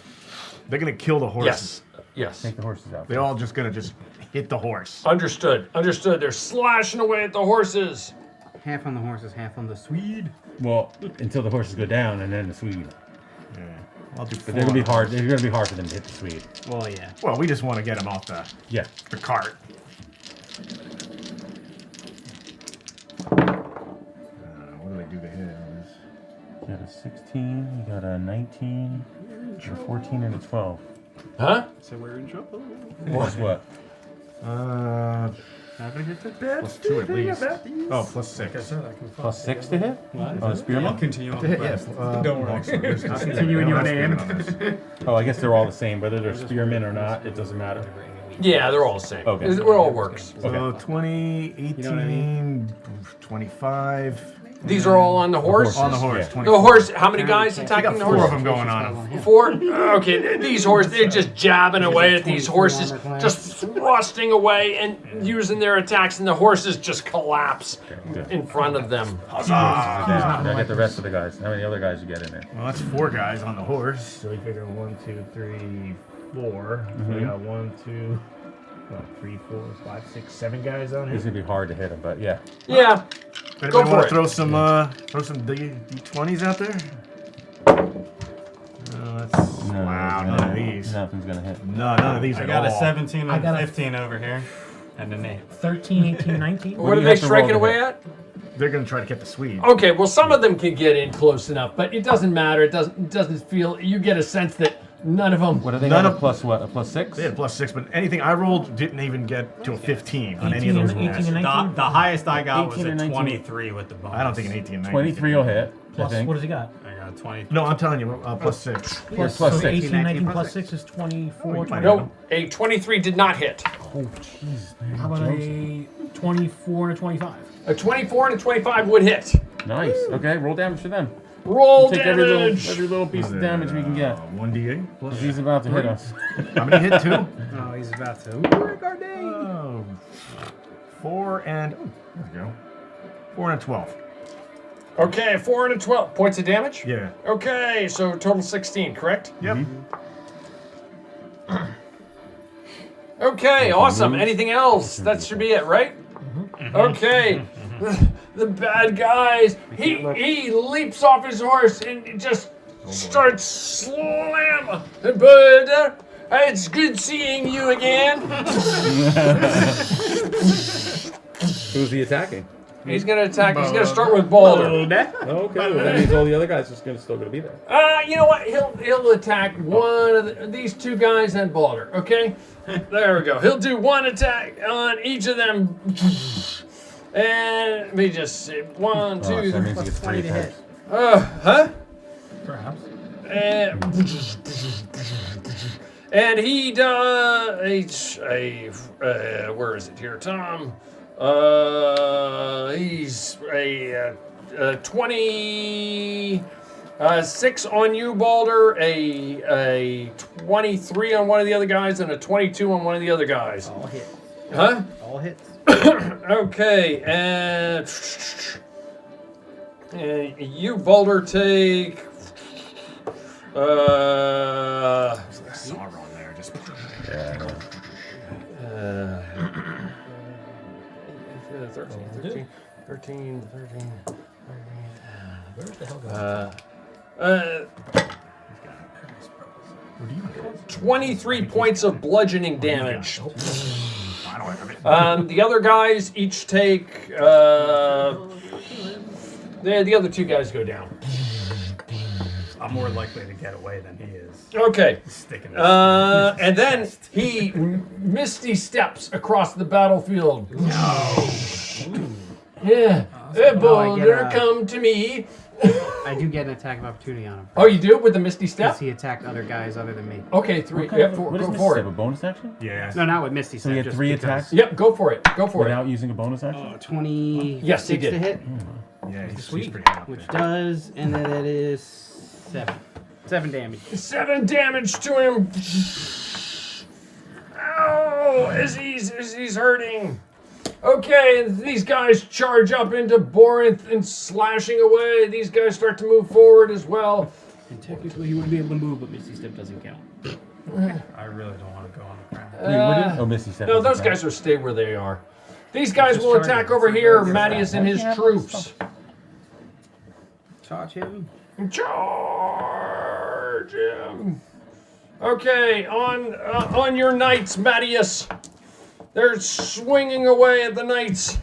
Speaker 10: They're gonna kill the horses.
Speaker 7: Yes.
Speaker 8: Take the horses out.
Speaker 10: They're all just gonna hit the horse.
Speaker 7: Understood. They're slashing away at the horses.
Speaker 9: half on the horses, half on the Swede.
Speaker 8: Well, until the horses go down, and then the Swede.
Speaker 10: Yeah. I'll do
Speaker 8: But they're gonna be hard. They're gonna be hard for them to hit the Swede.
Speaker 9: Well, yeah.
Speaker 10: Well, we just want to get them off the cart. What do they do to hit on this?
Speaker 8: You got a 16. You got a 19. A 14 and a 12.
Speaker 7: Huh?
Speaker 9: So we're in trouble.
Speaker 8: Plus what?
Speaker 10: Plus 2 at least. Oh, plus 6.
Speaker 8: Plus 6 to hit? On a spearman?
Speaker 2: Continue on.
Speaker 10: Yes. Don't worry. I'll
Speaker 9: continue in your name.
Speaker 8: Oh, I guess they're all the same. Whether they're spearmen or not, it doesn't matter.
Speaker 7: Yeah, they're all the same.
Speaker 8: Okay.
Speaker 7: It all works.
Speaker 10: So 20, 18,
Speaker 9: You know what I mean?
Speaker 10: 25.
Speaker 7: These are all on the horse?
Speaker 10: On the horse.
Speaker 8: Yeah.
Speaker 10: 24.
Speaker 7: The horse, how many guys
Speaker 10: We
Speaker 7: attacking
Speaker 10: got
Speaker 7: the
Speaker 10: 4
Speaker 7: horse?
Speaker 10: of them going on them.
Speaker 7: 4? Okay, these horses, they're just jabbing away at these horses, just thrusting away and using their attacks, and the horses just collapse
Speaker 8: Good.
Speaker 7: in front of them.
Speaker 8: Now get the rest of the guys. How many other guys you get in there?
Speaker 10: Well, that's 4 guys on the horse. So we figure 1, 2, 3, 4. So we got 1, 2, 3, 4, 5, 6, 7 guys on
Speaker 8: It's
Speaker 10: here.
Speaker 8: gonna be hard to hit them, but yeah.
Speaker 7: Yeah,
Speaker 10: Anybody
Speaker 7: for
Speaker 10: want
Speaker 7: it.
Speaker 10: to throw some D20s out there? Wow, none of these.
Speaker 8: Nothing's gonna hit.
Speaker 10: No, none of these
Speaker 2: I
Speaker 10: at
Speaker 2: got
Speaker 10: all.
Speaker 2: a 17 and
Speaker 12: got
Speaker 2: a
Speaker 12: a
Speaker 2: 15 over here. And an 8.
Speaker 12: 13, 18, 19.
Speaker 7: what are
Speaker 8: do you
Speaker 7: they
Speaker 8: have to roll
Speaker 7: striking
Speaker 8: to
Speaker 7: away
Speaker 8: hit?
Speaker 7: at?
Speaker 10: They're going to try to get the Swede.
Speaker 7: Okay, well, some of them can get in close enough, but it doesn't matter. It doesn't feel. You get a sense that none of them.
Speaker 8: What are they?
Speaker 10: None
Speaker 8: have
Speaker 10: of-
Speaker 8: a plus what? A plus 6?
Speaker 10: They had +6, but anything I rolled didn't even get to a 15 on any of those
Speaker 12: 18
Speaker 10: rolls.
Speaker 12: and 19?
Speaker 2: The highest I got was
Speaker 12: 18
Speaker 2: a
Speaker 12: or 19?
Speaker 2: 23 with the bonus.
Speaker 10: I don't think an 18 and 19.
Speaker 8: 23 will hit.
Speaker 12: Plus,
Speaker 8: I think.
Speaker 12: what does he got?
Speaker 2: I got a 20.
Speaker 10: No, I'm telling you, +6.
Speaker 12: Plus,
Speaker 8: plus
Speaker 12: so
Speaker 8: 6.
Speaker 12: 18, 19
Speaker 2: plus
Speaker 12: plus
Speaker 2: 6.
Speaker 12: 6 is 24.
Speaker 10: you might
Speaker 12: 20.
Speaker 7: No, a 23 did not hit.
Speaker 8: Oh, jeez.
Speaker 12: How about a 24 and a 25?
Speaker 7: A 24 and a 25 would hit.
Speaker 8: Nice. Okay, roll damage for them.
Speaker 7: Roll
Speaker 8: Take
Speaker 7: damage.
Speaker 8: every little piece of damage we can get.
Speaker 10: 1d8 plus.
Speaker 8: He's about to hit us.
Speaker 10: How many hit? 2?
Speaker 9: Oh, he's about to.
Speaker 10: Oh, 4 and. Oh, there we go. 4 and a 12.
Speaker 7: Okay, 4 and a 12 points of damage.
Speaker 10: Yeah.
Speaker 7: Okay, so total 16, correct?
Speaker 10: Yep.
Speaker 7: Okay, awesome. Anything else? That should be it, right? Okay. The bad guys. He leaps off his horse and just starts slam. But it's good seeing you again.
Speaker 13: Who's he attacking?
Speaker 7: He's gonna attack. He's gonna start with Balder.
Speaker 13: Okay, well, that means all the other guys are still gonna be there.
Speaker 7: You know what? He'll attack one of these two guys and Balder. Okay, there we go. He'll do one attack on each of them. And let me just see. 1, 2,
Speaker 8: Oh, so that
Speaker 7: 3.
Speaker 8: means he gets 3 attacks.
Speaker 7: Huh?
Speaker 12: Perhaps.
Speaker 7: And he does where is it here, Tom? He's a 26 on you, Balder, a 23 on one of the other guys, and a 22 on one of the other guys.
Speaker 9: All hits.
Speaker 7: Huh?
Speaker 9: All hits.
Speaker 7: Okay, and you, Balder, take
Speaker 10: Sauron there, just.
Speaker 7: 13.
Speaker 12: Where's the hell going?
Speaker 7: 23 points of bludgeoning damage.
Speaker 10: I don't have it.
Speaker 7: The other guys each take. The other two guys go down.
Speaker 2: I'm more likely to get away than he is.
Speaker 7: Okay.
Speaker 2: Sticking
Speaker 7: And then he misty steps across the battlefield.
Speaker 2: No.
Speaker 7: Yeah.
Speaker 9: I
Speaker 7: Boulder,
Speaker 9: get a-
Speaker 7: come to me.
Speaker 9: I do get an attack of opportunity on him.
Speaker 7: Oh, you do with the misty step?
Speaker 9: Because he attacked other guys other than me.
Speaker 7: Okay, 3.
Speaker 8: What kind
Speaker 7: Yeah,
Speaker 8: of-
Speaker 7: four,
Speaker 8: what does
Speaker 7: go
Speaker 8: Misty
Speaker 7: for
Speaker 8: have,
Speaker 7: it.
Speaker 8: a bonus action?
Speaker 2: Yeah.
Speaker 9: No, not with Misty
Speaker 8: So he
Speaker 9: Step,
Speaker 8: had
Speaker 9: just
Speaker 8: 3
Speaker 9: because-
Speaker 8: attacks
Speaker 7: Yep, go for it. Go for
Speaker 8: without using a bonus action?
Speaker 9: 26
Speaker 7: Yes, he did.
Speaker 9: to hit,
Speaker 10: Yeah, he's
Speaker 9: Sweet.
Speaker 10: pretty happy.
Speaker 9: which does, and then it is 7. 7 damage.
Speaker 7: 7 damage to him. Ow! As he's hurting. Okay, these guys charge up into Borinth and slashing away. These guys start to move forward as well.
Speaker 9: And technically he would be able to move, but Misty Step doesn't count.
Speaker 2: I really don't want to go on the ground.
Speaker 8: Wait, what is? Oh, Misty Step.
Speaker 7: No,
Speaker 8: doesn't
Speaker 7: those
Speaker 8: count.
Speaker 7: guys will stay where they are. These guys
Speaker 9: Just
Speaker 7: will
Speaker 9: charge
Speaker 7: attack
Speaker 9: him.
Speaker 7: over here,
Speaker 9: Yes,
Speaker 7: Mattias and his troops.
Speaker 9: Charge him.
Speaker 7: Charge him. Okay, on your knights, Mattias. They're swinging away at the knights.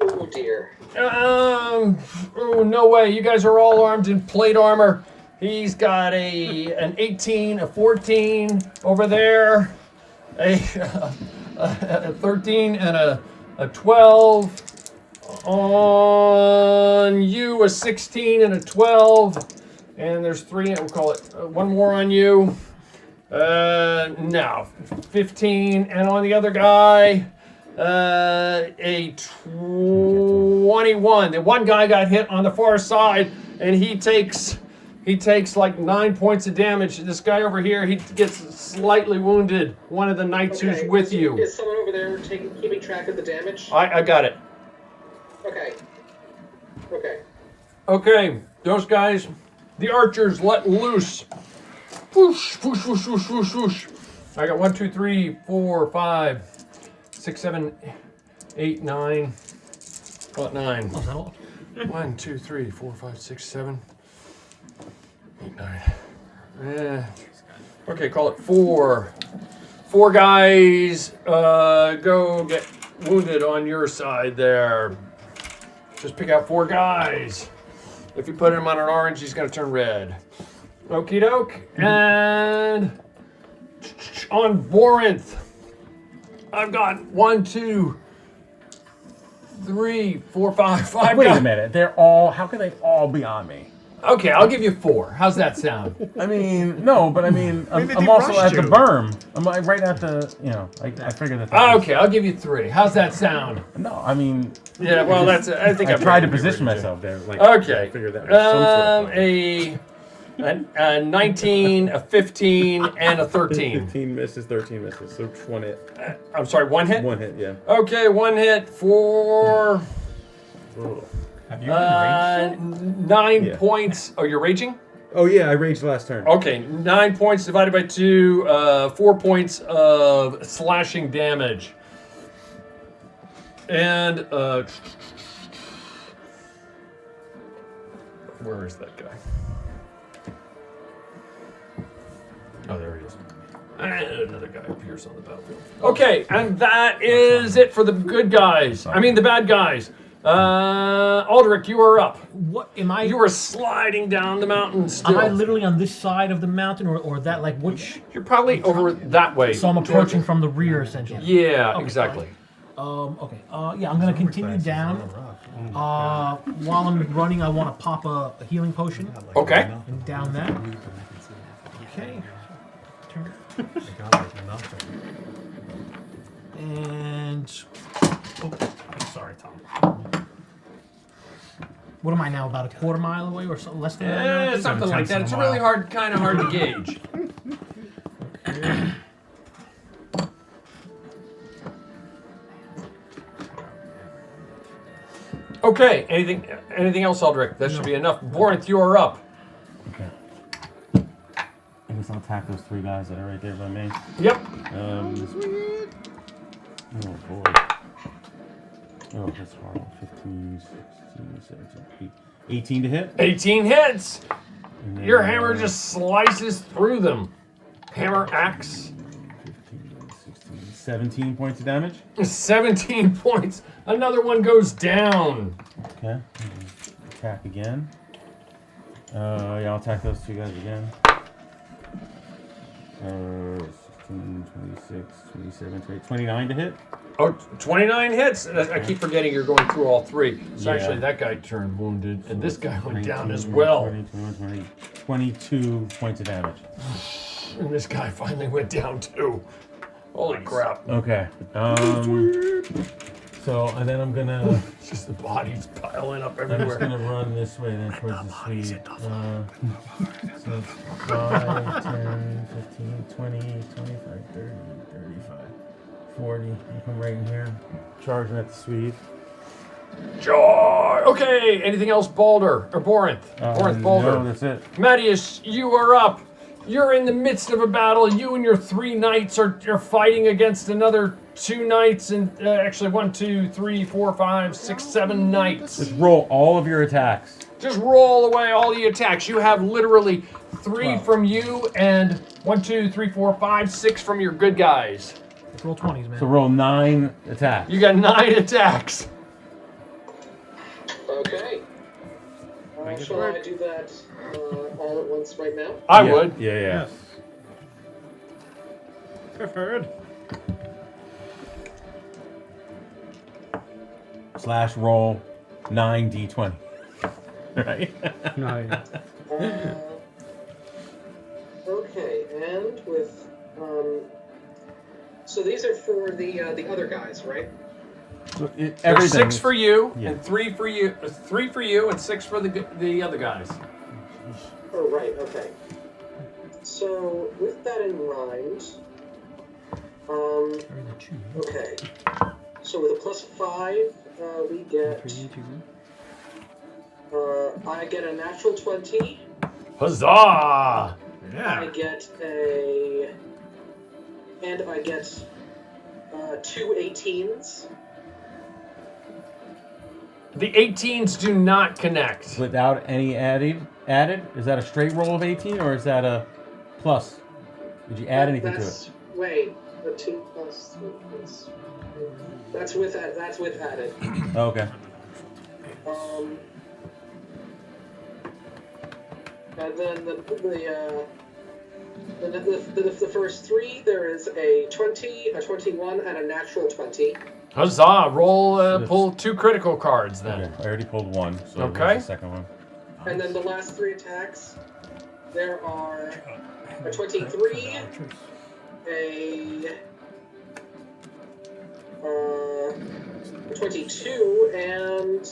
Speaker 11: Oh dear.
Speaker 7: Oh, no way. You guys are all armed in plate armor. He's got an 18, a 14 over there, a 13, and a 12. On you, a 16 and a 12. And there's 3, we'll call it one more on you. No, 15. And on the other guy, a 21. The one guy got hit on the far side, and he takes like 9 points of damage. This guy over here, he gets slightly wounded. One of the knights who's with you.
Speaker 11: Is someone over there keeping track of the damage?
Speaker 7: I got it.
Speaker 11: Okay. Okay.
Speaker 7: Okay, those guys, the archers let loose. Whoosh, whoosh, whoosh, whoosh, whoosh, whoosh. I got 1, 2, 3, 4, 5, 6, 7, 8, 9. What 9?
Speaker 12: Oh, is that all?
Speaker 7: 1, 2, 3, 4, 5, 6, 7, 8, 9. Okay, call it 4. 4 guys go get wounded on your side there. Just pick out 4 guys. If you put him on an orange, he's going to turn red. Okie doke. And on Vorinth, I've got 1, 2, 3, 4, 5
Speaker 8: Wait
Speaker 7: guys.
Speaker 8: a minute. They're all. How can they all be on me?
Speaker 7: Okay, I'll give you 4. How's that sound?
Speaker 8: I mean, no, but I mean,
Speaker 10: Maybe
Speaker 8: I'm
Speaker 10: they
Speaker 8: also
Speaker 10: rushed
Speaker 8: at the
Speaker 10: you.
Speaker 8: berm. I'm like right at the, I figured that. was-
Speaker 7: Okay, I'll give you 3. How's that sound?
Speaker 8: No, I mean.
Speaker 7: Yeah, well, that's. I think
Speaker 8: I
Speaker 7: I've
Speaker 8: tried to
Speaker 7: already
Speaker 8: position
Speaker 7: figured
Speaker 8: myself there. Like,
Speaker 7: Okay.
Speaker 8: I figured that was some sort of.
Speaker 7: A 19, a 15, and a 13.
Speaker 13: 15 misses, 13 misses. So 1 hit.
Speaker 7: I'm sorry, 1 hit?
Speaker 13: 1 hit, yeah.
Speaker 7: Okay, 1 hit for
Speaker 13: Oh.
Speaker 12: Have you enraged?
Speaker 7: 9
Speaker 13: Yeah.
Speaker 7: points. Oh, you're raging?
Speaker 13: Oh, yeah, I raged last turn.
Speaker 7: Okay, 9 points divided by 2, 4 points of slashing damage. And, where is that guy? Oh, there he is. And another guy appears on the battlefield. Okay, and that is it for the good guys. I mean, the bad guys. Aldrich, you are up.
Speaker 4: What am I?
Speaker 7: You are sliding down the mountain still.
Speaker 4: Am I literally on this side of the mountain, or that like which?
Speaker 7: You're probably over that way.
Speaker 4: So I'm approaching from the rear, essentially.
Speaker 7: Yeah,
Speaker 4: Okay,
Speaker 7: exactly.
Speaker 4: Okay. Yeah, I'm gonna continue down. While I'm running, I want to pop a healing potion.
Speaker 7: Okay.
Speaker 4: And down that. Okay. Turn. And. Oh, sorry, Tom. What am I now? About a quarter mile away, or so, less than that?
Speaker 7: Something like that. It's really hard, kind of hard to gauge. Okay. Anything else, Aldrich? That should be enough. Vorinth, you are up.
Speaker 8: Okay. I guess I'll attack those 3 guys that are right there by me.
Speaker 7: Yep.
Speaker 8: Oh boy. Oh, that's horrible. 15, 16, 17, 18 to hit.
Speaker 7: 18 hits.
Speaker 8: And then,
Speaker 7: Your hammer just slices through them. Hammer axe.
Speaker 8: 15, 16, 17 points of damage.
Speaker 7: 17 points. Another one goes down.
Speaker 8: Okay. Attack again. Yeah, I'll attack those 2 guys again. 16, 26, 27, 28, 29 to hit.
Speaker 7: Oh, 29 hits. I keep forgetting you're going through all 3. So
Speaker 8: Yeah.
Speaker 7: actually, that guy turned wounded, and this guy went down
Speaker 8: 22,
Speaker 7: as well.
Speaker 8: 22 points of damage.
Speaker 7: And this guy finally went down too. Holy crap.
Speaker 8: Okay. So, and then I'm gonna.
Speaker 7: It's just the bodies piling up
Speaker 8: I'm just
Speaker 7: everywhere.
Speaker 8: gonna run this way then towards the Swede. So it's 5, 10, 15, 20, 25, 30, 35, 40. You come right in here. Charging at the Swede.
Speaker 7: Joy. Okay. Anything else, Balder or Borinth? Borinth, Balder.
Speaker 8: No, that's it.
Speaker 7: Mattias, you are up. You're in the midst of a battle. You and your 3 knights are fighting against another 2 knights, and actually 1, 2, 3, 4, 5, 6, 7 knights.
Speaker 8: Just roll all of your attacks.
Speaker 7: Just roll away all the attacks. You have literally 3 from you and 1, 2, 3, 4, 5, 6 from your good guys.
Speaker 4: Let's roll 20s, man.
Speaker 8: So roll 9 attacks.
Speaker 7: You got 9 attacks.
Speaker 11: Okay. Shall I do that all at once right now?
Speaker 7: I would.
Speaker 8: Yeah.
Speaker 2: Preferred.
Speaker 8: / roll 9d20. Right?
Speaker 2: No,
Speaker 11: Okay, and with so these are for the other guys, right?
Speaker 7: There's
Speaker 8: Everything.
Speaker 7: 6 for you,
Speaker 8: Yeah.
Speaker 7: and 3 for you. 3 for you, and 6 for the other guys.
Speaker 11: Oh, right. Okay. So with that in mind, okay. So with a +5, we get. I get a natural 20.
Speaker 7: Huzzah!
Speaker 11: I
Speaker 7: Yeah.
Speaker 11: get a. And I get 2 18s.
Speaker 7: The 18s do not connect.
Speaker 8: Without any added? Is that a straight roll of 18 or is that a plus? Did you add anything to it?
Speaker 11: Wait, the 2 plus 3 plus. That's with added.
Speaker 8: Okay.
Speaker 11: And then the first three, there is a 20, a 21, and a natural 20.
Speaker 7: Huzzah! Roll, pull 2 critical cards then.
Speaker 8: Okay, I already pulled one, so
Speaker 7: Okay.
Speaker 8: where's the second one?
Speaker 11: And then the last 3 attacks, there are a 23, a 22, and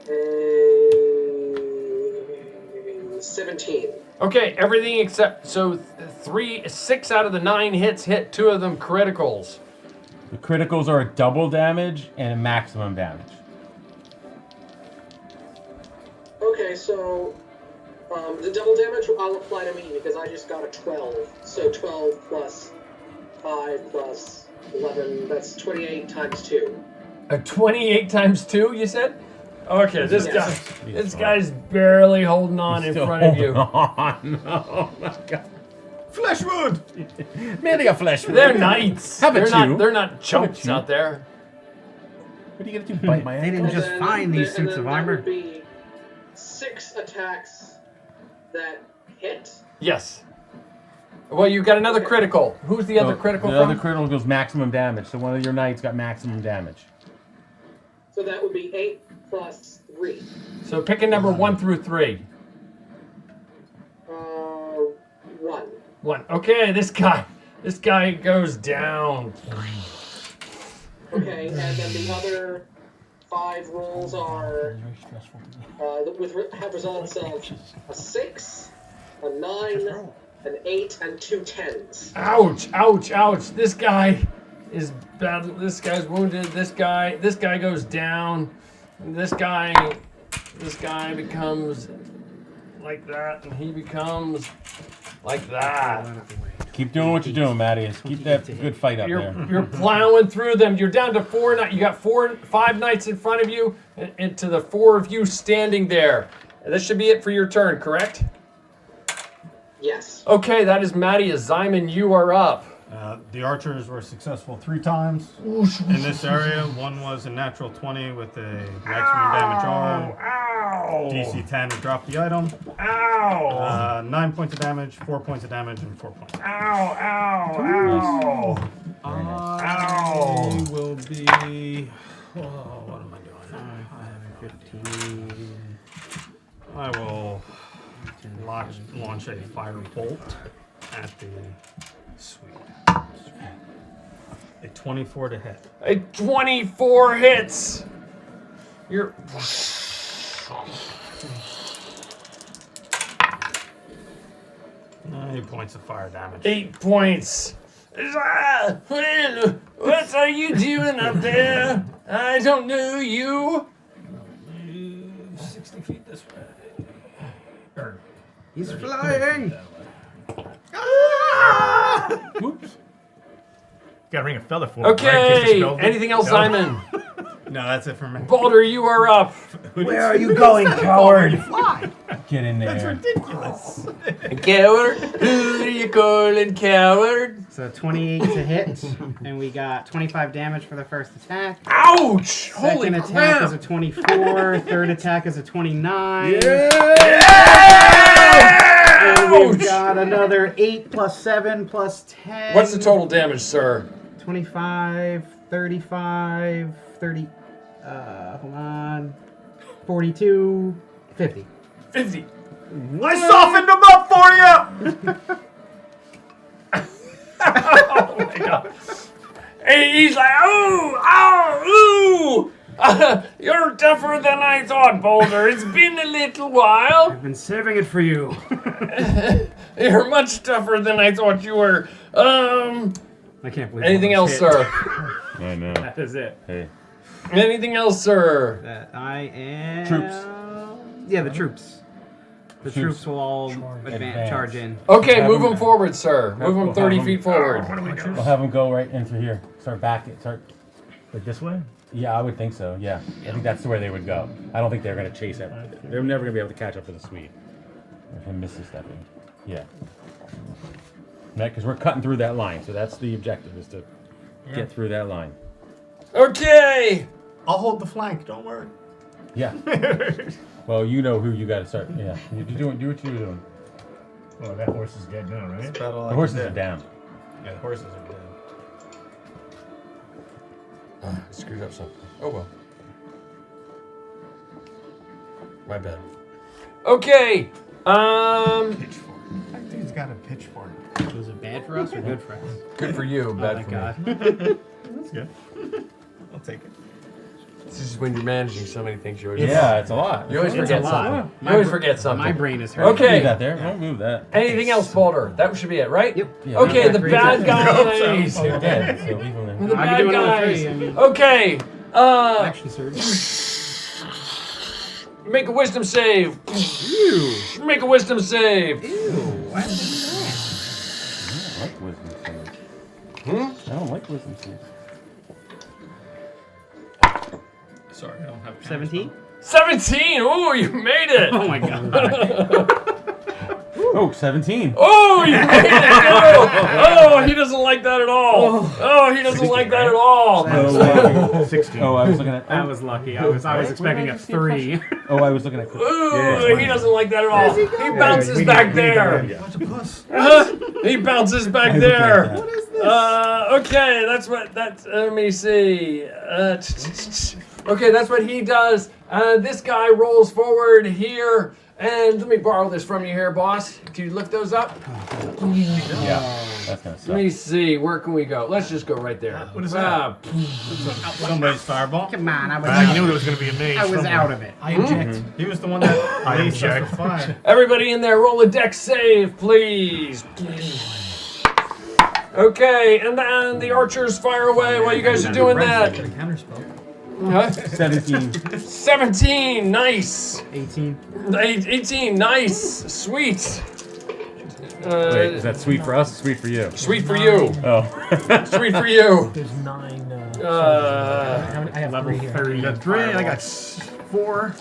Speaker 11: a 17.
Speaker 7: Okay, everything except 6 out of the 9 hits hit, 2 of them criticals.
Speaker 8: The criticals are a double damage and a maximum damage.
Speaker 11: Okay, so the double damage I'll apply to me because I just got a 12. So 12 plus 5 plus 11, that's 28 times 2.
Speaker 7: 28 times 2, you said? Okay, this guy's barely holding on in front of you.
Speaker 8: Oh my god.
Speaker 10: Fleshwood!
Speaker 8: Man, they got fleshwood.
Speaker 7: They're knights.
Speaker 8: How about you?
Speaker 7: They're not chumps out there.
Speaker 8: What are you gonna do? Bite my
Speaker 9: They didn't just find these suits of
Speaker 11: That
Speaker 9: armor.
Speaker 11: would be 6 attacks that hit.
Speaker 7: Yes. Well, you got another critical. Who's the other critical
Speaker 8: The
Speaker 7: from?
Speaker 8: other critical goes maximum damage, so one of your knights got maximum damage.
Speaker 11: So that would be 8 plus 3.
Speaker 7: So pick a number 1 through 3.
Speaker 11: 1.
Speaker 7: 1. Okay, this guy goes down.
Speaker 11: Okay, and then the other 5 rolls are have results of a 6, a 9, an 8, and 2 10s.
Speaker 7: Ouch! Ouch! Ouch! This guy is bad. This guy's wounded. This guy goes down. This guy becomes like that, and he becomes like that.
Speaker 8: Keep doing what you're doing, Matty. Keep that good fight up there.
Speaker 7: You're plowing through them. You're down to 4 knights. You got 5 knights in front of you, and to the 4 of you standing there. This should be it for your turn, correct?
Speaker 11: Yes.
Speaker 7: Okay, that is Matty. Simon, you are up.
Speaker 2: The archers were successful 3 times in this area. One was a natural 20 with a maximum damage arm.
Speaker 7: Ow!
Speaker 2: DC 10 to drop the item.
Speaker 7: Ow!
Speaker 2: 9 points of damage, 4 points of damage, and 4 points.
Speaker 7: Ow! Ow! Ow!
Speaker 2: I will be. Oh, what am I doing? 15. I will launch a fire bolt at the Swede. A 24 to hit.
Speaker 7: A 24 hits. You're.
Speaker 2: 8 points of fire damage.
Speaker 7: 8 points. Well, what are you doing up there? I don't know you.
Speaker 2: 60 feet this way.
Speaker 9: He's flying!
Speaker 10: Oops. Gotta ring a feather for him.
Speaker 7: Okay. Anything else, Simon?
Speaker 2: No, that's it for me.
Speaker 7: Balder, you are up.
Speaker 10: Where are you going, coward?
Speaker 9: Fly!
Speaker 8: Get in there.
Speaker 10: That's ridiculous.
Speaker 7: Coward? Who are you calling coward?
Speaker 9: So 28 to hit, and we got 25 damage for the first attack.
Speaker 7: Ouch! Holy
Speaker 9: Second attack
Speaker 7: crap!
Speaker 9: is a 24. Third attack is a 29. And we've got another 8 plus 7 plus 10.
Speaker 7: What's the total damage, sir?
Speaker 9: 25, 35, 30. Hold on. 42, 50.
Speaker 7: 50.
Speaker 10: I softened him up for you!
Speaker 7: Oh my god. And he's like, ooh! You're tougher than I thought, Boulder. It's been a little while.
Speaker 9: I've been saving it for you.
Speaker 7: You're much tougher than I thought you were.
Speaker 9: I can't believe
Speaker 7: Anything else,
Speaker 9: hit.
Speaker 7: sir?
Speaker 8: I know.
Speaker 9: That is it.
Speaker 8: Hey.
Speaker 7: Anything else, sir?
Speaker 9: That I am.
Speaker 8: Troops.
Speaker 9: Yeah, the troops. The troops will all
Speaker 8: Advance.
Speaker 9: charge in.
Speaker 7: Okay,
Speaker 8: Have
Speaker 7: move
Speaker 8: him-
Speaker 7: them forward, sir. Move them
Speaker 8: We'll
Speaker 7: 30
Speaker 8: have
Speaker 7: feet forward.
Speaker 8: We'll have them go right into here. Start back. Start.
Speaker 10: Like this way?
Speaker 8: Yeah, I would think so. Yeah, I think that's where they would go. I don't think they're gonna chase it. They're never gonna be able to catch up to the Swede. Or him misstepping. Yeah. Because we're cutting through that line, so that's the objective: is to get through that line.
Speaker 7: Okay.
Speaker 2: I'll hold the flank, don't worry.
Speaker 8: Yeah. Well, you know who you got to start. Yeah. You do what you're doing.
Speaker 2: Well, that horse is dead now, right?
Speaker 8: The horses are down.
Speaker 2: Yeah, the horses are dead.
Speaker 7: I screwed up something. Oh well. My bad. Okay.
Speaker 2: That dude's got a pitchfork.
Speaker 9: Was it bad for us or good for us?
Speaker 7: Good for you, bad for me.
Speaker 2: That's good. I'll take it.
Speaker 7: This is when you're managing so many things. You always
Speaker 8: It's a lot.
Speaker 7: You always
Speaker 9: It's
Speaker 7: forget
Speaker 9: a lot.
Speaker 7: something. You always forget something.
Speaker 9: My brain is hurting.
Speaker 7: Okay.
Speaker 8: Leave that there. Don't move that.
Speaker 7: Anything else, Boulder? That should be it, right?
Speaker 9: Yep.
Speaker 8: Yeah,
Speaker 7: Okay, the
Speaker 9: Three
Speaker 7: bad
Speaker 9: times.
Speaker 7: guys.
Speaker 8: They're dead, so leave them there.
Speaker 7: The
Speaker 9: I can
Speaker 7: bad
Speaker 9: do another
Speaker 7: guys.
Speaker 9: three, I mean-
Speaker 7: Okay.
Speaker 9: Action surge.
Speaker 7: Make a wisdom save.
Speaker 9: Ew.
Speaker 7: Make a wisdom save.
Speaker 9: Ew. Why would you do
Speaker 8: I don't like wisdom saves.
Speaker 7: Hmm?
Speaker 8: I don't like wisdom saves.
Speaker 2: Sorry, I don't have
Speaker 9: 17?
Speaker 7: 17. Oh, you made it.
Speaker 9: Oh my god.
Speaker 8: Oh, 17.
Speaker 7: Oh, you made it. Oh, he doesn't like that at all. Oh, he doesn't like that at all.
Speaker 2: 16.
Speaker 8: Oh, I was looking at.
Speaker 9: That was lucky. I was expecting a 3.
Speaker 8: Oh, I was looking at.
Speaker 7: Ooh, he doesn't like that at all. He bounces back there. He bounces back there.
Speaker 8: What
Speaker 9: is this?
Speaker 7: Okay, that's what. Let me see. Okay, that's what he does. This guy rolls forward here. And let me borrow this from you here, boss. Can you lift those up?
Speaker 8: Yeah, that's gonna suck.
Speaker 7: Let me see. Where can we go? Let's just go right there.
Speaker 2: What is that? Somebody's fireball.
Speaker 9: Come on, I was
Speaker 2: I
Speaker 9: out.
Speaker 2: knew there was going to be a mage.
Speaker 9: I was
Speaker 2: somewhere.
Speaker 9: out of it.
Speaker 12: I object.
Speaker 2: He was the one that raised us the fire.
Speaker 7: Everybody in there, roll a dex save, please. Okay, and then the archers fire away while you guys are doing that.
Speaker 12: Get a counterspell.
Speaker 7: Huh?
Speaker 8: 17.
Speaker 7: 17, nice.
Speaker 9: 18.
Speaker 7: 18, nice, sweet.
Speaker 8: Wait, is that sweet for us? Or sweet for you?
Speaker 7: Sweet for you.
Speaker 8: Oh.
Speaker 7: Sweet for you.
Speaker 12: There's 9.
Speaker 7: Uh,
Speaker 12: I have
Speaker 9: Level
Speaker 12: 3 here.
Speaker 9: 30.
Speaker 2: You got 3, I got 4.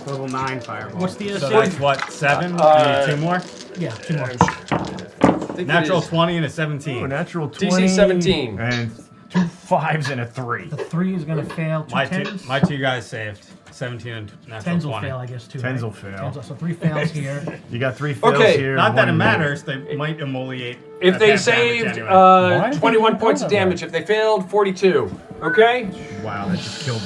Speaker 9: Level 9 fireball.
Speaker 12: What's the
Speaker 2: So
Speaker 12: save?
Speaker 2: that's what, 7? You need 2 more?
Speaker 12: Yeah, 2 more.
Speaker 2: Natural 20 and a 17.
Speaker 10: Natural 20.
Speaker 7: DC 17.
Speaker 10: And 2 5s and a 3.
Speaker 12: The 3 is going to fail. 2
Speaker 2: My
Speaker 12: 10s.
Speaker 2: two guys saved. 17 and natural
Speaker 12: 10s will
Speaker 2: 20.
Speaker 12: fail, I guess, too.
Speaker 10: 10s will
Speaker 12: right?
Speaker 10: fail.
Speaker 12: 10s will- so 3 fails here.
Speaker 10: You got 3 fails
Speaker 7: Okay,
Speaker 10: here.
Speaker 2: Not that it
Speaker 10: 1
Speaker 2: matters, they might emoliate.
Speaker 7: If
Speaker 2: at
Speaker 7: they
Speaker 2: half damage
Speaker 7: saved
Speaker 2: anyway.
Speaker 8: Why did
Speaker 7: 21
Speaker 8: you
Speaker 7: points
Speaker 8: roll
Speaker 7: of
Speaker 8: that
Speaker 7: damage, if they failed, 42. Okay?
Speaker 10: Wow, that just killed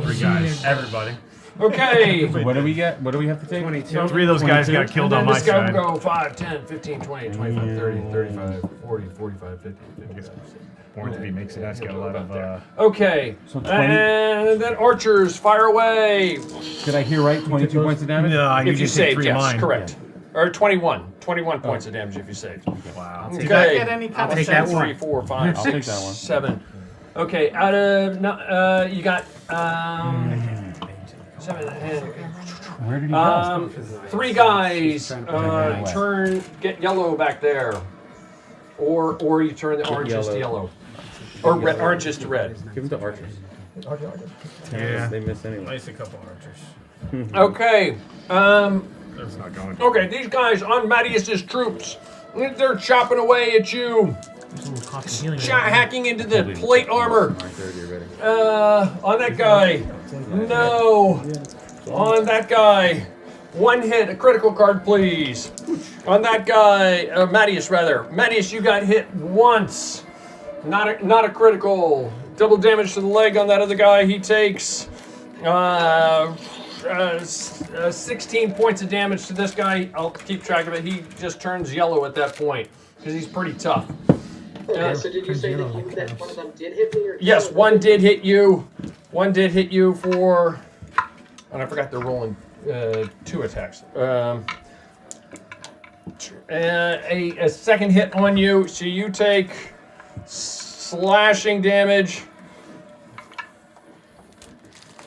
Speaker 10: 3 guys.
Speaker 2: Everybody.
Speaker 7: Okay.
Speaker 8: So what do we get? What do we have to take?
Speaker 9: 22.
Speaker 10: 3 of those guys
Speaker 8: 22.
Speaker 10: got killed
Speaker 7: And
Speaker 10: on
Speaker 7: then
Speaker 10: my
Speaker 7: this guy
Speaker 10: side.
Speaker 7: will go 5, 10, 15, 20, 25, 30, 35, 40, 45, 50, 55.
Speaker 10: Born to be makes it. That's got a lot of.
Speaker 7: Okay.
Speaker 8: So 20
Speaker 7: And then archers, fire away.
Speaker 8: Did I hear right? 22 points of damage?
Speaker 10: No,
Speaker 7: If you
Speaker 10: take
Speaker 7: saved,
Speaker 10: 3 of
Speaker 7: yes,
Speaker 10: mine.
Speaker 7: correct. Or 21. 21 points of damage if you saved.
Speaker 10: Wow.
Speaker 2: Did that
Speaker 7: Okay.
Speaker 2: get any kind
Speaker 9: I'll
Speaker 2: of
Speaker 9: take that
Speaker 2: sense?
Speaker 9: one.
Speaker 7: 3, 4, 5,
Speaker 8: I'll
Speaker 7: 6,
Speaker 8: take that one.
Speaker 7: 7. Okay, out of you got 7.
Speaker 8: Where did he go?
Speaker 7: 3 guys get yellow back there, or you turn the oranges to yellow, or red, oranges to red.
Speaker 13: Give them to archers.
Speaker 10: Yeah.
Speaker 13: They miss anyway.
Speaker 2: Place a couple archers.
Speaker 7: Okay.
Speaker 10: That's not going.
Speaker 7: Okay, these guys on Mattias's troops, they're chopping away at you,
Speaker 12: There's a little cost of healing.
Speaker 7: hacking into the plate armor.
Speaker 13: 9:30 already.
Speaker 7: On that guy. No. On that guy. 1 hit, a critical card, please. On that guy, Mattias rather. Mattias, you got hit once. Not a critical. Double damage to the leg on that other guy. He takes 16 points of damage to this guy. I'll keep track of it. He just turns yellow at that point because he's pretty tough.
Speaker 11: Okay, so did you say that one of them did hit me? Or
Speaker 7: Yes, one did hit you. One did hit you for... And I forgot they're rolling 2 attacks. A second hit on you, so you take slashing damage.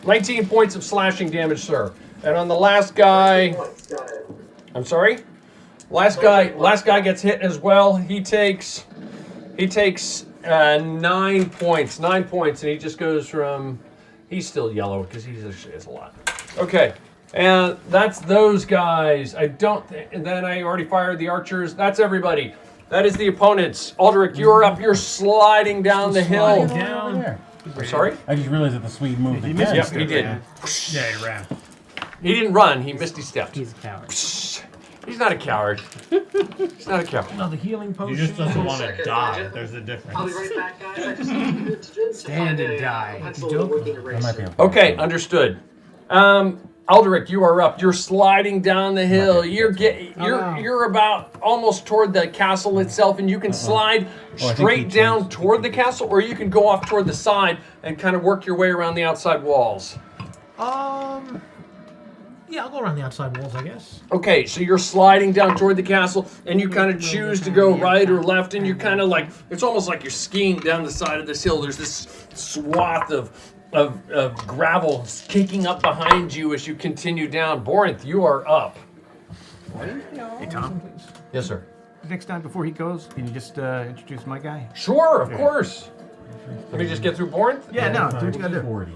Speaker 7: 19 points of slashing damage, sir. And on the last guy... I'm sorry? Last guy gets hit as well. He takes 9 points. 9 points, and he just goes from... He's still yellow because he's a lot. Okay, and that's those guys. I don't think... And then I already fired the archers. That's everybody. That is the opponents. Aldrich, you're up. You're sliding down the hill.
Speaker 8: Down there.
Speaker 7: I'm sorry?
Speaker 8: I just realized that the Swede moved
Speaker 10: He
Speaker 8: again.
Speaker 10: missed
Speaker 7: Yep, he did.
Speaker 10: Yeah, he ran.
Speaker 7: He didn't run. He misty stepped.
Speaker 9: He's a coward.
Speaker 7: He's not a coward. He's not a coward.
Speaker 4: Another healing potion.
Speaker 2: He just doesn't want to
Speaker 11: Second,
Speaker 2: die.
Speaker 11: Agent.
Speaker 2: There's a difference.
Speaker 11: I'll be right back, guys. I just need you to
Speaker 9: Stand
Speaker 11: find
Speaker 9: and
Speaker 11: a
Speaker 9: die.
Speaker 11: pencil and a working
Speaker 8: That might be
Speaker 11: eraser.
Speaker 8: a
Speaker 7: Okay, understood. Aldrich, you are up. You're sliding down the hill. You're about almost toward the castle itself, and you can slide
Speaker 8: think
Speaker 7: straight
Speaker 8: he
Speaker 7: down
Speaker 8: changed-
Speaker 7: toward the castle, or you can go off toward the side and kind of work your way around the outside walls.
Speaker 4: Yeah, I'll go around the outside walls, I guess.
Speaker 7: Okay, so you're sliding down toward the castle, and you kind of choose to go right or left, and you're kind of like, it's almost like you're skiing down the side of this hill. There's this swath of gravel kicking up behind you as you continue down. Borinth, you are up.
Speaker 10: Hey, Tom.
Speaker 7: Yes, sir.
Speaker 10: Next time before he goes, can you just introduce my guy?
Speaker 7: Sure, of course. Let me just get through Borinth.
Speaker 10: Yeah, no, do what you gotta do.
Speaker 8: 40.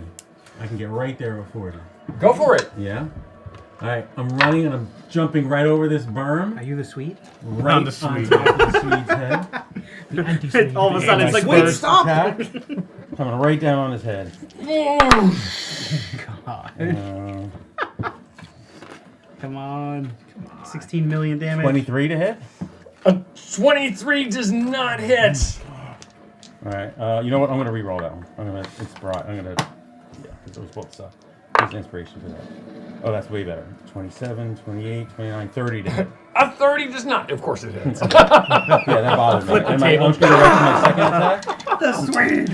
Speaker 8: I can get right there with 40.
Speaker 7: Go for it.
Speaker 8: Yeah. All right, I'm running and I'm jumping right over this berm.
Speaker 9: Are you the Swede?
Speaker 8: Right
Speaker 10: the Swede.
Speaker 8: on top of the Swede's head.
Speaker 4: The anti-Swede.
Speaker 9: All of a sudden, it's like,
Speaker 8: My
Speaker 9: wait,
Speaker 8: first
Speaker 9: stop!
Speaker 8: attack, coming right down on his head.
Speaker 9: Come on. 16 million damage.
Speaker 8: 23 to hit.
Speaker 7: 23 does not hit.
Speaker 8: All right. You know what? I'm gonna re-roll that one. I'm gonna because those both suck. There's inspiration for that. Oh, that's way better. 27, 28, 29, 30 to hit.
Speaker 7: A 30 does not. Of course it hits.
Speaker 8: Yeah, that bothered me. I'm just gonna right to my second attack.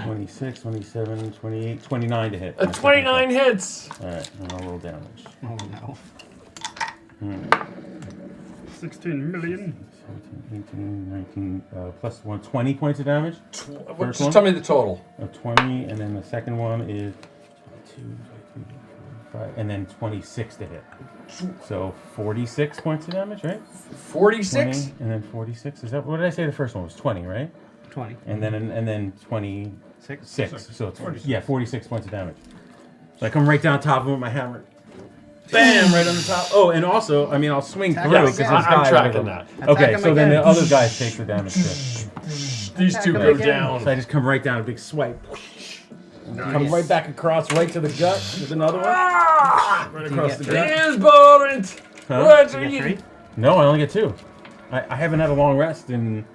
Speaker 8: 26, 27, 28, 29 to hit.
Speaker 7: A 29 hits.
Speaker 8: All right, and I'll roll damage.
Speaker 9: Oh no. 16 million.
Speaker 8: 17, 18, 19, plus 1, 20 points of damage. First
Speaker 7: Just
Speaker 8: one.
Speaker 7: tell me the total.
Speaker 8: 20, and then the second one is 22, 23, 25, and then 26 to hit. So 46 points of damage, right?
Speaker 7: 46?
Speaker 8: 20, and then 46. Is that what did I say? The first one was 20, right?
Speaker 9: 20.
Speaker 8: And then 26. So it's
Speaker 2: 46.
Speaker 8: 46 points of damage. So I come right down top of him with my hammer. Bam! Right on the top. Oh, and also, I mean, I'll swing through because this
Speaker 7: I'm
Speaker 8: guy.
Speaker 7: tracking that.
Speaker 8: Okay,
Speaker 9: him
Speaker 8: so then
Speaker 9: again.
Speaker 8: the other guys take the damage too.
Speaker 7: These two go down.
Speaker 8: So I just come right down, a big swipe. Come right back across, right to the gut with another one. Right across the gut.
Speaker 7: Here's Borinth.
Speaker 8: Huh?
Speaker 7: What are
Speaker 9: You get
Speaker 7: you?
Speaker 9: 3?
Speaker 8: No, I only get 2. I haven't had a long rest in.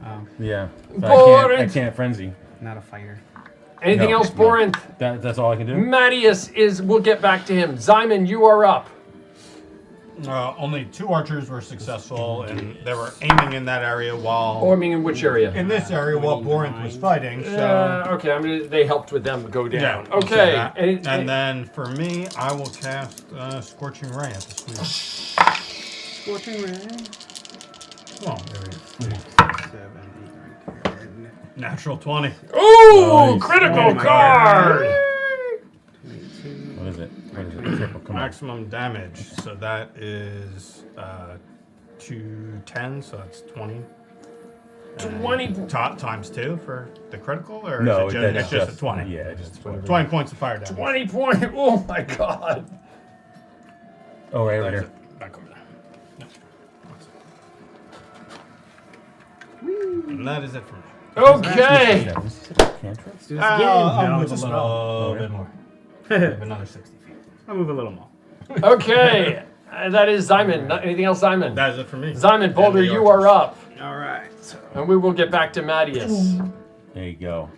Speaker 9: Oh,
Speaker 8: Yeah. So I
Speaker 7: Boring.
Speaker 8: can't frenzy.
Speaker 9: not a fighter.
Speaker 7: Anything
Speaker 8: No,
Speaker 7: else,
Speaker 8: no.
Speaker 7: Borinth?
Speaker 8: That's all I can do.
Speaker 7: Mattias is. We'll get back to him. Zyman, you are up.
Speaker 2: Only 2 archers were successful, and they were aiming in that area while
Speaker 7: Or I mean, in which area?
Speaker 2: in this area while Borinth was fighting. So
Speaker 7: Okay, I mean, they helped with them go down.
Speaker 2: we'll say
Speaker 7: Okay.
Speaker 2: that.
Speaker 7: And,
Speaker 2: And then for me, I will cast Scorching Ray at the Swede.
Speaker 9: Scorching Ray.
Speaker 2: Come on.
Speaker 9: 7, 8, 9, 10.
Speaker 2: Natural 20.
Speaker 7: ooh,
Speaker 8: Nice.
Speaker 7: critical
Speaker 9: Oh my
Speaker 7: card.
Speaker 9: 22.
Speaker 8: What is it? Triple. Come on.
Speaker 2: Maximum damage. So that is 210, so that's 20.
Speaker 7: 20.
Speaker 2: Times 2 for the critical, or
Speaker 8: No,
Speaker 2: is it
Speaker 8: that's
Speaker 2: it's just a 20?
Speaker 8: Yeah, just whatever.
Speaker 2: 20 points of fire damage.
Speaker 7: 20 point. Oh my god.
Speaker 8: Oh, right
Speaker 2: That is
Speaker 8: here.
Speaker 2: it. Back over there. No. And that is it for me.
Speaker 7: Okay.
Speaker 8: Cantrip?
Speaker 9: Let's do this again.
Speaker 2: I'll move
Speaker 9: just
Speaker 2: a little bit more. Another 60 feet.
Speaker 9: I'll move a little more.
Speaker 7: Okay. That is Zyman. Anything else, Zyman?
Speaker 2: That is it for me.
Speaker 7: Zyman, Boulder,
Speaker 2: And the
Speaker 7: you are
Speaker 2: archers.
Speaker 7: up.
Speaker 9: All right. So
Speaker 7: And we will get back to Mattias.
Speaker 8: There you go.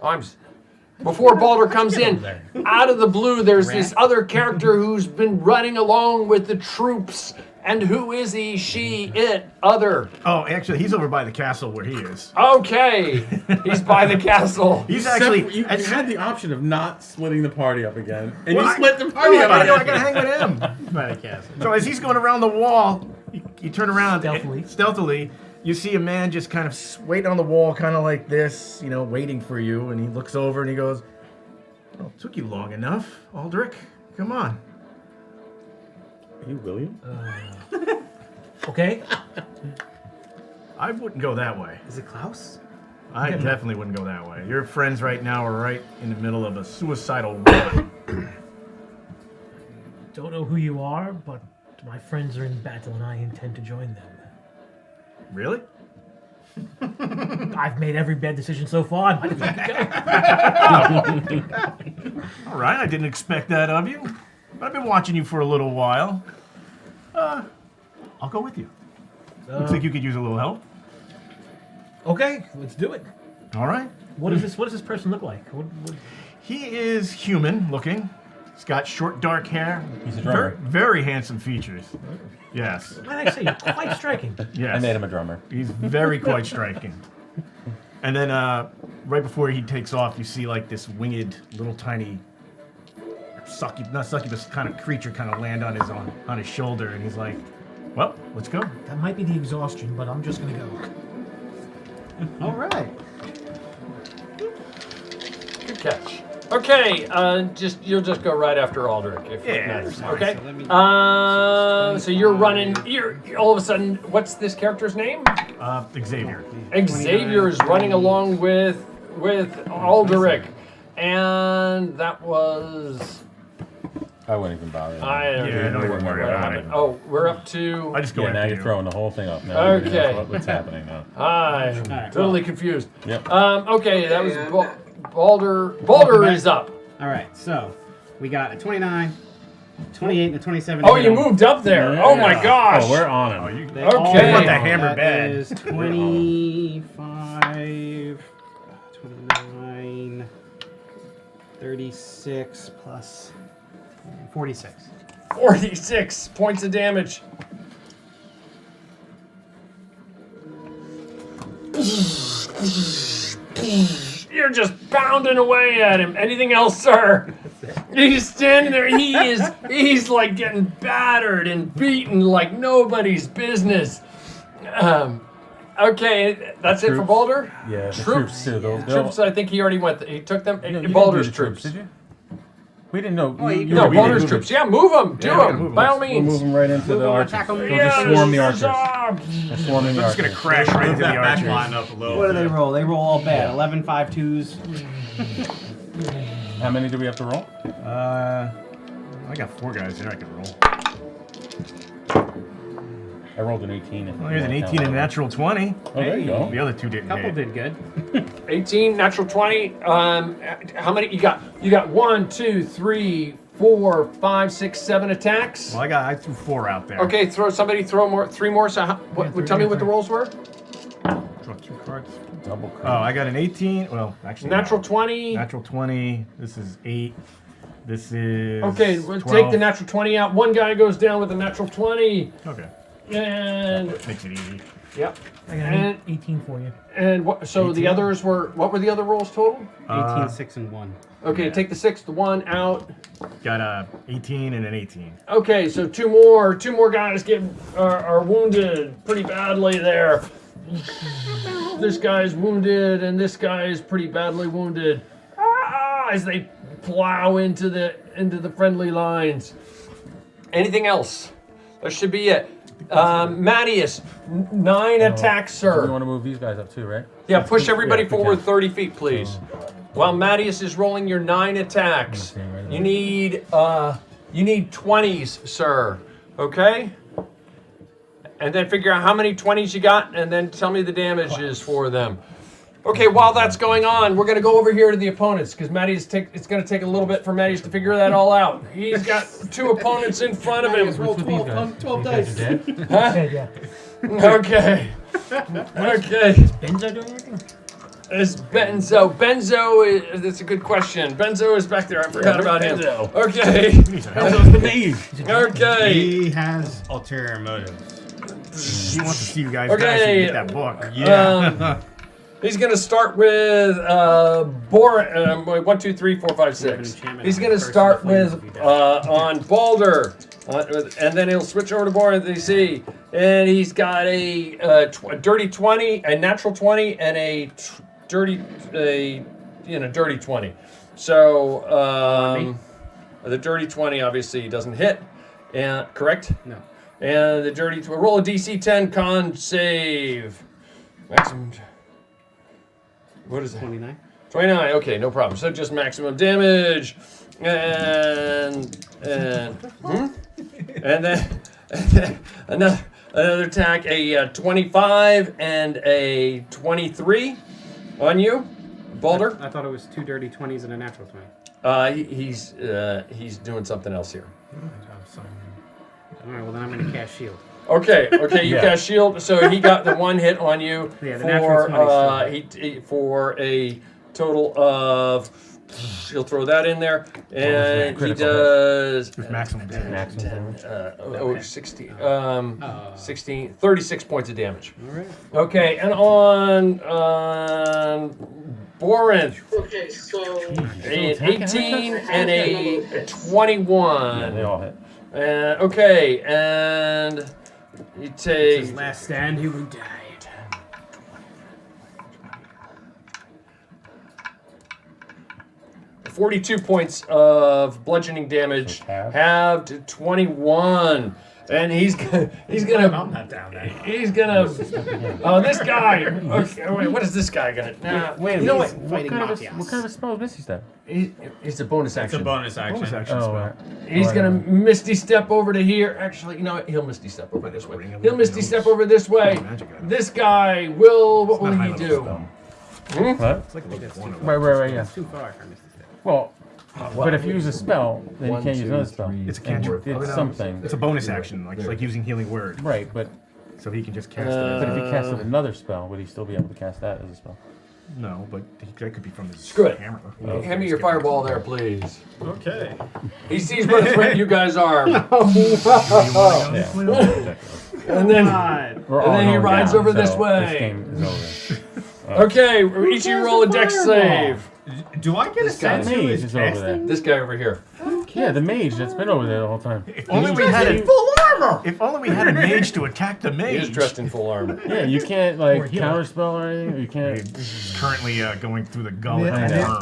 Speaker 7: Before Baldur comes in, out of the blue, there's this other character who's been running along with the troops. And who is he, she, it, other?
Speaker 10: Oh, actually, he's over by the castle where he is.
Speaker 7: Okay. He's by the castle.
Speaker 10: He's actually.
Speaker 8: you had the option of not splitting the party up again, and
Speaker 10: Well,
Speaker 8: you split the
Speaker 10: Oh,
Speaker 8: party
Speaker 10: I
Speaker 8: up
Speaker 10: gotta,
Speaker 8: again.
Speaker 10: I gotta hang with him.
Speaker 9: by the castle.
Speaker 10: So as he's going around the wall, you turn around
Speaker 4: Stealthily.
Speaker 10: You see a man just kind of waiting on the wall, kind of like this, waiting for you. And he looks over and he goes, "Well, it took you long enough, Aldrich. Come on."
Speaker 8: Are you William?
Speaker 4: Okay.
Speaker 10: I wouldn't go that way.
Speaker 9: Is it Klaus?
Speaker 10: I definitely wouldn't go that way. Your friends right now are right in the middle of a suicidal run.
Speaker 4: Don't know who you are, but my friends are in battle and I intend to join them.
Speaker 10: Really?
Speaker 14: I've made every bad decision so far. I might as well keep going.
Speaker 10: All right, I didn't expect that of you. But I've been watching you for a little while. I'll go with you. Looks like you could use a little help.
Speaker 14: Okay, let's do it.
Speaker 10: All right.
Speaker 14: What does this person look like?
Speaker 10: He is human looking. He's got short, dark hair.
Speaker 8: He's a drummer.
Speaker 10: Very handsome features. Yes.
Speaker 14: What did I say? Quite striking.
Speaker 10: Yes.
Speaker 8: I made him a drummer.
Speaker 10: He's very quite striking. And then right before he takes off, you see like this winged little tiny succubus kind of creature kind of land on his shoulder, and he's like, "Well, let's go."
Speaker 14: That might be the exhaustion, but I'm just gonna go.
Speaker 9: All right.
Speaker 7: Good catch. Okay, you'll just go right after Aldrich if it matters. Okay. So you're running. You're all of a sudden. What's this character's name?
Speaker 10: Xavier.
Speaker 7: Xavier is running along with Aldrich, and that was.
Speaker 8: I wouldn't even bother.
Speaker 7: Don't
Speaker 10: even worry about it.
Speaker 7: Oh, we're up to.
Speaker 10: I just go
Speaker 8: Yeah,
Speaker 10: after
Speaker 8: now
Speaker 10: you.
Speaker 8: you're throwing the whole thing up. Now
Speaker 7: Okay.
Speaker 8: What's happening now?
Speaker 7: I'm totally confused.
Speaker 8: Yep.
Speaker 7: Okay, that was Balder. Balder is up.
Speaker 9: All right, so we got a 29, 28, and a 27.
Speaker 7: Oh, you moved up there.
Speaker 8: Yeah.
Speaker 7: Oh my gosh.
Speaker 8: Oh, we're on him.
Speaker 7: Okay.
Speaker 10: want that hammer
Speaker 9: That
Speaker 10: bad.
Speaker 9: is 25, 29, 36 plus 46.
Speaker 7: 46 points of damage. You're just pounding away at him. Anything else, sir? He's standing there. He's like getting battered and beaten like nobody's business. Okay, that's it for Balder?
Speaker 8: Yeah, the
Speaker 7: Troops.
Speaker 8: too.
Speaker 7: Troops, I think he already went. He took them.
Speaker 8: You didn't
Speaker 7: Balder's
Speaker 8: do the
Speaker 7: troops.
Speaker 8: Did you? We didn't know.
Speaker 7: No, Balder's troops. Yeah, move them. Do them. By all
Speaker 8: We'll
Speaker 7: means.
Speaker 8: move them right into the archers. They'll just swarm the archers. They're swarming the
Speaker 10: We're just
Speaker 8: archers.
Speaker 10: gonna crash right into the archers.
Speaker 13: Line up a little.
Speaker 9: What do they roll? They roll all bad. 11, 5, 2s.
Speaker 8: How many do we have to roll?
Speaker 10: I got 4 guys here I can roll.
Speaker 8: I rolled an 18.
Speaker 10: Well, here's an 18 and a natural 20.
Speaker 8: Oh, there you go.
Speaker 10: The other 2 didn't
Speaker 9: Couple
Speaker 10: hit.
Speaker 9: did good.
Speaker 7: 18, natural 20. How many you got? You got 1, 2, 3, 4, 5, 6, 7 attacks.
Speaker 10: Well, I threw 4 out there.
Speaker 7: Okay, throw more, 3 more. So, tell me what the rolls were.
Speaker 10: Draw 2 cards.
Speaker 8: Double crit.
Speaker 10: Oh, I got an 18. Well, actually,
Speaker 7: Natural
Speaker 10: no.
Speaker 7: 20.
Speaker 10: Natural 20. This is 8. This is.
Speaker 7: Okay, we'll
Speaker 10: 12.
Speaker 7: take the natural 20 out. One guy goes down with a natural 20.
Speaker 10: Okay.
Speaker 7: And
Speaker 10: Makes it easy.
Speaker 7: yep.
Speaker 14: I got an 18 for you.
Speaker 7: And what? So
Speaker 10: 18?
Speaker 7: the others were. What were the other rolls total?
Speaker 9: 18, 6, and 1.
Speaker 7: Okay, take the 6th one out.
Speaker 10: Got a 18 and an 18.
Speaker 7: Okay, so two more guys are wounded pretty badly there. This guy's wounded, and this guy is pretty badly wounded. As they plow into the friendly lines. Anything else? That should be it. Mattias, 9 attacks, sir.
Speaker 8: You want to move these guys up too, right?
Speaker 7: Yeah, push everybody
Speaker 8: Yeah, if we
Speaker 7: forward
Speaker 8: can.
Speaker 7: 30 feet, please. While Mattias is rolling your 9 attacks, you need 20s, sir. Okay? And then figure out how many 20s you got, and then tell me the damages for them. Okay, while that's going on, we're going to go over here to the opponents, because it's going to take a little bit for Mattias to figure that all out. He's got 2 opponents in front of him.
Speaker 9: Roll 12 dice.
Speaker 7: Huh?
Speaker 14: Yeah.
Speaker 7: Okay. Okay.
Speaker 14: Benzo doing anything?
Speaker 7: It's Benzo. Benzo that's a good question. Benzo is back there. I forgot about him.
Speaker 8: Benzo?
Speaker 7: Okay.
Speaker 8: Benzo's the mage.
Speaker 7: Okay.
Speaker 2: He has ulterior motives. He wants to see you guys
Speaker 7: Okay.
Speaker 2: die so you get that book.
Speaker 10: Yeah.
Speaker 7: He's gonna start with 1, 2, 3, 4, 5, 6. He's gonna start with on Balder, and then he'll switch over to Boren DC, and he's got a dirty 20, a natural 20, and a dirty 20. So the dirty 20 obviously doesn't hit, and correct?
Speaker 9: No.
Speaker 7: And the dirty roll a DC 10 con save. Maximum. What is it?
Speaker 9: 29.
Speaker 7: 29. Okay, no problem. So just maximum damage, and then Another attack, a 25 and a 23 on you, Boulder.
Speaker 9: I thought it was 2 dirty 20s and a natural 20.
Speaker 7: He's doing something else here.
Speaker 9: All right, well then I'm going to cast shield.
Speaker 7: Okay, you cast shield. So he got the 1 hit on you
Speaker 9: Yeah, the natural 20
Speaker 7: for a total of. He'll throw that in there, and he does
Speaker 10: maximum damage.
Speaker 7: 16, 36 points of damage.
Speaker 9: All right.
Speaker 7: Okay, and on Borinth,
Speaker 11: Okay, so
Speaker 7: an 18 and a 21.
Speaker 8: Yeah, they all hit.
Speaker 7: Okay, and he
Speaker 9: His
Speaker 7: takes
Speaker 9: last stand, he will die.
Speaker 7: 42 points of bludgeoning damage, halved to 21, and he's gonna.
Speaker 9: I'm not down there.
Speaker 7: He's gonna. Oh, this guy. Okay, wait, what is this guy gonna? Nah,
Speaker 8: Wait a
Speaker 7: you know
Speaker 8: minute.
Speaker 7: what?
Speaker 8: What kind of a spell is Misty Step?
Speaker 7: It's a bonus action.
Speaker 12: It's a bonus action.
Speaker 8: Oh, right.
Speaker 7: He's gonna Misty Step over to here. Actually, you know what? He'll Misty Step over this way. He'll Misty Step over this way. This guy will. What will he do?
Speaker 8: What? Right, yeah.
Speaker 9: It's too far for Misty Step.
Speaker 8: Well, but if you use a spell, then you can't use another spell.
Speaker 10: It's a cantrip.
Speaker 8: It's something.
Speaker 10: It's a bonus action, like using healing word.
Speaker 8: Right, but
Speaker 10: So he can just cast it.
Speaker 8: but if he casted another spell, would he still be able to cast that as a spell?
Speaker 10: No, but that could be from his
Speaker 7: Screw it.
Speaker 10: hammer.
Speaker 7: Hand me your fireball there, please.
Speaker 10: Okay.
Speaker 7: He sees what a threat you guys are. And then he rides over this way.
Speaker 8: This game is over.
Speaker 7: Okay, each of you roll a dex save.
Speaker 10: Do I get a sense who
Speaker 8: mage
Speaker 10: is
Speaker 8: is over there.
Speaker 7: This guy over here.
Speaker 8: Yeah, the mage that's been over there the whole time.
Speaker 10: If only we had a full armor. If only we had a mage to attack the mage.
Speaker 7: He is dressed in full armor.
Speaker 8: Yeah, you can't like counterspell or anything. Or you can't.
Speaker 10: He's currently going through the gullet.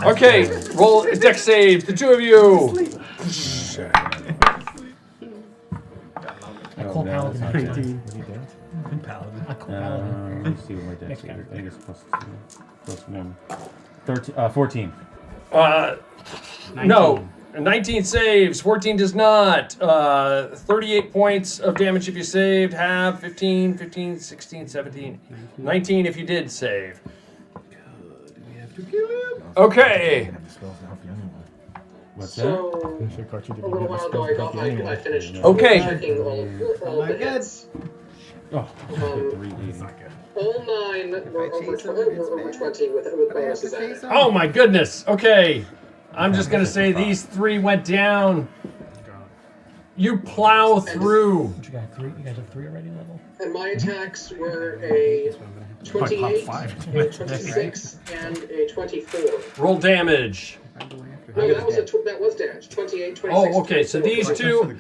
Speaker 7: Okay, roll dex saves, the two of you.
Speaker 14: I call Paladin.
Speaker 8: Paladin.
Speaker 14: Paladin. I call Paladin.
Speaker 8: Let me see what my dex is. I think it's plus 1. 14.
Speaker 7: No. 19 saves, 14 does not. 38 points of damage if you saved, half, 15, 15, 16, 17, 19 if you did save. Okay.
Speaker 8: What's that?
Speaker 11: So, a little while ago, I finished
Speaker 7: Okay.
Speaker 11: checking all the hits.
Speaker 8: Oh, 380.
Speaker 11: All 9 were over 20 with bonuses added.
Speaker 7: Oh my goodness. Okay. I'm just going to say these 3 went down. You plow through.
Speaker 14: You got 3? You guys have 3 already level?
Speaker 11: And my attacks were a 28, a 26, and a 24.
Speaker 7: Roll damage.
Speaker 11: No, that was damage. 28, 26.
Speaker 7: Oh, okay. So these 2,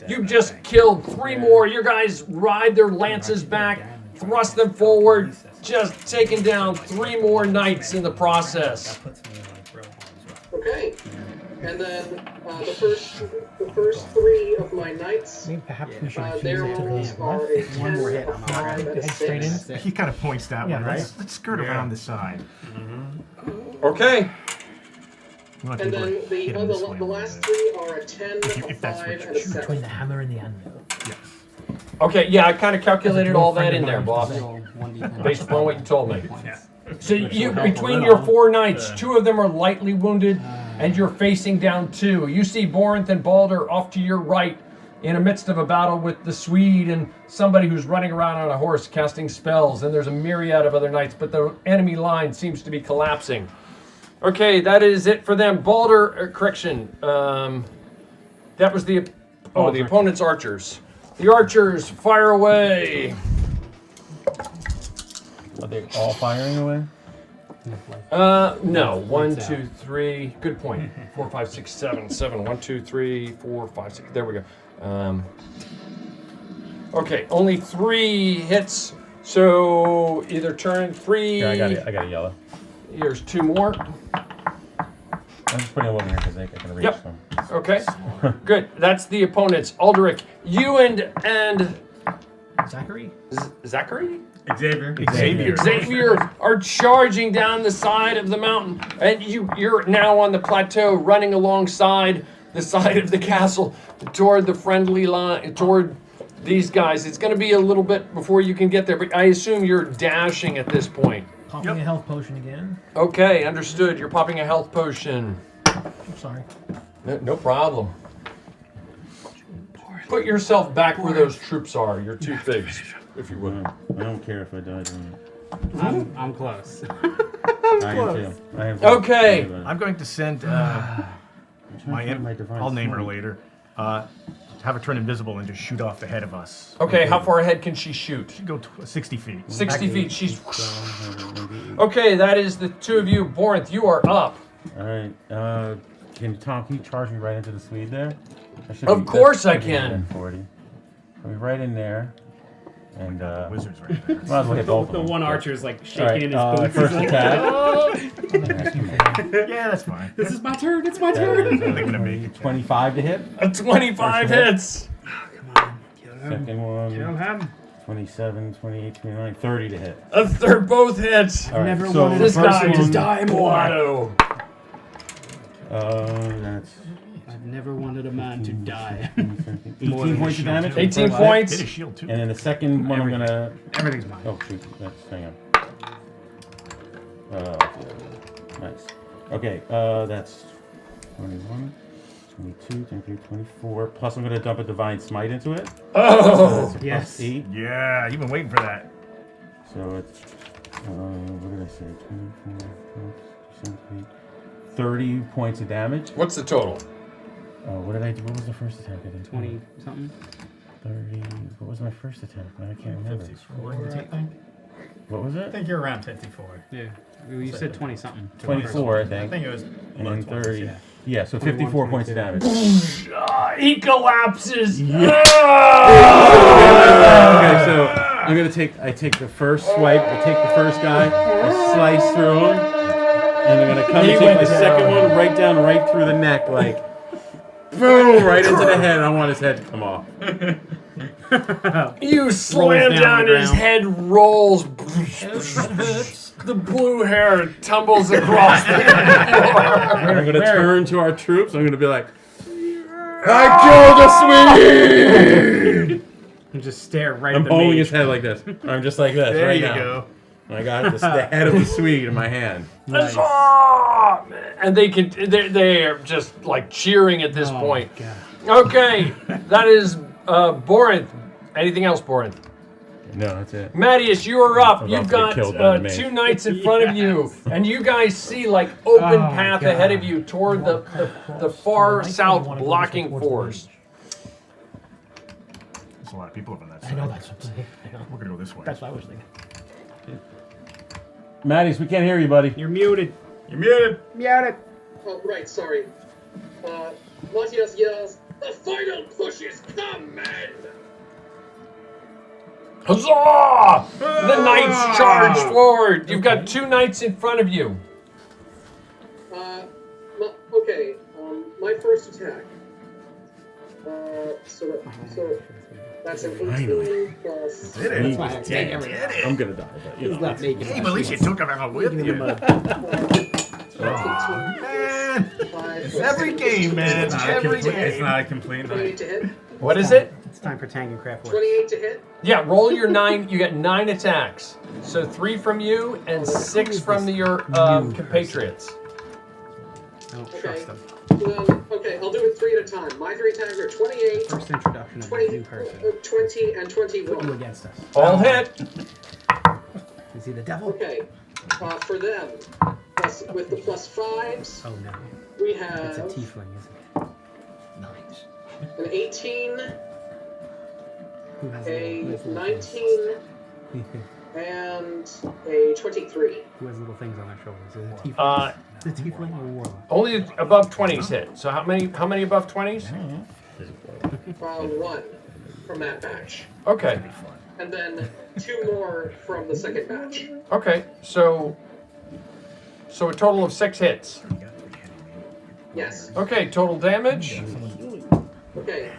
Speaker 7: you just killed 3 more. Your guys ride their lances back, thrust them forward, just taking down 3 more knights in the process.
Speaker 11: Okay. And then the first 3 of my knights,
Speaker 14: Perhaps we should
Speaker 11: their rolls are a 10, a 5, and a 6.
Speaker 10: He kind of points that
Speaker 14: Yeah,
Speaker 10: way.
Speaker 14: right?
Speaker 10: Let's skirt around the side.
Speaker 7: Okay.
Speaker 11: And then the last 3 are a 10, a 5, and a
Speaker 14: between
Speaker 11: 7.
Speaker 14: the hammer and the anvil.
Speaker 7: Okay, yeah, I kind of calculated all that in there, boss. Based upon what you told me. So you, between your 4 knights, 2 of them are lightly wounded, and you're facing down 2. You see Borinth and Balder off to your right in the midst of a battle with the Swede and somebody who's running around on a horse casting spells, and there's a myriad of other knights, but the enemy line seems to be collapsing. Okay, that is it for them. Balder, correction, that was the opponent's archers. The archers, fire away.
Speaker 8: Are they all firing away?
Speaker 7: No. 1, 2, 3. Good point. 4, 5, 6, 7, 7. 1, 2, 3, 4, 5, 6. There we go. Okay, only 3 hits. So either turn 3.
Speaker 8: Yeah, I got a yellow.
Speaker 7: Here's 2 more.
Speaker 8: I'm just putting them over here because I can reach them.
Speaker 7: Okay. Good. That's the opponents. Aldrich, you and
Speaker 14: Zachary?
Speaker 7: Zachary?
Speaker 10: Xavier
Speaker 7: are charging down the side of the mountain, and you're now on the plateau, running alongside the side of the castle toward the friendly line, toward these guys. It's going to be a little bit before you can get there, but I assume you're dashing at this point.
Speaker 14: Popping a health potion again.
Speaker 7: Okay, understood. You're popping a health potion.
Speaker 14: I'm sorry.
Speaker 7: No problem. Put yourself back where those troops are. Your two figs, if you would.
Speaker 8: I don't care if I die doing it.
Speaker 9: I'm close.
Speaker 8: I am too.
Speaker 7: Okay.
Speaker 10: I'm going to send I'll name her later. Have her turn invisible and just shoot off the head of us.
Speaker 7: Okay, how far ahead can she shoot?
Speaker 10: She can go 60 feet.
Speaker 7: 60 feet. She's. Okay, that is the two of you. Borinth, you are up.
Speaker 8: All right. Can you charge me right into the Swede there?
Speaker 7: Of course I can.
Speaker 8: 40. I'll be right in there. And
Speaker 10: wizard's right there.
Speaker 8: Might as well hit both of
Speaker 9: The
Speaker 8: them.
Speaker 9: one archer's like shaking
Speaker 8: All right,
Speaker 9: in his boots.
Speaker 8: first
Speaker 9: He's like,
Speaker 8: attack.
Speaker 9: "Oh."
Speaker 10: Yeah, that's fine.
Speaker 9: This is my turn. It's my
Speaker 8: That
Speaker 9: turn.
Speaker 8: is,
Speaker 10: They're gonna make it.
Speaker 8: 25 to hit.
Speaker 7: A 25
Speaker 8: First hit.
Speaker 7: hits.
Speaker 8: Second one.
Speaker 9: Kill him.
Speaker 8: 27, 28, 29, 30 to hit.
Speaker 7: A third, both hits.
Speaker 8: All right,
Speaker 9: Never
Speaker 8: so
Speaker 9: wanted
Speaker 8: the
Speaker 7: This
Speaker 8: first
Speaker 7: guy
Speaker 8: one,
Speaker 7: just die more.
Speaker 8: That's
Speaker 9: I've never wanted a man to die.
Speaker 8: 18 points of damage.
Speaker 7: 18
Speaker 8: First
Speaker 7: points.
Speaker 10: Hit his shield too.
Speaker 8: And then the second one, I'm gonna.
Speaker 9: Everything's mine.
Speaker 8: Oh shoot! That's hang on. Nice. Okay, that's 21, 22, 23, 24. Plus, I'm gonna dump a divine smite into it.
Speaker 7: Oh,
Speaker 8: So
Speaker 9: yes.
Speaker 8: 8.
Speaker 10: Yeah, you've been waiting for that.
Speaker 8: So it's what did I say? 24, 28, 30 points of damage.
Speaker 7: what's the total?
Speaker 8: What did I do? What was the first attack I did?
Speaker 9: 20 something.
Speaker 8: 30. What was my first attack? I can't remember.
Speaker 14: 54, I think.
Speaker 8: What was
Speaker 12: I
Speaker 8: it?
Speaker 12: think you're around 54.
Speaker 9: Yeah. You said 20 something.
Speaker 8: 24, I
Speaker 12: I
Speaker 8: think.
Speaker 12: think it was
Speaker 8: And then
Speaker 12: below
Speaker 8: 30.
Speaker 12: 20, yeah.
Speaker 8: Yeah, so
Speaker 9: 21,
Speaker 8: 54 points of damage.
Speaker 7: He collapses.
Speaker 8: Okay, so I'm gonna take the first swipe. I take the first guy. I slice through him, and I'm gonna come and take the second one right through the neck, like boom, right into the head. And I want his head to come off.
Speaker 7: You slam
Speaker 9: down
Speaker 7: down,
Speaker 9: the
Speaker 7: his
Speaker 9: ground.
Speaker 7: head rolls. The blue hair tumbles across the floor.
Speaker 8: I'm gonna turn to our troops. I'm gonna be like, I killed the Swede.
Speaker 9: And just stare right
Speaker 8: I'm
Speaker 9: at the
Speaker 8: holding
Speaker 9: mage.
Speaker 8: his head like this. I'm just like this
Speaker 10: There
Speaker 8: right
Speaker 10: you
Speaker 8: now.
Speaker 10: go.
Speaker 8: And I got the head of the Swede in my hand.
Speaker 9: Nice.
Speaker 7: And they are just like cheering at this
Speaker 9: Oh,
Speaker 7: point.
Speaker 9: God.
Speaker 7: Okay, that is Borinth. Anything else, Borinth?
Speaker 8: No, that's it.
Speaker 7: Mattias, you are up.
Speaker 8: I'm
Speaker 7: You've
Speaker 8: about
Speaker 7: got
Speaker 8: to get killed by the mage.
Speaker 7: two knights in front of you, and you guys see like open
Speaker 9: Oh,
Speaker 7: path
Speaker 9: God.
Speaker 7: ahead of you toward the far south blocking force.
Speaker 10: There's a lot of people up on that side.
Speaker 14: I know that's what I'm saying. I know.
Speaker 10: We're gonna go this way.
Speaker 14: That's what I was thinking.
Speaker 8: Mattis, we can't hear you, buddy.
Speaker 9: You're muted.
Speaker 10: You're muted.
Speaker 9: Muted.
Speaker 11: Oh, right, sorry. Matthias yells, "The final push is come, men!"
Speaker 7: Huzzah! The knights charge forward. You've got two knights in front of you.
Speaker 11: Okay, my first attack. So that's an 18 plus...
Speaker 10: Did it?
Speaker 8: I'm gonna die, but you know.
Speaker 10: Hey, but at least you took him out with you. Man, it's every game, man. It's every
Speaker 12: It's
Speaker 10: game.
Speaker 12: not a complete
Speaker 11: 28 to hit.
Speaker 7: What is it?
Speaker 9: It's time for Tang and Craft work.
Speaker 11: 28 to hit.
Speaker 7: Yeah, roll your 9. You get 9 attacks. So 3 from you and 6 from your compatriots.
Speaker 9: I don't
Speaker 11: Okay.
Speaker 9: trust them.
Speaker 11: Okay, I'll do it 3 at a time. My 3 attacks are 28,
Speaker 9: First introduction of a
Speaker 11: 20,
Speaker 9: new person.
Speaker 11: 20, and
Speaker 9: Put you
Speaker 11: 21.
Speaker 9: against us.
Speaker 7: All hit.
Speaker 9: Is he the devil?
Speaker 11: Okay, for them, with the plus 5s,
Speaker 9: Oh no.
Speaker 11: we
Speaker 9: It's a
Speaker 11: have
Speaker 9: tiefling, isn't it? Nice.
Speaker 11: an 18,
Speaker 9: Who has
Speaker 11: a
Speaker 9: little
Speaker 11: 19, and a 23.
Speaker 9: Who has little things on their shoulders? Is it a tiefling? Is it a tiefling or a warlock?
Speaker 7: Only above 20s hit. So how many above 20s?
Speaker 11: 1 from that batch.
Speaker 7: Okay.
Speaker 11: And then 2 more from the second batch.
Speaker 7: Okay. So a total of 6 hits.
Speaker 11: Yes.
Speaker 7: Okay, total damage.
Speaker 11: Okay.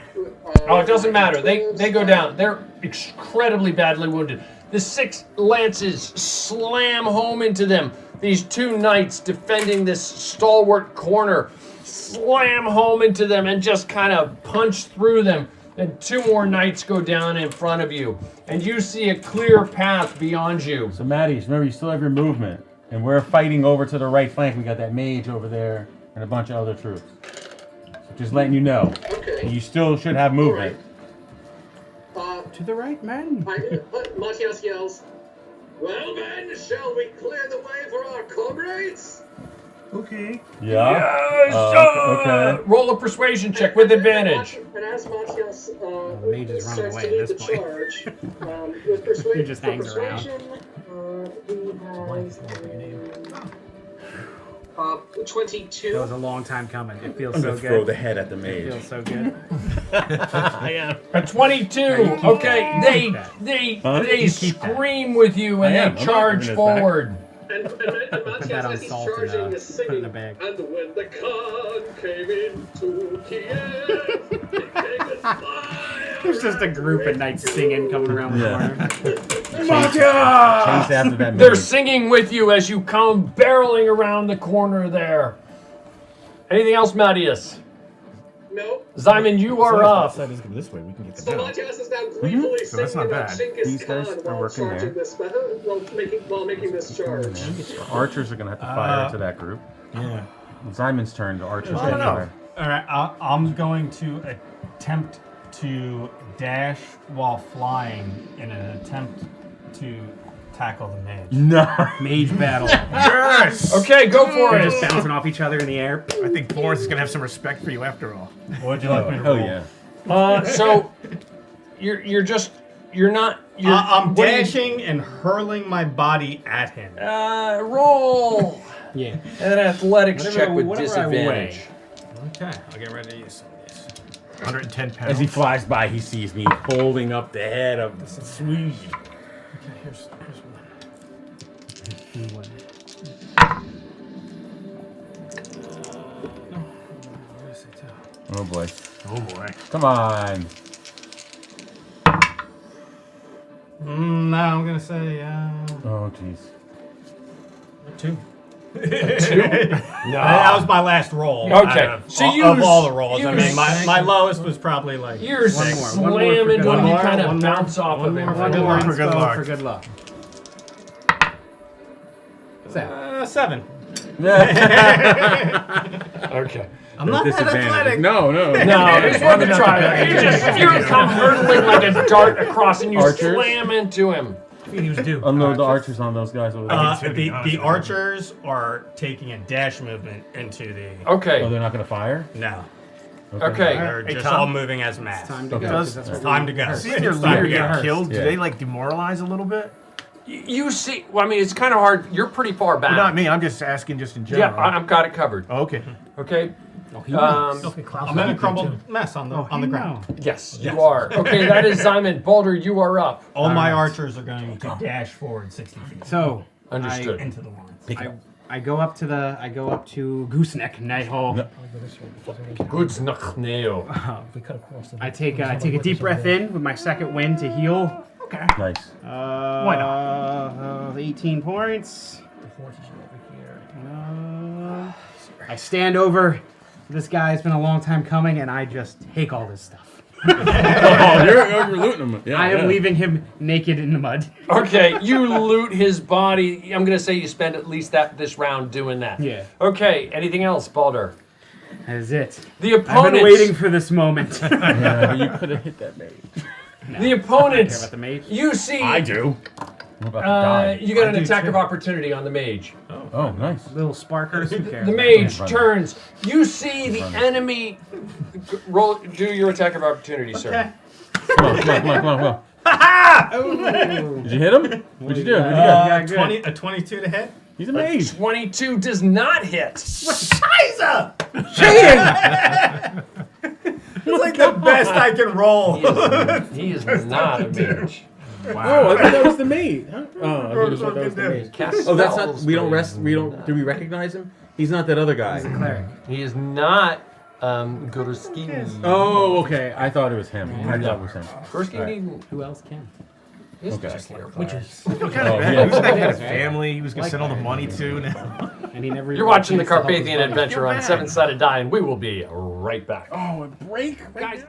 Speaker 7: Oh, it doesn't matter. They go down. They're incredibly badly wounded. The 6 lances slam home into them. These 2 knights defending this stalwart corner slam home into them and just kind of punch through them. and 2 more knights go down in front of you, and you see a clear path beyond you.
Speaker 8: So, Maddie, remember, you still have your movement. And we're fighting over to the right flank. We got that mage over there and a bunch of other troops. So just letting you know.
Speaker 11: Okay.
Speaker 8: You still should have movement.
Speaker 9: To the right, man.
Speaker 11: Matthias yells, "Well then, shall we clear the way for our comrades?"
Speaker 10: Okay.
Speaker 8: Yeah.
Speaker 7: Yes,
Speaker 8: okay.
Speaker 7: Roll a persuasion check with advantage.
Speaker 11: And as Matthias
Speaker 9: the mage is running
Speaker 11: starts
Speaker 9: away
Speaker 11: to
Speaker 9: at
Speaker 11: lead the
Speaker 9: this point.
Speaker 11: charge, with persuasion,
Speaker 9: He just hangs around.
Speaker 11: he has 22.
Speaker 9: That was a long time coming. It feels
Speaker 13: I'm
Speaker 9: so
Speaker 13: gonna
Speaker 9: good.
Speaker 13: throw the head at the
Speaker 9: It
Speaker 13: mage.
Speaker 9: feels so good.
Speaker 7: A 22. Okay, they scream with you and they charge forward.
Speaker 11: And Matthias,
Speaker 9: that on
Speaker 11: as he's
Speaker 9: salt and,
Speaker 11: charging, is
Speaker 9: put it in
Speaker 11: singing,
Speaker 9: the bag.
Speaker 11: "And when the Khan came into Kiev, he came with fire."
Speaker 9: There's just a group of knights singing coming around the corner.
Speaker 8: Chase after that
Speaker 7: They're
Speaker 8: mage.
Speaker 7: singing with you as you come barreling around the corner there. Anything else, Matthias?
Speaker 11: No.
Speaker 7: Simon, you are up.
Speaker 10: Let's go this way. We can get the
Speaker 11: So
Speaker 10: bell.
Speaker 11: Matthias is now gleefully
Speaker 10: So that's
Speaker 11: singing
Speaker 10: not
Speaker 11: about
Speaker 10: bad.
Speaker 11: Genghis
Speaker 8: These guys
Speaker 11: Khan
Speaker 8: are
Speaker 11: while
Speaker 8: working
Speaker 11: charging
Speaker 8: there.
Speaker 11: this while making this charge.
Speaker 8: Our archers are going to have to fire to that group.
Speaker 10: Yeah.
Speaker 8: Simon's turn. The archers
Speaker 2: I
Speaker 8: can
Speaker 2: don't know.
Speaker 8: fire.
Speaker 2: All right, I'm going to attempt to dash while flying in an attempt to tackle the mage.
Speaker 8: No.
Speaker 9: Mage battle.
Speaker 10: Yes!
Speaker 7: Okay, go for
Speaker 9: They're
Speaker 7: it.
Speaker 9: just bouncing off each other in the air.
Speaker 10: I think Florence is going to have some respect for you after all.
Speaker 2: What would you like me to
Speaker 8: Hell
Speaker 2: roll?
Speaker 8: yeah.
Speaker 7: So you're not.
Speaker 2: I'm
Speaker 7: what do you-
Speaker 2: dashing and hurling my body at him.
Speaker 7: Roll
Speaker 9: Yeah.
Speaker 7: an athletics
Speaker 9: Whatever-
Speaker 7: check with
Speaker 9: whatever I
Speaker 7: disadvantage.
Speaker 2: Okay, I'll get ready to use some of this.
Speaker 10: 110 pounds.
Speaker 8: As he flies by, he sees me holding up the head of the Swede.
Speaker 2: Okay, here's one.
Speaker 8: Oh boy.
Speaker 10: Oh boy.
Speaker 8: Come on.
Speaker 2: No, I'm gonna say
Speaker 8: Oh jeez.
Speaker 2: 2.
Speaker 7: No.
Speaker 2: That was my last roll.
Speaker 7: Okay,
Speaker 2: Out of,
Speaker 7: so
Speaker 2: of all the rolls. I
Speaker 7: you
Speaker 2: mean, my lowest was probably like
Speaker 7: You're
Speaker 9: One more
Speaker 7: slam
Speaker 9: for
Speaker 7: into
Speaker 9: good
Speaker 7: him.
Speaker 9: luck.
Speaker 7: You kind of
Speaker 2: One more.
Speaker 7: bounce off of him.
Speaker 2: One
Speaker 10: good
Speaker 2: more.
Speaker 10: luck. For good luck.
Speaker 9: For good luck. What's that?
Speaker 2: 7.
Speaker 7: Okay.
Speaker 2: I'm not that
Speaker 8: Disadvantage.
Speaker 2: athletic.
Speaker 8: No.
Speaker 7: No, it's worth a try. You come hurtling like a dart across and you
Speaker 8: Archers?
Speaker 7: slam into him.
Speaker 10: He was due.
Speaker 8: Unload the archers on those guys over there.
Speaker 2: The archers are taking a dash movement into the.
Speaker 7: Okay.
Speaker 8: Oh, they're not going to fire?
Speaker 2: No.
Speaker 7: Okay.
Speaker 2: They're
Speaker 10: Hey,
Speaker 2: just
Speaker 10: Tom.
Speaker 2: all moving as mass.
Speaker 9: Time to
Speaker 8: Okay.
Speaker 9: go.
Speaker 10: Does-
Speaker 9: 'cause that's
Speaker 2: It's
Speaker 9: what
Speaker 2: time to go.
Speaker 10: Seeing your
Speaker 2: It's time
Speaker 10: leader
Speaker 2: to
Speaker 10: get
Speaker 2: go.
Speaker 10: killed, do
Speaker 8: Yeah.
Speaker 10: they like demoralize a little bit?
Speaker 7: You see, well, I mean, it's kind of hard. You're pretty far back.
Speaker 10: Well, not me. I'm just asking, just in
Speaker 7: Yeah,
Speaker 10: general.
Speaker 7: I've got it covered.
Speaker 10: Oh, okay.
Speaker 7: Okay.
Speaker 2: I'm in a crumbled mess on the ground.
Speaker 7: Yes, you are. Okay, that is Simon. Baldur, you are up.
Speaker 2: All my archers are going to dash forward 60 feet.
Speaker 9: So
Speaker 7: Understood.
Speaker 2: Into the lines.
Speaker 9: I go up to Gooseneck Nighthole.
Speaker 7: Good Snachneo.
Speaker 9: I take a deep breath in with my second wind to heal.
Speaker 10: Okay.
Speaker 8: Nice.
Speaker 10: Why
Speaker 9: not? 18 points. I stand over. This guy's been a long time coming, and I just take all this stuff.
Speaker 8: Oh, you're looting them. Yeah,
Speaker 9: I am
Speaker 8: yeah.
Speaker 9: leaving him naked in the mud.
Speaker 7: Okay, you loot his body. I'm gonna say you spend at least this round doing that.
Speaker 9: Yeah.
Speaker 7: Okay. Anything else, Baldur?
Speaker 9: That is it.
Speaker 7: The
Speaker 9: I've
Speaker 7: opponents.
Speaker 9: been waiting for this moment.
Speaker 8: Yeah, you could have hit that mage.
Speaker 7: The opponents.
Speaker 9: Care about the mage?
Speaker 7: You see.
Speaker 8: I do. I'm about to die.
Speaker 7: You got
Speaker 2: I
Speaker 7: an
Speaker 2: do
Speaker 7: attack
Speaker 2: too.
Speaker 7: of opportunity on the mage.
Speaker 8: Oh, nice.
Speaker 9: Little sparkers. Who cares?
Speaker 7: The mage turns. You see the enemy. Roll. Do your attack of opportunity, sir.
Speaker 8: Come on. Did you hit him? What'd you do? What'd you get?
Speaker 2: A 22 to hit.
Speaker 8: He's a mage.
Speaker 7: 22 does not hit.
Speaker 2: Scheiße! It's like the best I can roll.
Speaker 7: He is not a mage.
Speaker 13: Oh, I thought that was the mate. Huh? Oh, I thought that was the mate.
Speaker 7: Cast
Speaker 13: Oh, that's not.
Speaker 7: spells,
Speaker 13: We don't
Speaker 7: but
Speaker 13: rest.
Speaker 7: he's
Speaker 13: We don't.
Speaker 7: not.
Speaker 13: Do we recognize him? He's not that other guy.
Speaker 9: He's a cleric.
Speaker 7: He is not Guruski.
Speaker 13: Oh, okay.
Speaker 8: I thought it was him. I thought it was him.
Speaker 7: Guruski
Speaker 8: Right.
Speaker 7: didn't.
Speaker 9: Who else can?
Speaker 7: He's
Speaker 8: Okay.
Speaker 7: just here.
Speaker 9: Witches.
Speaker 10: I feel kind
Speaker 8: Oh,
Speaker 10: of bad.
Speaker 8: yeah.
Speaker 10: He was that kind of family. He was going to send all the money to now.
Speaker 9: And he never.
Speaker 7: You're watching the
Speaker 9: gets to help his
Speaker 7: Carpathian
Speaker 9: buddy.
Speaker 7: Adventure on 7-Sided Die, and we will be right back.
Speaker 8: Oh, a break?
Speaker 7: Guys.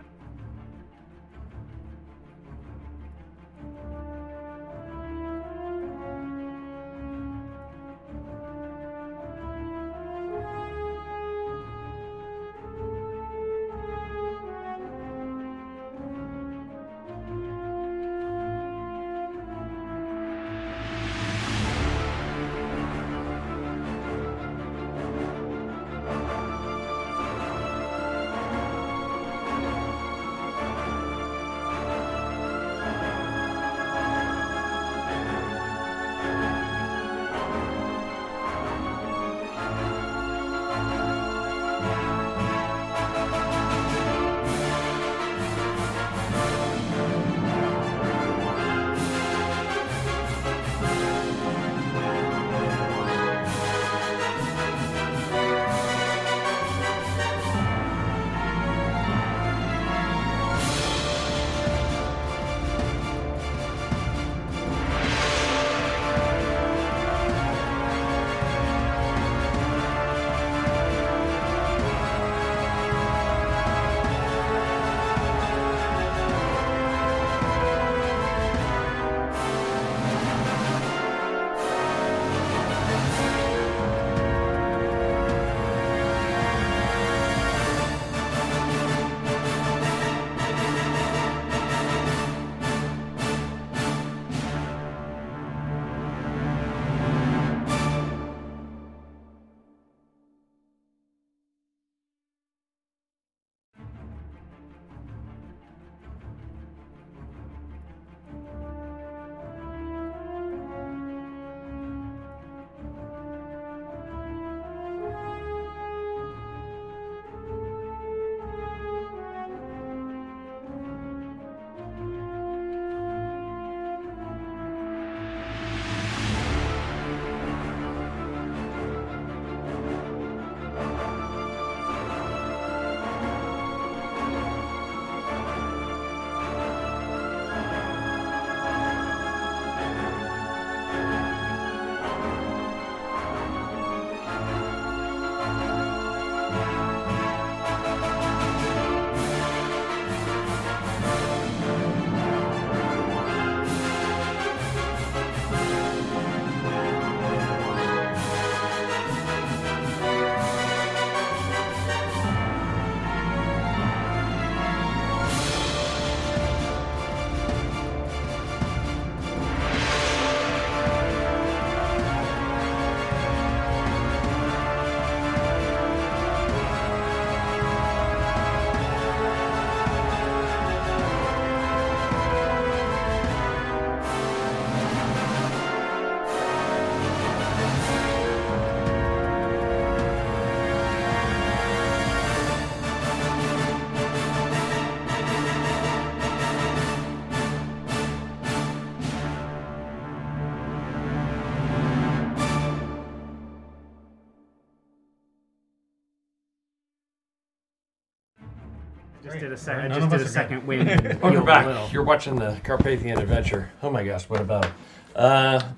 Speaker 9: Just did a second. I just did a second wind.
Speaker 7: Welcome back. You're watching the Carpathian Adventure. Oh my gosh, what about it?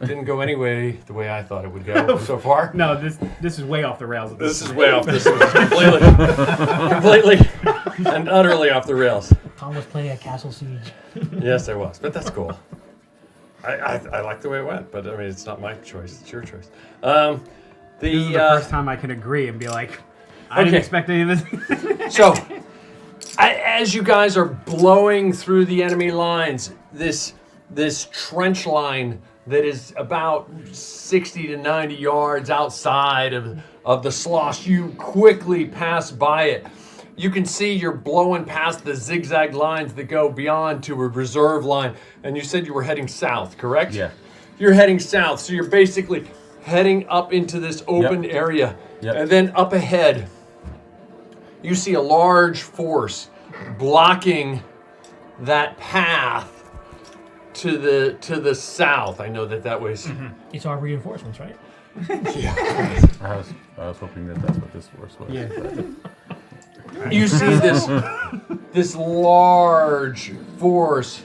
Speaker 7: Didn't go any way the way I thought it would go so far.
Speaker 9: No, this is way off the rails.
Speaker 7: This is way off. This was completely and utterly off the rails.
Speaker 14: Tom was playing a Castle Siege.
Speaker 7: Yes, I was, but that's cool. I like the way it went, but I mean, it's not my choice; it's your choice.
Speaker 9: This is the first time I can agree and be like, I didn't expect any of this.
Speaker 7: So, as you guys are blowing through the enemy lines, this trench line that is about 60 to 90 yards outside of the Sloss, you quickly pass by it. You can see you're blowing past the zigzag lines that go beyond to a reserve line. And you said you were heading south, correct?
Speaker 8: Yeah.
Speaker 7: You're heading south, so you're basically heading up into this open area.
Speaker 8: Yep.
Speaker 7: And then up ahead, you see a large force blocking that path to the south. I know that was...
Speaker 14: It's our reinforcements, right?
Speaker 7: Yeah.
Speaker 8: I was hoping that's what this force was.
Speaker 9: Yeah.
Speaker 7: You see this large force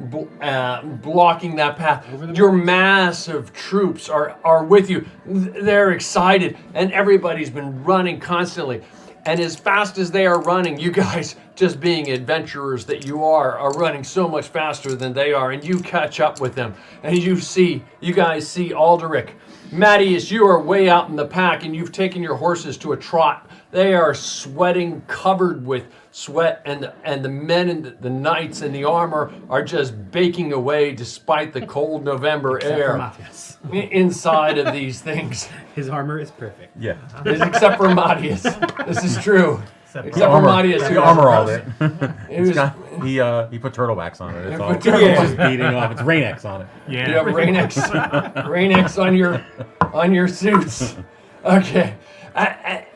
Speaker 7: blocking that path. Your massive troops are with you. They're excited, and everybody's been running constantly. And as fast as they are running, you guys, just being adventurers that you are running so much faster than they are, and you catch up with them. And you guys see Alderic. Mattias, you are way out in the pack, and you've taken your horses to a trot. They are sweating, covered with sweat, and the men and the knights in the armor are just baking away despite the cold November air inside of these things.
Speaker 9: His armor is perfect.
Speaker 8: Yeah.
Speaker 7: Except for Mattias. This is true. Except for Mattias.
Speaker 8: He armoralled it. He put turtlebacks on it. It's all just beating off. It's Rain-X on it.
Speaker 7: Yeah. You have Rain-X on your suits. Okay.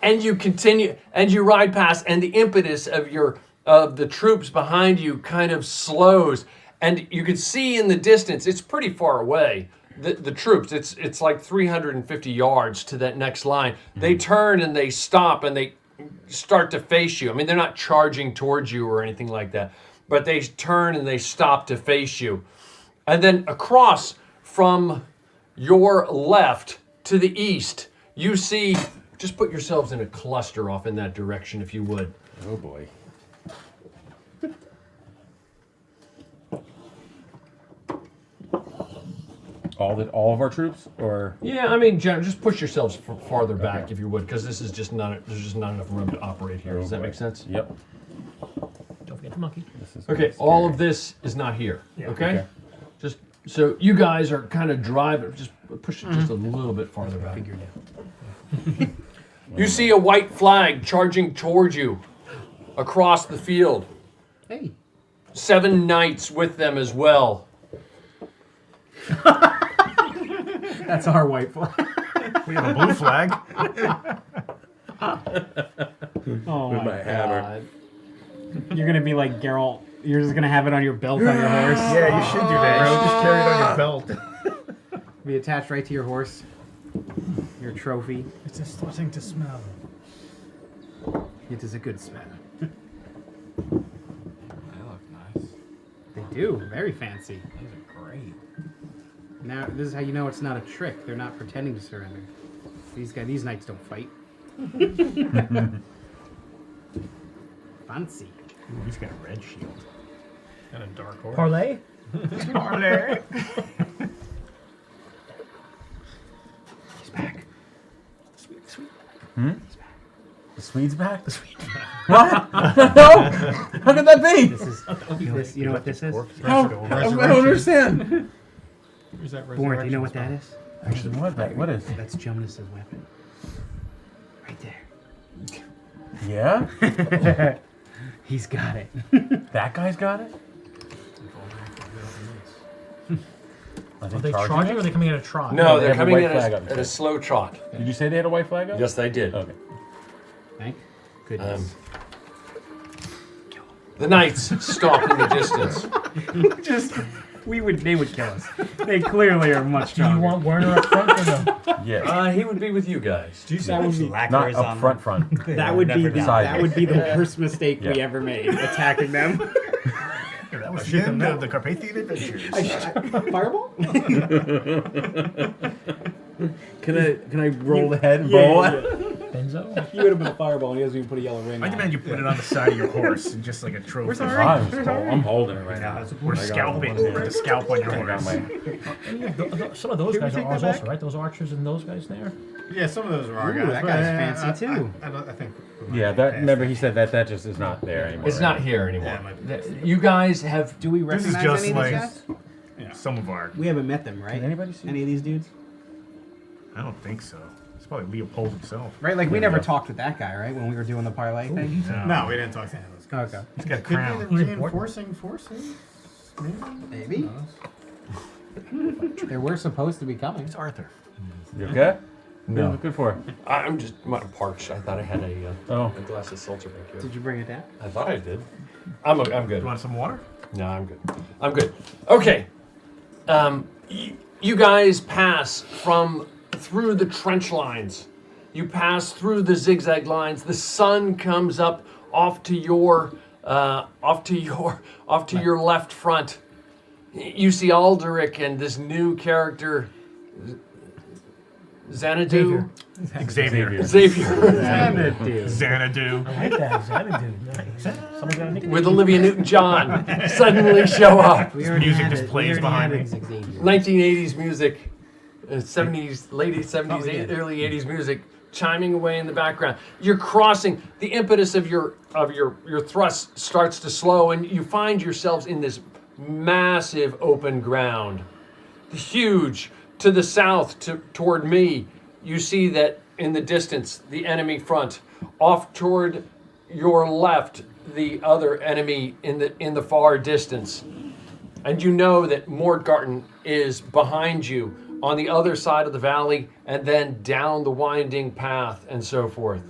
Speaker 7: And you continue, and you ride past, and the impetus of the troops behind you kind of slows, and you can see in the distance, it's pretty far away, the troops. It's like 350 yards to that next line. They turn and they stop and they start to face you. I mean, they're not charging towards you or anything like that, but they turn and they stop to face you. And then across from your left to the east, you see... Just put yourselves in a cluster off in that direction, if you would.
Speaker 8: Oh boy. All of our troops, or?
Speaker 7: Yeah, I mean, just push yourselves farther back, if you would, because this is just not. There's just not enough room to operate here. Does that make sense?
Speaker 8: Yep.
Speaker 14: Don't forget the monkey.
Speaker 7: Okay, all of this is not here. Yeah. Okay. Just so you guys are kind of driving. Just push it just a little bit farther back. You see a white flag charging towards you across the field.
Speaker 9: Hey.
Speaker 7: 7 knights with them as well.
Speaker 9: That's our white flag.
Speaker 10: We have a blue flag.
Speaker 9: Oh
Speaker 8: With
Speaker 9: my
Speaker 8: hammer.
Speaker 9: God. You're going to be like Geralt. You're just going to have it on your belt on your horse.
Speaker 10: Yeah, you should do that. You should just carry it on your belt.
Speaker 9: Be attached right to your horse. Your trophy.
Speaker 12: It's just starting to smell.
Speaker 9: It is a good smell.
Speaker 15: They look nice.
Speaker 9: They do. Very fancy.
Speaker 15: These are great.
Speaker 9: Now, this is how you know it's not a trick. They're not pretending to surrender. These knights don't fight. Fancy.
Speaker 12: Ooh, he's got a red shield. And a dark horse.
Speaker 14: Parlay?
Speaker 10: Parlay.
Speaker 9: He's back.
Speaker 12: Sweet.
Speaker 8: The Swede's back? The Swede's back. What? No! How could that be?
Speaker 9: This, you know what this is?
Speaker 8: How? I don't understand.
Speaker 9: Born, do you know what that is?
Speaker 8: Actually, what is?
Speaker 9: That's Jonas's weapon. Right there.
Speaker 8: Yeah?
Speaker 9: He's got it.
Speaker 8: That guy's got it?
Speaker 14: Are they charging or are they coming at a trot?
Speaker 7: No, they're
Speaker 8: they have a
Speaker 7: coming
Speaker 8: white
Speaker 7: in
Speaker 8: flag
Speaker 7: at
Speaker 8: up.
Speaker 7: a slow trot.
Speaker 8: Did you say they had a white flag up?
Speaker 7: Yes, they did.
Speaker 8: Okay.
Speaker 9: Thank goodness.
Speaker 7: The knights stop in the distance.
Speaker 9: They would kill us. They clearly are much
Speaker 14: Do you
Speaker 9: stronger.
Speaker 14: want Werner up front or no?
Speaker 5: Yeah.
Speaker 7: He would be with you guys.
Speaker 12: Do you see
Speaker 14: That
Speaker 12: how
Speaker 14: would
Speaker 12: much
Speaker 14: be-
Speaker 12: lacquer
Speaker 8: Not
Speaker 12: is
Speaker 8: up
Speaker 12: on
Speaker 8: front.
Speaker 9: That would be the
Speaker 8: Yeah.
Speaker 9: worst mistake we
Speaker 8: Yeah.
Speaker 9: ever made, attacking them.
Speaker 10: That was the end of the Carpathian adventures.
Speaker 9: Fireball?
Speaker 5: Can I roll the head and
Speaker 9: Yeah,
Speaker 5: bowl
Speaker 9: yeah,
Speaker 5: it?
Speaker 14: Benzo?
Speaker 9: You would have been a fireball, and he doesn't even put a yellow ring
Speaker 10: I
Speaker 9: on.
Speaker 10: demand you put it on the side of your horse, and just like a trophy.
Speaker 9: Where's
Speaker 8: I'm holding it right now.
Speaker 10: We're scalping. The scalp on your horse.
Speaker 14: Some of those guys are ours also, right? Those archers and those guys there?
Speaker 2: Yeah, some of those are our
Speaker 9: Ooh,
Speaker 2: guys.
Speaker 9: that
Speaker 2: but
Speaker 9: guy's
Speaker 2: I-
Speaker 9: fancy, too.
Speaker 2: I think.
Speaker 8: Yeah, that. Remember, he said that just is not there anymore.
Speaker 7: It's not here anymore.
Speaker 2: Yeah, it might be.
Speaker 7: You guys have.
Speaker 9: Do we
Speaker 10: This is
Speaker 9: recognize
Speaker 10: just
Speaker 9: any of
Speaker 10: like
Speaker 9: these guys?
Speaker 10: some of our.
Speaker 9: We haven't met them, right?
Speaker 8: Can anybody see?
Speaker 9: Any of these dudes?
Speaker 10: I don't think so. It's probably Leopold himself.
Speaker 9: Right, like we
Speaker 8: There we
Speaker 9: never
Speaker 8: go.
Speaker 9: talked with that guy, right? When we were doing the parlay thing?
Speaker 2: No, we didn't talk to any of those guys.
Speaker 9: Okay.
Speaker 10: He's got a
Speaker 2: Could be
Speaker 10: crown.
Speaker 2: the
Speaker 14: He's important.
Speaker 2: reinforcing forces.
Speaker 9: Maybe. They were supposed to be coming.
Speaker 10: It's Arthur.
Speaker 8: You okay?
Speaker 7: No.
Speaker 8: What are you looking for?
Speaker 7: I'm just parched. I thought I had a glass of seltzer back here.
Speaker 9: Did you bring it down?
Speaker 7: I thought I did. I'm good.
Speaker 10: You want some water?
Speaker 7: No, I'm good. I'm good. Okay. You guys pass through the trench lines. You pass through the zigzag lines. The sun comes up off to your left front. You see Alderic and this new character, Xanadu.
Speaker 10: Xavier. Xanadu.
Speaker 14: I like that. Xanadu. Nice. Somebody got a nickname?
Speaker 7: With Olivia Newton-John suddenly show up.
Speaker 9: We already
Speaker 10: music
Speaker 9: had
Speaker 10: just
Speaker 9: it.
Speaker 10: plays
Speaker 9: We already
Speaker 10: behind
Speaker 9: had
Speaker 10: me.
Speaker 9: Xavier.
Speaker 7: 1980s music, 70s, late 70s,
Speaker 9: we did.
Speaker 7: early 80s music chiming away in the background. You're crossing. The impetus of your thrust starts to slow, and you find yourselves in this massive open ground. Huge. To the south, toward me, you see that in the distance, the enemy front. Off toward your left, the other enemy in the far distance. And you know that Mortgarten is behind you on the other side of the valley and then down the winding path and so forth.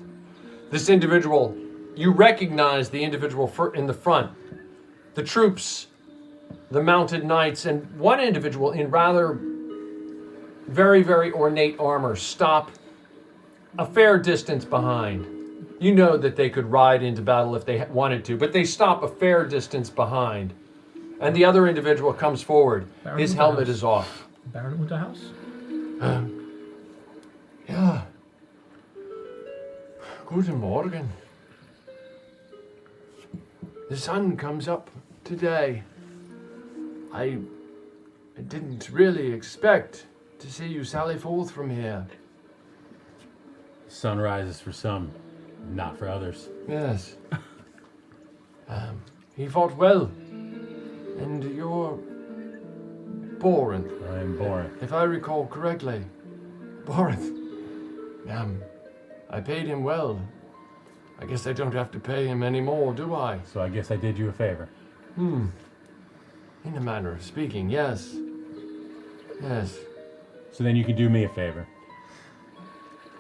Speaker 7: This individual, you recognize the individual in the front. The troops, the mounted knights, and one individual in rather very, very ornate armor stop a fair distance behind. You know that they could ride into battle if they wanted to, but they stop a fair distance behind. And the other individual comes forward.
Speaker 14: Baron
Speaker 7: His
Speaker 14: Unterhaus.
Speaker 7: helmet is off.
Speaker 14: Baron Unterhaus?
Speaker 7: Ja. Guten Morgen. The sun comes up today. I didn't really expect to see you sally forth from here.
Speaker 8: Sun rises for some, not for others.
Speaker 7: Yes. He fought well. And you're Borinth,
Speaker 8: I am born.
Speaker 7: if I recall correctly. Borinth. I paid him well. I guess I don't have to pay him anymore, do I?
Speaker 8: So I guess I did you a favor.
Speaker 7: In a manner of speaking, yes. Yes.
Speaker 8: So then you can do me a favor.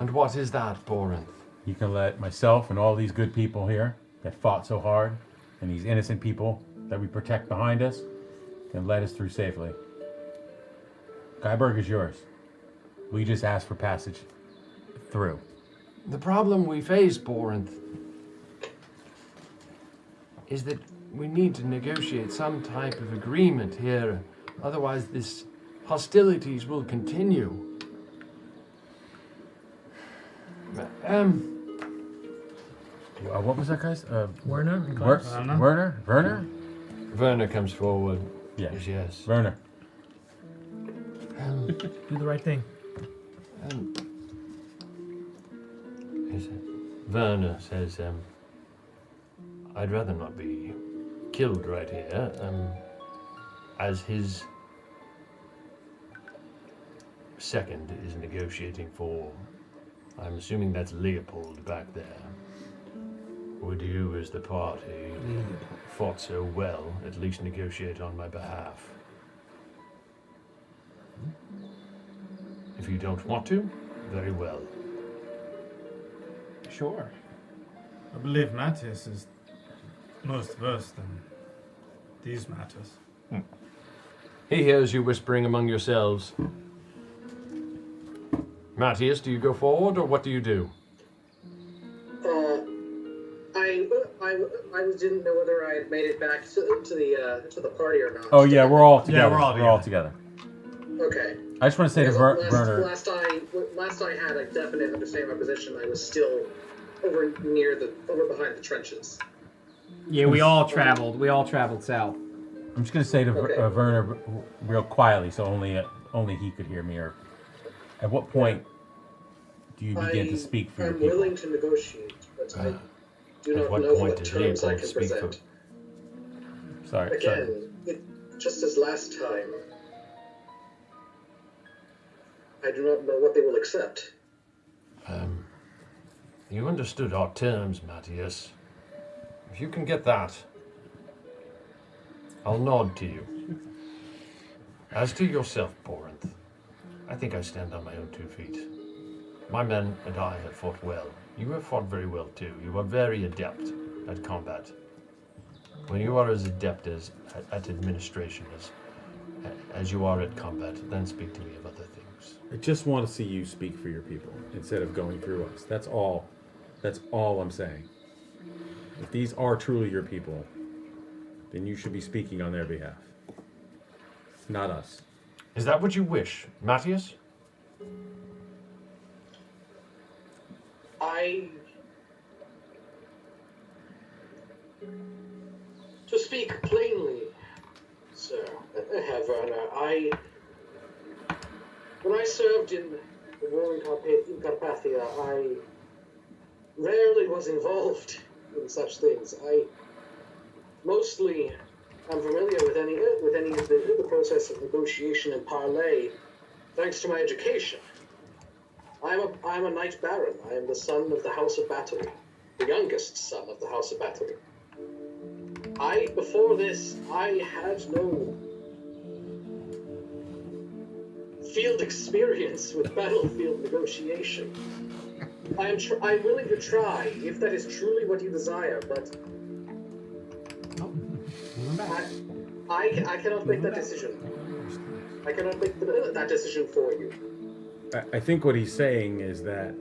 Speaker 7: And what is that, Borinth?
Speaker 8: You can let myself and all these good people here that fought so hard, and these innocent people that we protect behind us, can let us through safely. Skyberg is yours. We just ask for passage through.
Speaker 7: The problem we face, Borinth, is that we need to negotiate some type of agreement here. Otherwise, this hostilities will continue.
Speaker 8: What was that guy's?
Speaker 14: Werner?
Speaker 8: Werner?
Speaker 7: Werner comes forward.
Speaker 8: Yeah.
Speaker 7: Yes.
Speaker 8: Werner.
Speaker 14: Do the right thing.
Speaker 7: Werner says, I'd rather not be killed right here, as his second is negotiating for, I'm assuming that's Leopold back there. Would you, as the party fought so well, at least negotiate on my behalf? If you don't want to, very well.
Speaker 9: Sure.
Speaker 2: I believe Matthias is most versed in these matters.
Speaker 7: He hears you whispering among yourselves. Matthias, do you go forward, or what do you do?
Speaker 11: I didn't know whether I had made it back to the party or not.
Speaker 8: Oh yeah, we're all together.
Speaker 10: Yeah,
Speaker 8: we're all together.
Speaker 11: Okay.
Speaker 8: I just want to say to Werner.
Speaker 11: Last I had a definite understanding of my position, I was still over behind the trenches.
Speaker 9: Yeah, we all traveled. We all traveled south.
Speaker 8: I'm just going to say to Werner real quietly, so only he could hear me. Or at what point do you begin to speak for your people?
Speaker 11: I'm willing to negotiate, but I do not know what terms I can present.
Speaker 8: Sorry.
Speaker 11: Again, just as last time, I do not know what they will accept.
Speaker 7: You understood our terms, Matthias. If you can get that, I'll nod to you. As to yourself, Porinth, I think I stand on my own 2 feet. My men and I have fought well. You have fought very well too. You are very adept at combat. When you are as adept at administration as you are at combat, then speak to me of other things.
Speaker 8: I just want to see you speak for your people instead of going through us. That's all. That's all I'm saying. If these are truly your people, then you should be speaking on their behalf, not us.
Speaker 7: Is that what you wish, Matthias?
Speaker 11: To speak plainly, sir, Herr Werner, when I served in the war in Carpathia, I rarely was involved in such things. I mostly am familiar with any of the process of negotiation and parlay, thanks to my education. I am a knight baron. I am the son of the House of Battery, the youngest son of the House of Battery. Before this, I had no field experience with battlefield negotiation. I'm willing to try, if that is truly what you desire, but I cannot make that decision. I cannot make that decision for you.
Speaker 8: I think what he's saying is that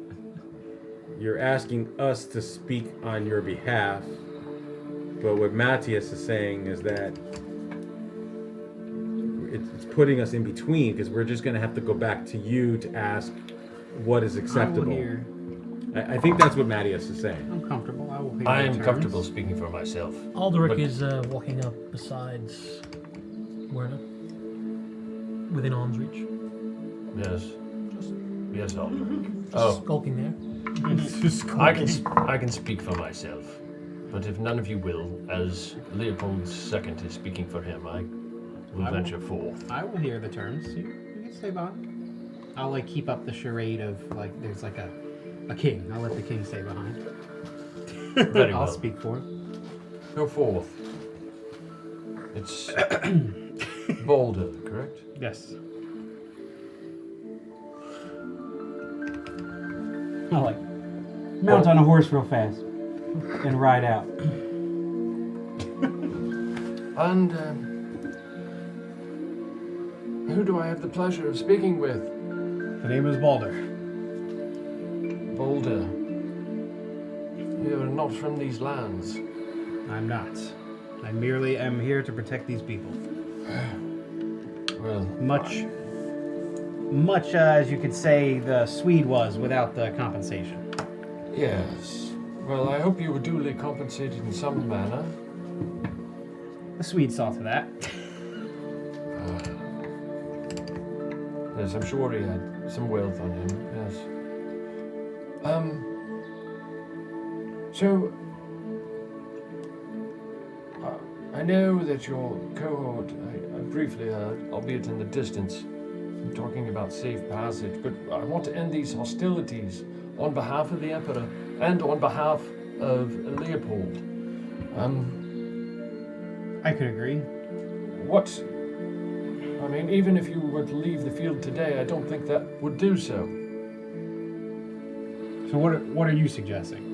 Speaker 8: you're asking us to speak on your behalf, but what Matthias is saying is that it's putting us in between, because we're just going to have to go back to you to ask what is acceptable. I think that's what Matthias is saying.
Speaker 9: I'm comfortable. I will hear
Speaker 7: I am
Speaker 9: terms.
Speaker 7: comfortable speaking for myself.
Speaker 4: Aldrich is walking up besides Werner, within arm's reach.
Speaker 7: Yes. Yes, Aldrich.
Speaker 4: Skulking there.
Speaker 7: I can speak for myself, but if none of you will, as Leopold II is speaking for him, I will venture forth.
Speaker 9: I will hear the terms. You can stay behind. I'll keep up the charade of there's a king. I'll let the king stay behind.
Speaker 7: Very well.
Speaker 9: I'll speak for him.
Speaker 7: Go forth. It's Boulder, correct?
Speaker 9: Yes. I mount on a horse real fast and ride out.
Speaker 7: And who do I have the pleasure of speaking with?
Speaker 9: The name is Balder.
Speaker 7: Boulder. You are not from these lands.
Speaker 9: I'm not. I merely am here to protect these people.
Speaker 7: Well,
Speaker 9: much as you could say the Swede was without the compensation.
Speaker 7: yes. Well, I hope you were duly compensated in some manner.
Speaker 9: The Swede saw to that.
Speaker 7: Yes, I'm sure he had some wealth on him, yes. So, I know that your cohort, I briefly heard, albeit in the distance, talking about safe passage, but I want to end these hostilities on behalf of the Emperor and on behalf of Leopold.
Speaker 9: I could agree.
Speaker 7: Even if you were to leave the field today, I don't think that would do so.
Speaker 9: So what are you suggesting?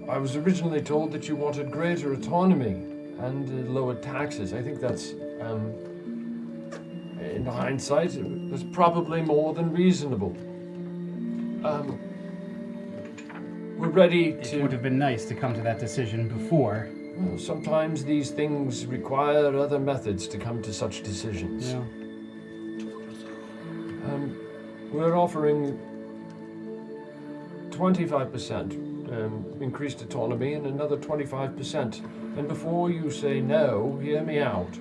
Speaker 7: I was originally told that you wanted greater autonomy, and lower taxes. I think that's, in hindsight, was probably more than reasonable. We're ready to...
Speaker 9: It would have been nice to come to that decision before.
Speaker 7: Well, sometimes these things require other methods to come to such decisions.
Speaker 9: Yeah.
Speaker 7: We're offering 25% increased autonomy and another 25%. And before you say no, hear me out.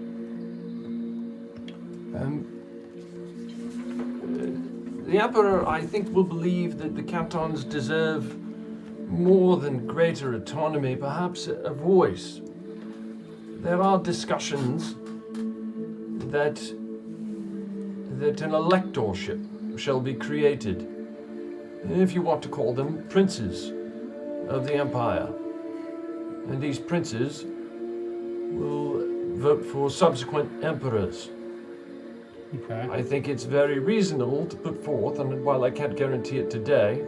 Speaker 7: The Emperor, I think, will believe that the cantons deserve more than greater autonomy, perhaps a voice. There are discussions that an electorship shall be created, if you want to call them princes of the Empire. And these princes will vote for subsequent emperors.
Speaker 9: Okay.
Speaker 7: I think it's very reasonable to put forth, and while I can't guarantee it today,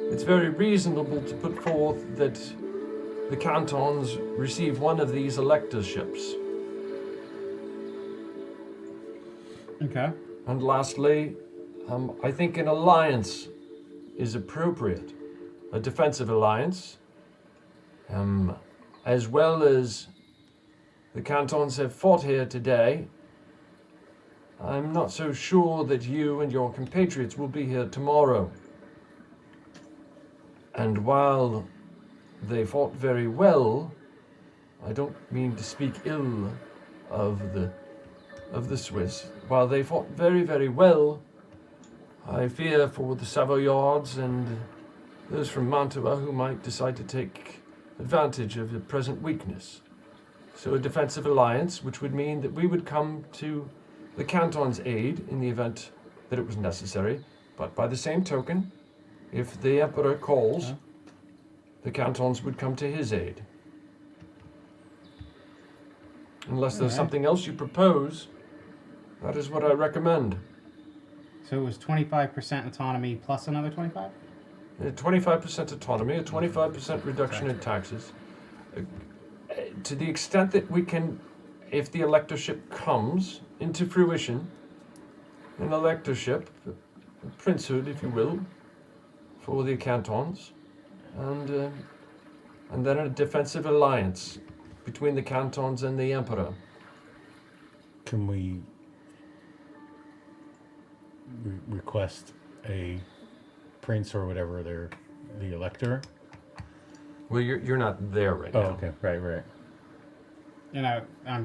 Speaker 7: it's very reasonable to put forth that the cantons receive one of these electorships.
Speaker 9: Okay.
Speaker 7: And lastly, I think an alliance is appropriate. A defensive alliance, as well as the cantons have fought here today. I'm not so sure that you and your compatriots will be here tomorrow. And while they fought very well, I don't mean to speak ill of the Swiss. While they fought very, very well, I fear for the Savoyards and those from Mantua who might decide to take advantage of the present weakness. So a defensive alliance, which would mean that we would come to the canton's aid in the event that it was necessary, but by the same token, if the Emperor calls, the cantons would come to his aid. Unless there's something else you propose, that is what I recommend.
Speaker 9: So it was 25% autonomy plus another 25?
Speaker 7: 25% autonomy, a 25% reduction in taxes. To the extent that we can, if the electorship comes into fruition, an electorship, a princehood, if you will, for the cantons, and then a defensive alliance between the cantons and the Emperor.
Speaker 8: Can we request a prince or whatever the elector?
Speaker 7: Well, you're not there right now.
Speaker 8: Oh, okay, right.
Speaker 9: And I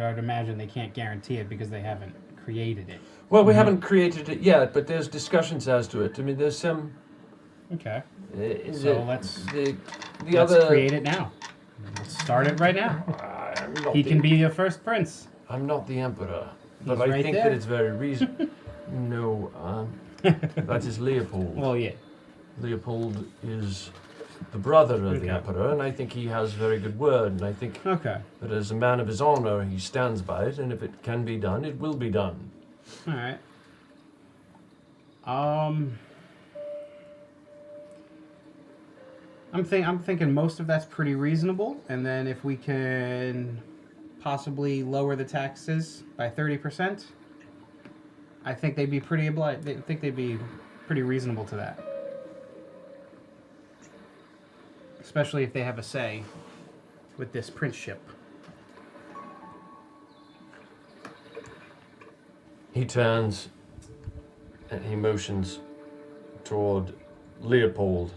Speaker 9: would imagine they can't guarantee it because they haven't created it.
Speaker 7: Well, we haven't created it yet, but there's discussions as to it. I mean, there's some.
Speaker 9: Okay.
Speaker 7: So
Speaker 9: let's
Speaker 7: other
Speaker 9: create it now. Let's start it right now. He can be the first prince.
Speaker 7: I'm not the Emperor, but
Speaker 9: He's
Speaker 7: I
Speaker 9: right
Speaker 7: think
Speaker 9: there.
Speaker 7: that it's very reasonable. No, that is Leopold.
Speaker 9: Well, yeah.
Speaker 7: Leopold is the brother of the Emperor, and I think he has very good word, and I think that as a man of his honor, he stands by it, and if it can be done, it will be done.
Speaker 9: All right. I'm thinking most of that's pretty reasonable, and then if we can possibly lower the taxes by 30%, I think they'd be pretty reasonable to that. Especially if they have a say with this princeship.
Speaker 7: He turns and he motions toward Leopold.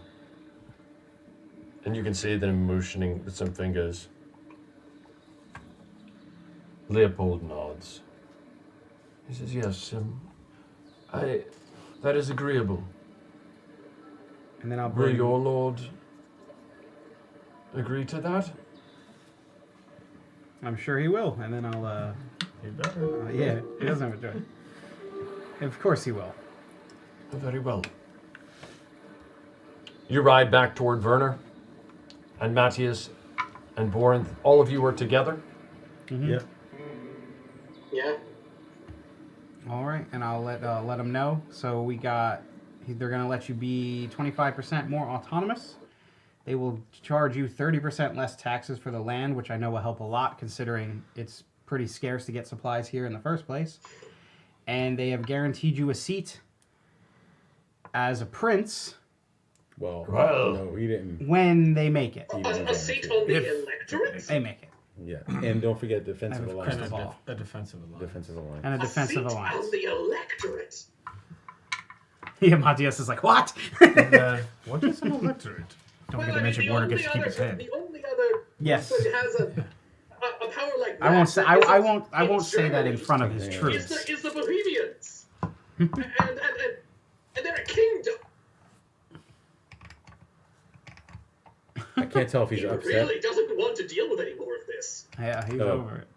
Speaker 7: And you can see that I'm motioning with some fingers. Leopold nods. He says, yes, that is agreeable.
Speaker 9: And then I'll
Speaker 7: Will
Speaker 9: bring...
Speaker 7: your lord agree to that?
Speaker 9: I'm sure he will, and then I'll,
Speaker 8: He better.
Speaker 9: yeah, he doesn't have a choice. Of course he will.
Speaker 7: Very well. You ride back toward Werner, and Matthias, and Borinth. All of you are together?
Speaker 9: Mm-hmm.
Speaker 8: Yep.
Speaker 11: Yeah.
Speaker 9: All right, and I'll let them know. So they're gonna let you be 25% more autonomous, They will charge you 30% less taxes for the land, which I know will help a lot considering it's pretty scarce to get supplies here in the first place. And they have guaranteed you a seat as a prince.
Speaker 8: Well,
Speaker 10: Well.
Speaker 8: no, he didn't.
Speaker 9: When they make it.
Speaker 11: A seat on the electorate?
Speaker 9: They make it.
Speaker 8: Yeah, and don't forget defensive
Speaker 9: I have a
Speaker 8: alliance.
Speaker 9: crystal ball.
Speaker 12: A defensive alliance.
Speaker 8: Defensive alliance.
Speaker 9: And a defensive
Speaker 11: A seat
Speaker 9: alliance.
Speaker 11: on the electorate?
Speaker 9: Yeah, Matthias is like, what?
Speaker 12: What is an electorate?
Speaker 10: Don't forget to mention Border gets to keep his head.
Speaker 11: The only other
Speaker 9: Yes.
Speaker 11: that has a power like that.
Speaker 9: I won't say.
Speaker 11: that isn't
Speaker 9: I won't
Speaker 11: in
Speaker 9: say that in
Speaker 11: Germany
Speaker 9: front of his
Speaker 8: Is
Speaker 9: troops.
Speaker 11: Is the Bohemians. and they're a kingdom.
Speaker 8: I can't tell if he's
Speaker 11: He
Speaker 8: upset.
Speaker 11: really doesn't want to deal with any more of this.
Speaker 9: Yeah, he's
Speaker 8: Oh.
Speaker 9: over it.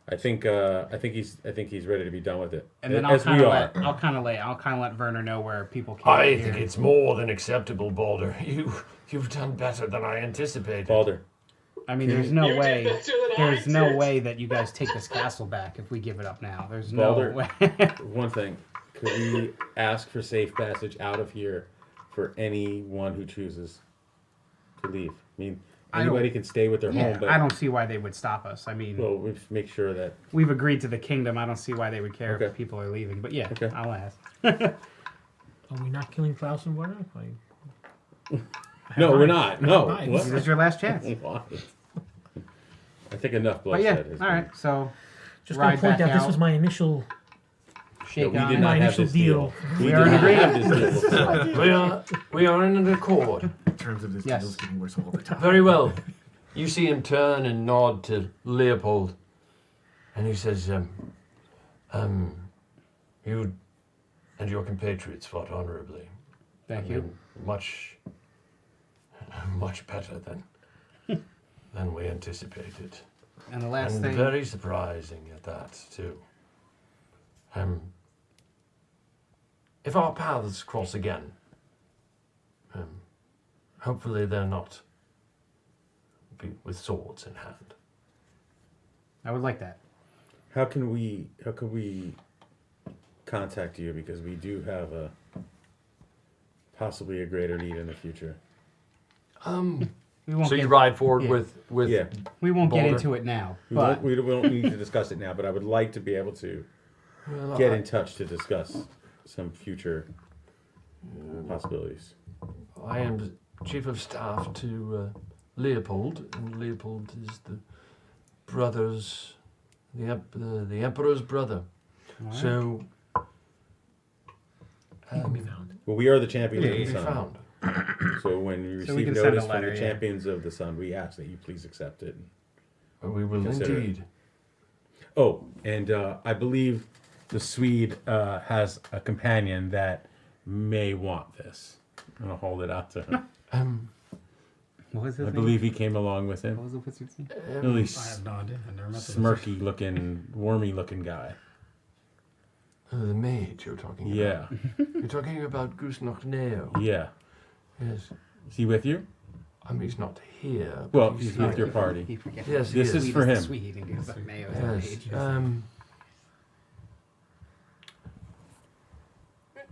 Speaker 8: I think he's ready to be done with it.
Speaker 9: And then
Speaker 8: As we are.
Speaker 9: I'll kind of let Werner know where people can.
Speaker 15: I think it's more than acceptable, Balder. You've done better than I anticipated.
Speaker 8: Balder.
Speaker 9: I mean, there's no
Speaker 11: You did
Speaker 9: way.
Speaker 11: better than I
Speaker 9: There's no
Speaker 11: did.
Speaker 9: way that you guys take this castle back if we give it up now. There's no
Speaker 8: Balder.
Speaker 9: way.
Speaker 8: One thing. Could we ask for safe passage out of here for anyone who chooses to leave? I mean, anybody can stay with their home, but
Speaker 9: I don't see why they would stop us. I mean,
Speaker 8: well, we make sure that
Speaker 9: we've agreed to the kingdom. I don't see why they would care
Speaker 8: Okay.
Speaker 9: if people are leaving. But yeah,
Speaker 8: Okay.
Speaker 9: I'll ask.
Speaker 14: Are we not killing Klaus and Werner?
Speaker 8: no, we're not. No,
Speaker 14: Nice.
Speaker 8: what?
Speaker 9: This is your last chance.
Speaker 8: Why? I think enough
Speaker 9: But yeah,
Speaker 8: bloodshed. has
Speaker 9: all
Speaker 8: been-
Speaker 9: right. So
Speaker 14: Just going
Speaker 9: ride
Speaker 14: to point
Speaker 9: back
Speaker 14: out this was my initial.
Speaker 9: shake
Speaker 8: we
Speaker 9: on
Speaker 8: did
Speaker 9: it.
Speaker 8: not
Speaker 14: My
Speaker 8: have
Speaker 14: initial
Speaker 8: this deal.
Speaker 14: deal.
Speaker 8: We
Speaker 9: We
Speaker 8: did
Speaker 9: are in
Speaker 8: not have
Speaker 9: agreement.
Speaker 8: this deal before.
Speaker 15: We are in an accord.
Speaker 10: In terms of this
Speaker 9: Yes.
Speaker 10: deal's getting worse all the time.
Speaker 15: Very well. You see him turn and nod to Leopold, and he says, "You and your compatriots fought honorably.
Speaker 9: Thank
Speaker 15: I
Speaker 9: you.
Speaker 15: mean, much better than we anticipated,
Speaker 9: And the last
Speaker 15: and
Speaker 9: thing.
Speaker 15: very surprising at that too. If our paths cross again, hopefully they're not with swords in hand.
Speaker 9: I would like that.
Speaker 8: How can we contact you, because we do have possibly a greater need in the future?
Speaker 9: We won't
Speaker 15: So you
Speaker 9: get-
Speaker 15: ride forward
Speaker 9: yeah.
Speaker 15: with
Speaker 8: Yeah.
Speaker 9: We won't get
Speaker 15: Boulder.
Speaker 9: into it now.
Speaker 8: We
Speaker 9: But
Speaker 8: don't need to discuss it now, but I would like to be able to
Speaker 15: Well,
Speaker 8: get in touch to discuss some future possibilities.
Speaker 15: I am chief of staff to Leopold, and Leopold is the emperor's brother.
Speaker 9: Alright.
Speaker 15: So
Speaker 8: Well, we are the champions
Speaker 15: he
Speaker 8: of
Speaker 15: can
Speaker 8: the
Speaker 15: be
Speaker 8: sun.
Speaker 15: found.
Speaker 8: So when we
Speaker 9: So we
Speaker 8: receive
Speaker 9: can send a
Speaker 8: notice
Speaker 9: letter,
Speaker 8: from the
Speaker 9: yeah.
Speaker 8: champions of the sun, we ask that you please accept it.
Speaker 15: We will
Speaker 8: Consider it.
Speaker 15: indeed.
Speaker 8: Oh, and I believe the Swede has a companion that may want this. I'm gonna hold it out to him.
Speaker 9: what was his
Speaker 8: I
Speaker 9: name?
Speaker 8: believe he came along with
Speaker 9: What
Speaker 8: him.
Speaker 9: was the wizard's name?
Speaker 8: Really
Speaker 12: I have no idea. I never met the
Speaker 8: smirky looking, wormy looking guy.
Speaker 15: The mage you're talking about.
Speaker 8: Yeah,
Speaker 15: You're talking about Goose Neo.
Speaker 8: yeah.
Speaker 15: Yes.
Speaker 8: Is he with you?
Speaker 15: I mean, he's not here. but
Speaker 8: Well, he's with your
Speaker 9: He
Speaker 8: party.
Speaker 9: forgets.
Speaker 15: Yes, he
Speaker 8: This
Speaker 15: is.
Speaker 8: is for him.
Speaker 9: Sweet and gives up mayo as
Speaker 15: Yes.
Speaker 9: a mage.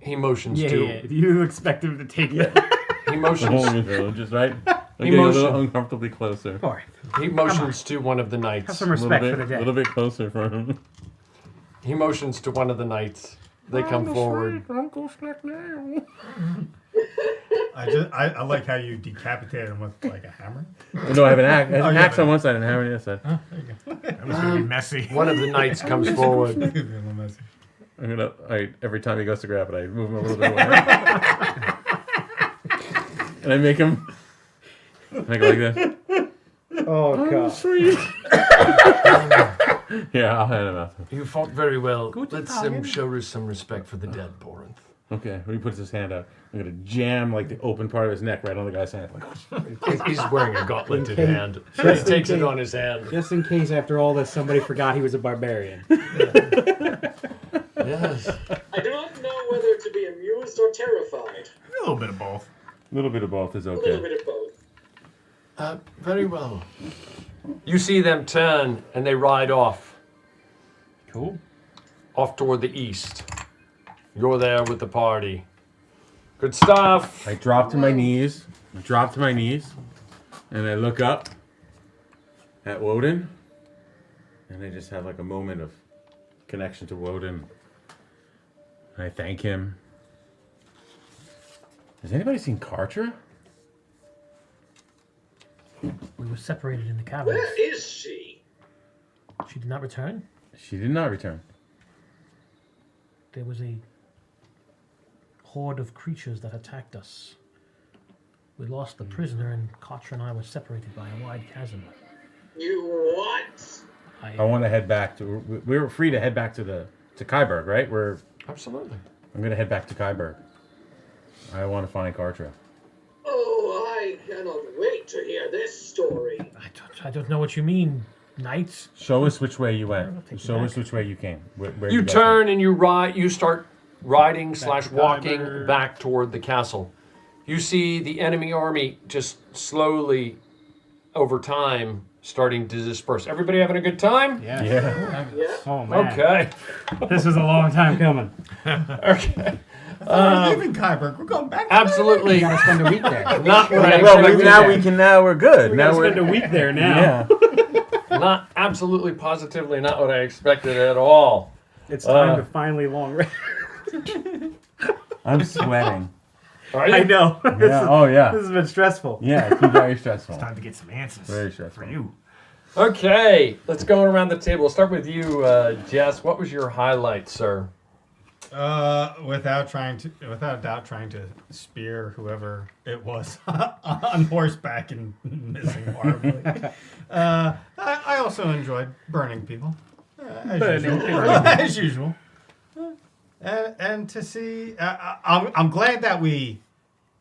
Speaker 15: He motions
Speaker 9: Yeah,
Speaker 15: to.
Speaker 9: yeah. You expect him to take it.
Speaker 15: He
Speaker 8: The
Speaker 15: motions.
Speaker 8: whole village is right. I'm
Speaker 15: He
Speaker 8: getting a little
Speaker 15: motion-
Speaker 8: uncomfortably closer.
Speaker 9: Boy,
Speaker 15: He motions to one of the
Speaker 9: have
Speaker 15: knights.
Speaker 9: some
Speaker 8: A
Speaker 9: respect
Speaker 8: little
Speaker 9: for
Speaker 8: bit,
Speaker 9: the
Speaker 8: a
Speaker 9: dead.
Speaker 8: little bit closer for him.
Speaker 15: He motions to one of the knights. They come forward.
Speaker 12: I like how you decapitated him with like a hammer.
Speaker 8: No, I have an axe. I have an
Speaker 12: yeah,
Speaker 8: axe on one side and a hammer on the other side.
Speaker 10: That was gonna be messy.
Speaker 15: One of the knights comes forward.
Speaker 8: I'm gonna. Every time he goes to grab it, I move him a little bit away, and I make him it like this.
Speaker 9: Oh god.
Speaker 8: Yeah, I'll hand him out.
Speaker 15: You fought very well. Let's show us some respect for the dead, Borinth.
Speaker 8: Okay, when he puts his hand out, I'm gonna jam like the open part of his neck right on the guy's hand.
Speaker 15: He's wearing a gauntleted
Speaker 9: Okay.
Speaker 15: hand. He
Speaker 9: Just in
Speaker 15: takes it
Speaker 9: case.
Speaker 15: on his hand.
Speaker 9: Just in case after all this somebody forgot he was a barbarian.
Speaker 15: Yes.
Speaker 11: I do not know whether to be amused or terrified.
Speaker 10: A little bit of both.
Speaker 8: A little bit of both is
Speaker 11: A little
Speaker 8: okay.
Speaker 11: bit of both.
Speaker 15: Very well. You see them turn and they ride off.
Speaker 9: Cool.
Speaker 15: Off toward the east. You're there with the party.
Speaker 7: Good stuff.
Speaker 8: I drop to my knees. And I look up at Woden. And I just have like a moment of connection to Woden. And I thank him. Has anybody seen Kartra?
Speaker 14: We were separated in the caverns.
Speaker 11: Where is she?
Speaker 14: She did not return.
Speaker 8: She did not return.
Speaker 14: There was a horde of creatures that attacked us. We lost the prisoner, and Kartra and I were separated by a wide chasm.
Speaker 11: You what?
Speaker 8: I want to head back to. We were free to head back to Skyberg, right?
Speaker 7: Absolutely.
Speaker 8: I'm going to head back to Skyberg. I want to find Kartra.
Speaker 11: Oh, I cannot wait to hear this story.
Speaker 14: I don't know what you mean, knights.
Speaker 8: Show us which way you went. Show us which way you came. Where
Speaker 7: You
Speaker 8: go
Speaker 7: turn and you start riding / walking back toward the castle. You see the enemy army just slowly, over time, starting to disperse. Everybody having a good time?
Speaker 8: Yeah.
Speaker 9: Oh, man.
Speaker 7: Okay.
Speaker 9: This is a long time coming.
Speaker 7: Okay.
Speaker 12: We're leaving Kyberg. We're going back.
Speaker 7: Absolutely.
Speaker 9: You gotta spend a week there.
Speaker 7: Not what I
Speaker 8: Well,
Speaker 7: expected.
Speaker 8: now we're good.
Speaker 9: We
Speaker 8: now
Speaker 9: gotta
Speaker 8: we're
Speaker 9: spend a week there now.
Speaker 8: Yeah.
Speaker 7: Not absolutely, not what I expected at all.
Speaker 9: It's time to finally long rest.
Speaker 8: I'm sweating.
Speaker 7: Are you?
Speaker 9: I know.
Speaker 8: Yeah. Oh yeah.
Speaker 9: This has been stressful.
Speaker 8: Yeah. It's been very stressful.
Speaker 10: Time to get some answers.
Speaker 8: Very stressful.
Speaker 10: For you.
Speaker 7: Okay, let's go around the table. We'll start with you, Jess. What was your highlight, sir?
Speaker 12: Without a doubt, trying to spear whoever it was on horseback and missing horribly. I also enjoyed burning people, as usual. And to see, I'm glad that we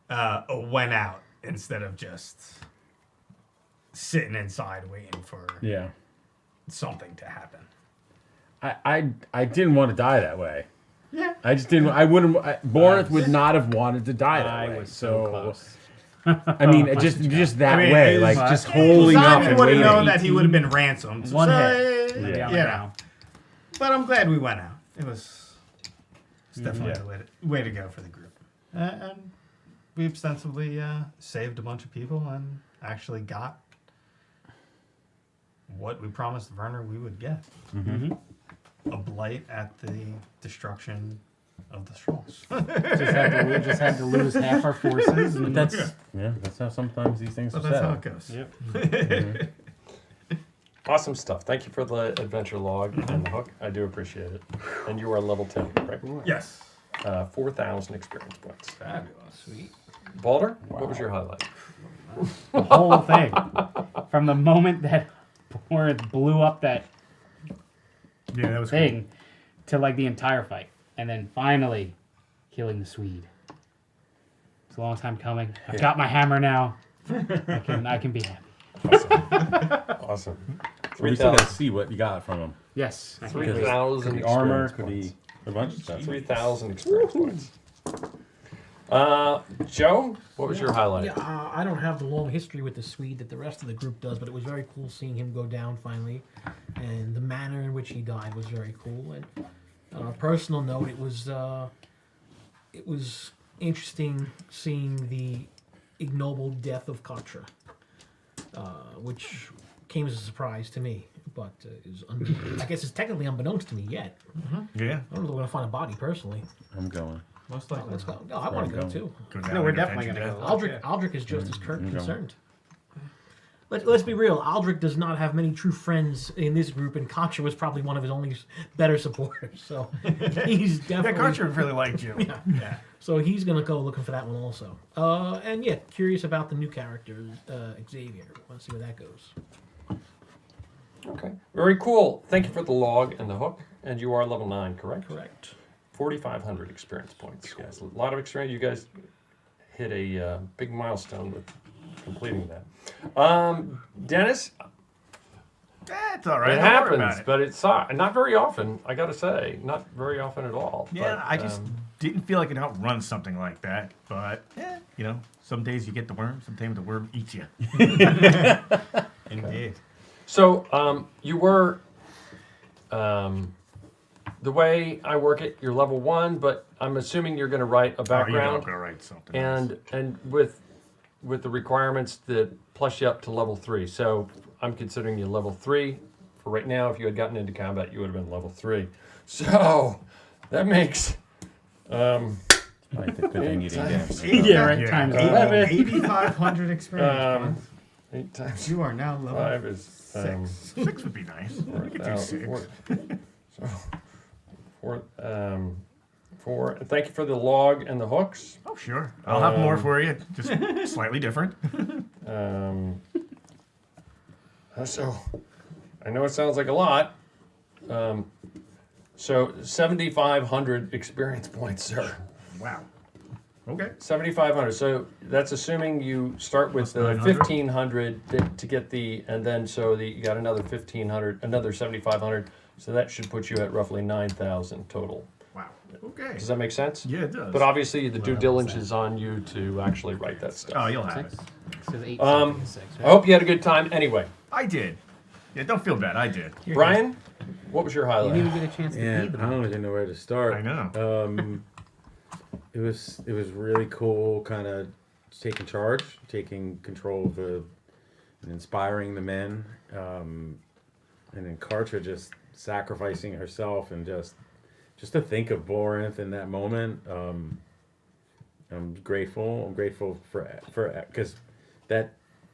Speaker 12: went out instead of just sitting inside waiting for something to happen.
Speaker 8: I didn't want to die that way.
Speaker 12: Yeah.
Speaker 8: I just didn't. I wouldn't. Borith would not have wanted to die that
Speaker 9: I
Speaker 8: way.
Speaker 9: was so close.
Speaker 8: I mean, just that way,
Speaker 12: it
Speaker 8: like
Speaker 12: was-
Speaker 8: just holding up
Speaker 12: Simon
Speaker 8: and
Speaker 12: would have
Speaker 8: waiting.
Speaker 12: known that he would have been ransomed.
Speaker 9: One
Speaker 12: hit.
Speaker 9: hit.
Speaker 12: Yeah. But I'm glad we went out. It's definitely the way to go for the group. And we ostensibly saved a bunch of people and actually got what we promised Werner we would get.
Speaker 8: Mm-hmm.
Speaker 12: A blight at the destruction of the Strolls.
Speaker 9: just had to lose half our forces. And
Speaker 8: That's how sometimes these things
Speaker 12: But
Speaker 8: are
Speaker 12: that's
Speaker 8: set.
Speaker 12: how it goes.
Speaker 9: Yep.
Speaker 7: Awesome stuff. Thank you for the adventure log and the hook. I do appreciate it. And you are level 10, right?
Speaker 12: Yes.
Speaker 7: 4,000 experience points.
Speaker 12: Fabulous.
Speaker 9: Sweet.
Speaker 7: Balder, what was your highlight?
Speaker 9: The whole thing. From the moment that Borith blew up that
Speaker 10: That was
Speaker 9: thing to like the entire fight. And then finally killing the Swede. It's a long time coming. I've got my hammer now. I can be happy.
Speaker 7: Awesome.
Speaker 8: We still gotta see what you got from them.
Speaker 9: Yes.
Speaker 7: 3,000
Speaker 8: Could be armor,
Speaker 7: experience
Speaker 8: could be
Speaker 7: points.
Speaker 8: a bunch of stuff.
Speaker 7: 3,000 experience points. Joe, what was your highlight?
Speaker 14: Yeah, I don't have the long history with the Swede that the rest of the group does, but it was very cool seeing him go down finally, and the manner in which he died was very cool. And on a personal note, it was interesting seeing the ignoble death of Kartra, which came as a surprise to me, but I guess it's technically unbeknownst to me yet.
Speaker 10: Yeah.
Speaker 14: I don't know if we're gonna find a body personally.
Speaker 8: I'm going.
Speaker 12: Most likely.
Speaker 14: Let's go. No, I want to go too.
Speaker 9: No, we're definitely going to go.
Speaker 14: Aldrich is just as concerned. Let's be real. Aldrich does not have many true friends in this group, and Kartra was probably one of his only better supporters. So he's definitely.
Speaker 10: Kartra really liked you.
Speaker 14: Yeah. So he's gonna go looking for that one also. And yeah, curious about the new character, Xavier. Want to see where that goes.
Speaker 7: Okay. Very cool. Thank you for the log and the hook. And you are level 9, correct?
Speaker 14: Correct.
Speaker 7: 4,500 experience points, guys. A lot of experience. You guys hit a big milestone with completing that. Dennis,
Speaker 10: That's all right.
Speaker 7: it
Speaker 10: Don't worry about
Speaker 7: happens,
Speaker 10: it.
Speaker 7: but it's not very often. I got to say, not very often at all.
Speaker 10: Yeah,
Speaker 7: but,
Speaker 10: I just didn't feel I could outrun something like that. But some days you get the worm, sometimes the worm eats you.
Speaker 12: Indeed.
Speaker 7: So you were. The way I work it, you're level 1, but I'm assuming you're going to write a background.
Speaker 10: I'm gonna write something.
Speaker 7: And with the requirements that plus you up to level 3. So I'm considering you level 3 for right now. If you had gotten into combat, you would have been level 3. So that makes
Speaker 8: Like the good thing you didn't get.
Speaker 9: Yeah, right. Times 11.
Speaker 12: 8,500 experience points.
Speaker 7: 8 times
Speaker 12: You are now level
Speaker 7: 5 is
Speaker 12: 6.
Speaker 10: 6 would be nice. We could do 6.
Speaker 7: Four. Thank you for the log and the hooks.
Speaker 10: Oh, sure. I'll have more for you. Just slightly different.
Speaker 7: So, I know it sounds like a lot. So, 7,500 experience points, sir.
Speaker 10: Wow. Okay.
Speaker 7: 7,500. So that's assuming you start with the 1,500 to get the, and then you got another 1,500, another 7,500. So that should put you at roughly 9,000 total.
Speaker 10: Wow. Okay.
Speaker 7: Does that make sense?
Speaker 10: Yeah, it does.
Speaker 7: But obviously, the due diligence is on you to actually write that stuff.
Speaker 10: Oh, you'll have it.
Speaker 9: So 8,
Speaker 7: I
Speaker 9: 6,
Speaker 7: hope you had a good time. Anyway,
Speaker 10: I did. Yeah, don't feel bad. I did.
Speaker 7: Brian, what was your
Speaker 9: You
Speaker 7: highlight?
Speaker 9: didn't even get a chance to
Speaker 13: Yeah,
Speaker 9: be
Speaker 13: I don't even know where to start.
Speaker 10: I know.
Speaker 13: It was really cool, kind of taking charge, taking control of and inspiring the men, and then Kartra just sacrificing herself, and just to think of Borinth in that moment. I'm grateful. I'm grateful for because that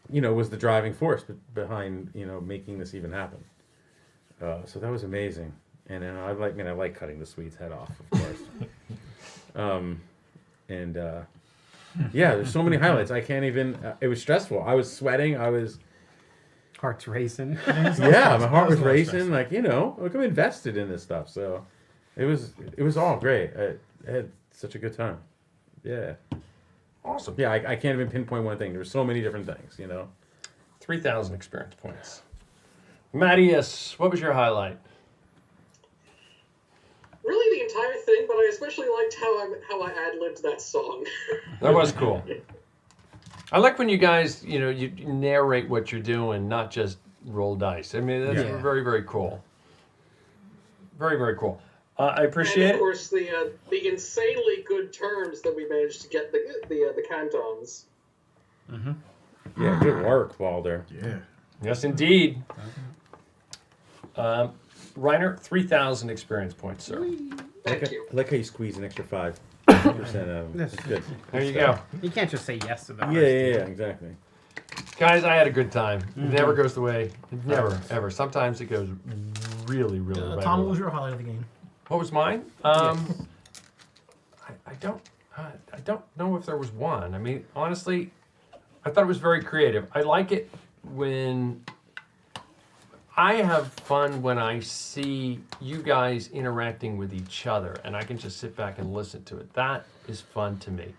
Speaker 13: was the driving force behind making this even happen. So that was amazing, and then I like cutting the Swede's head off, of course. Yeah, there's so many highlights. I can't even. It was stressful. I was sweating.
Speaker 9: Heart's racing.
Speaker 13: Yeah, my heart was racing. Like I'm invested in this stuff. So it was all great. I had such a good time. Yeah.
Speaker 7: Awesome.
Speaker 13: Yeah, I can't even pinpoint one thing. There were so many different things.
Speaker 7: 3,000 experience points. Mattias, what was your highlight?
Speaker 11: Really, the entire thing, but I especially liked how I ad-libbed that song.
Speaker 7: That was cool. I like when you guys, you narrate what you're doing, not just roll dice. I mean, that's very, very cool. Very, very cool. I appreciate
Speaker 11: and of course, the insanely good terms that we managed to get the cantons.
Speaker 13: Mm-hmm. Yeah, good work, Balder.
Speaker 10: Yeah.
Speaker 7: Yes, indeed. Reiner, 3,000 experience points, sir.
Speaker 11: Thank you.
Speaker 13: I like how you squeeze an extra 5% out of them. That's good.
Speaker 7: There you go.
Speaker 9: You can't just say yes to that.
Speaker 13: Yeah, exactly.
Speaker 7: Guys, I had a good time. It never goes the way. Never, ever. Sometimes it goes really, really right.
Speaker 14: Tom, what was your highlight of the game?
Speaker 7: What was mine? I don't know if there was one. I mean, honestly, I thought it was very creative. I like it when I have fun when I see you guys interacting with each other, and I can just sit back and listen to it. That is fun to me.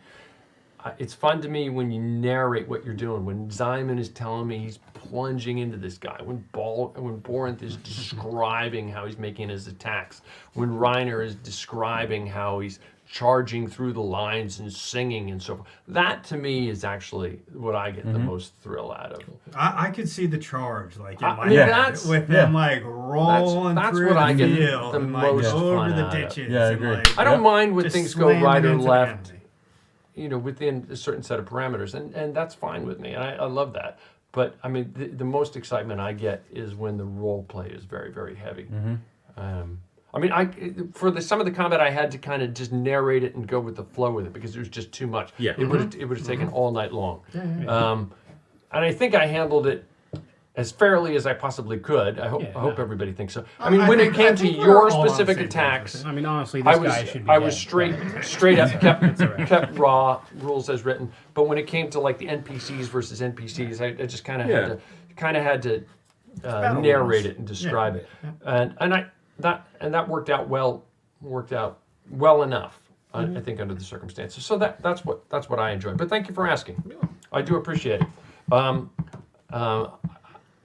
Speaker 7: It's fun to me when you narrate what you're doing. When Simon is telling me he's plunging into this guy. When Borinth is describing how he's making his attacks. When Reiner is describing how he's charging through the lines and singing and so forth. That to me is actually what I get the most thrill out of.
Speaker 12: I could see the charge like in my
Speaker 7: I mean,
Speaker 12: head with them like rolling
Speaker 7: that's
Speaker 12: through
Speaker 7: what I
Speaker 12: the
Speaker 7: get
Speaker 12: field
Speaker 7: the
Speaker 12: and
Speaker 7: most
Speaker 12: like over
Speaker 7: fun
Speaker 12: the
Speaker 7: out of.
Speaker 12: ditches.
Speaker 8: Yeah, I
Speaker 12: and,
Speaker 8: agree.
Speaker 12: like,
Speaker 7: I don't mind when
Speaker 12: just
Speaker 7: things go
Speaker 12: slamming
Speaker 7: right or
Speaker 12: into the
Speaker 7: left,
Speaker 12: enemy.
Speaker 7: within a certain set of parameters, and that's fine with me. And I love that. But I mean, the most excitement I get is when the role play is very, very heavy.
Speaker 8: Mm-hmm.
Speaker 7: I mean, for some of the combat, I had to kind of just narrate it and go with the flow with it because it was just too much.
Speaker 13: Yeah.
Speaker 7: It would have taken all night long. And I think I handled it as fairly as I possibly could. I hope everybody thinks so. I mean, when it came to your specific attacks,
Speaker 9: I mean, honestly, this guy should be
Speaker 7: I
Speaker 9: dead.
Speaker 7: was straight up kept raw rules as written. But when it came to like the NPCs versus NPCs, I just kind of had to narrate it and describe it, and that worked out well enough. I think under the circumstances. So that's what I enjoyed. But thank you for asking. I do appreciate it.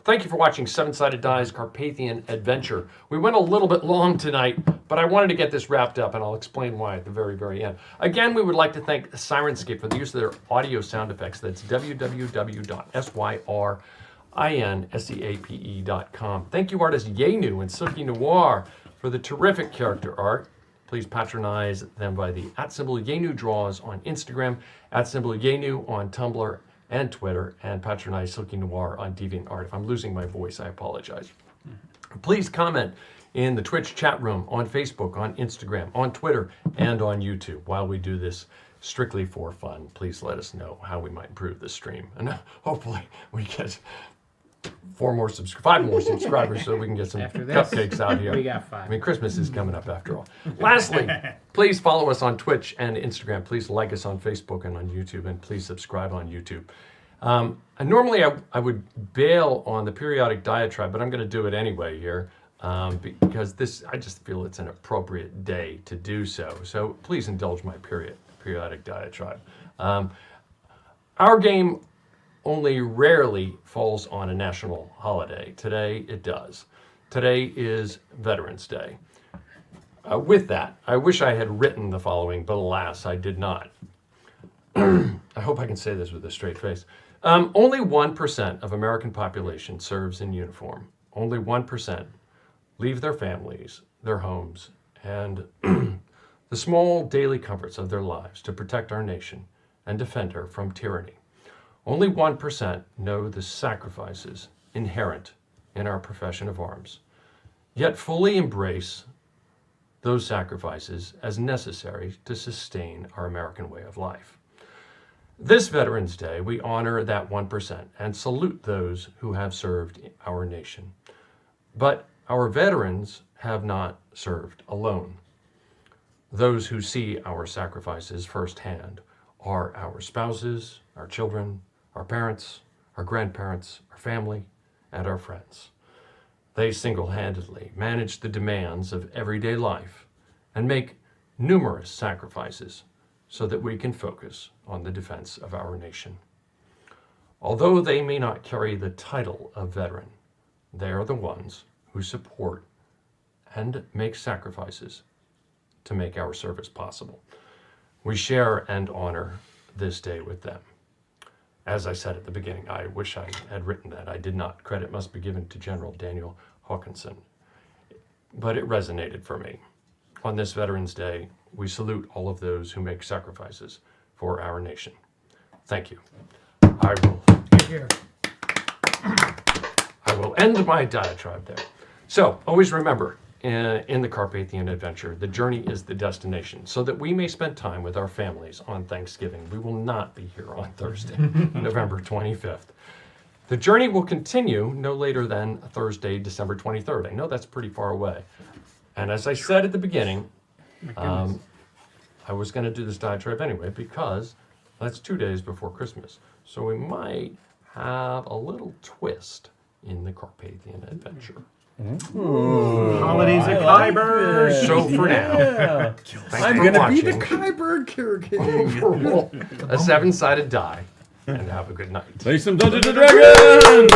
Speaker 7: Thank you for watching 7-Sided Dice Carpathian Adventure. We went a little bit long tonight, but I wanted to get this wrapped up, and I'll explain why at the very, very end. Again, we would like to thank Sirenscape for the use of their audio sound effects. That's www.syrinseape.com. Thank you, artist Yenu and Silky Noir, for the terrific character art. please patronize them by the @Yenu draws on Instagram, @Yenu on Tumblr and Twitter, and patronize Silky Noir on DeviantArt. If I'm losing my voice, I apologize. Please comment in the Twitch chat room, on Facebook, on Instagram, on Twitter, and on YouTube. While we do this strictly for fun, please let us know how we might improve the stream. And hopefully we get 5 more subscribers so we can get some cupcakes out here.
Speaker 9: We got 5.
Speaker 7: I mean, Christmas is coming up after all. Lastly, please follow us on Twitch and Instagram. Please like us on Facebook and on YouTube, and please subscribe on YouTube. And normally I would bail on the periodic diatribe, but I'm going to do it anyway here because I just feel it's an appropriate day to do so. So please indulge my periodic diatribe. Our game only rarely falls on a national holiday. Today it does. Today is Veterans Day. With that, I wish I had written the following, but alas, I did not. I hope I can say this with a straight face. Only 1% of American population serves in uniform. Only 1% leave their families, their homes, and the small daily comforts of their lives to protect our nation and defend her from tyranny. Only 1% know the sacrifices inherent in our profession of arms, yet fully embrace those sacrifices as necessary to sustain our American way of life. This Veterans Day, we honor that 1% and salute those who have served our nation. But our veterans have not served alone. Those who see our sacrifices firsthand are our spouses, our children, our parents, our grandparents, our family, and our friends. They single-handedly manage the demands of everyday life and make numerous sacrifices so that we can focus on the defense of our nation. Although they may not carry the title of veteran, they are the ones who support and make sacrifices to make our service possible. We share and honor this day with them. As I said at the beginning, I wish I had written that. I did not. Credit must be given to General Daniel Hawkinson. But it resonated for me. On this Veterans Day, we salute all of those who make sacrifices for our nation. Thank you. I will end my diatribe there. So, always remember, in the Carpathian adventure, the journey is the destination, so that we may spend time with our families on Thanksgiving. We will not be here on Thursday, November 25th. The journey will continue no later than Thursday, December 23rd. I know that's pretty far away. And as I said at the beginning, I was going to do this diatribe anyway because that's 2 days before Christmas. So we might have a little twist in the Carpathian adventure.
Speaker 9: Holidays at Kyber.
Speaker 7: So for now,
Speaker 13: I'm going to be the Kyber King.
Speaker 7: A 7-sided die, and have a good night.
Speaker 13: Play some Dungeons and Dragons!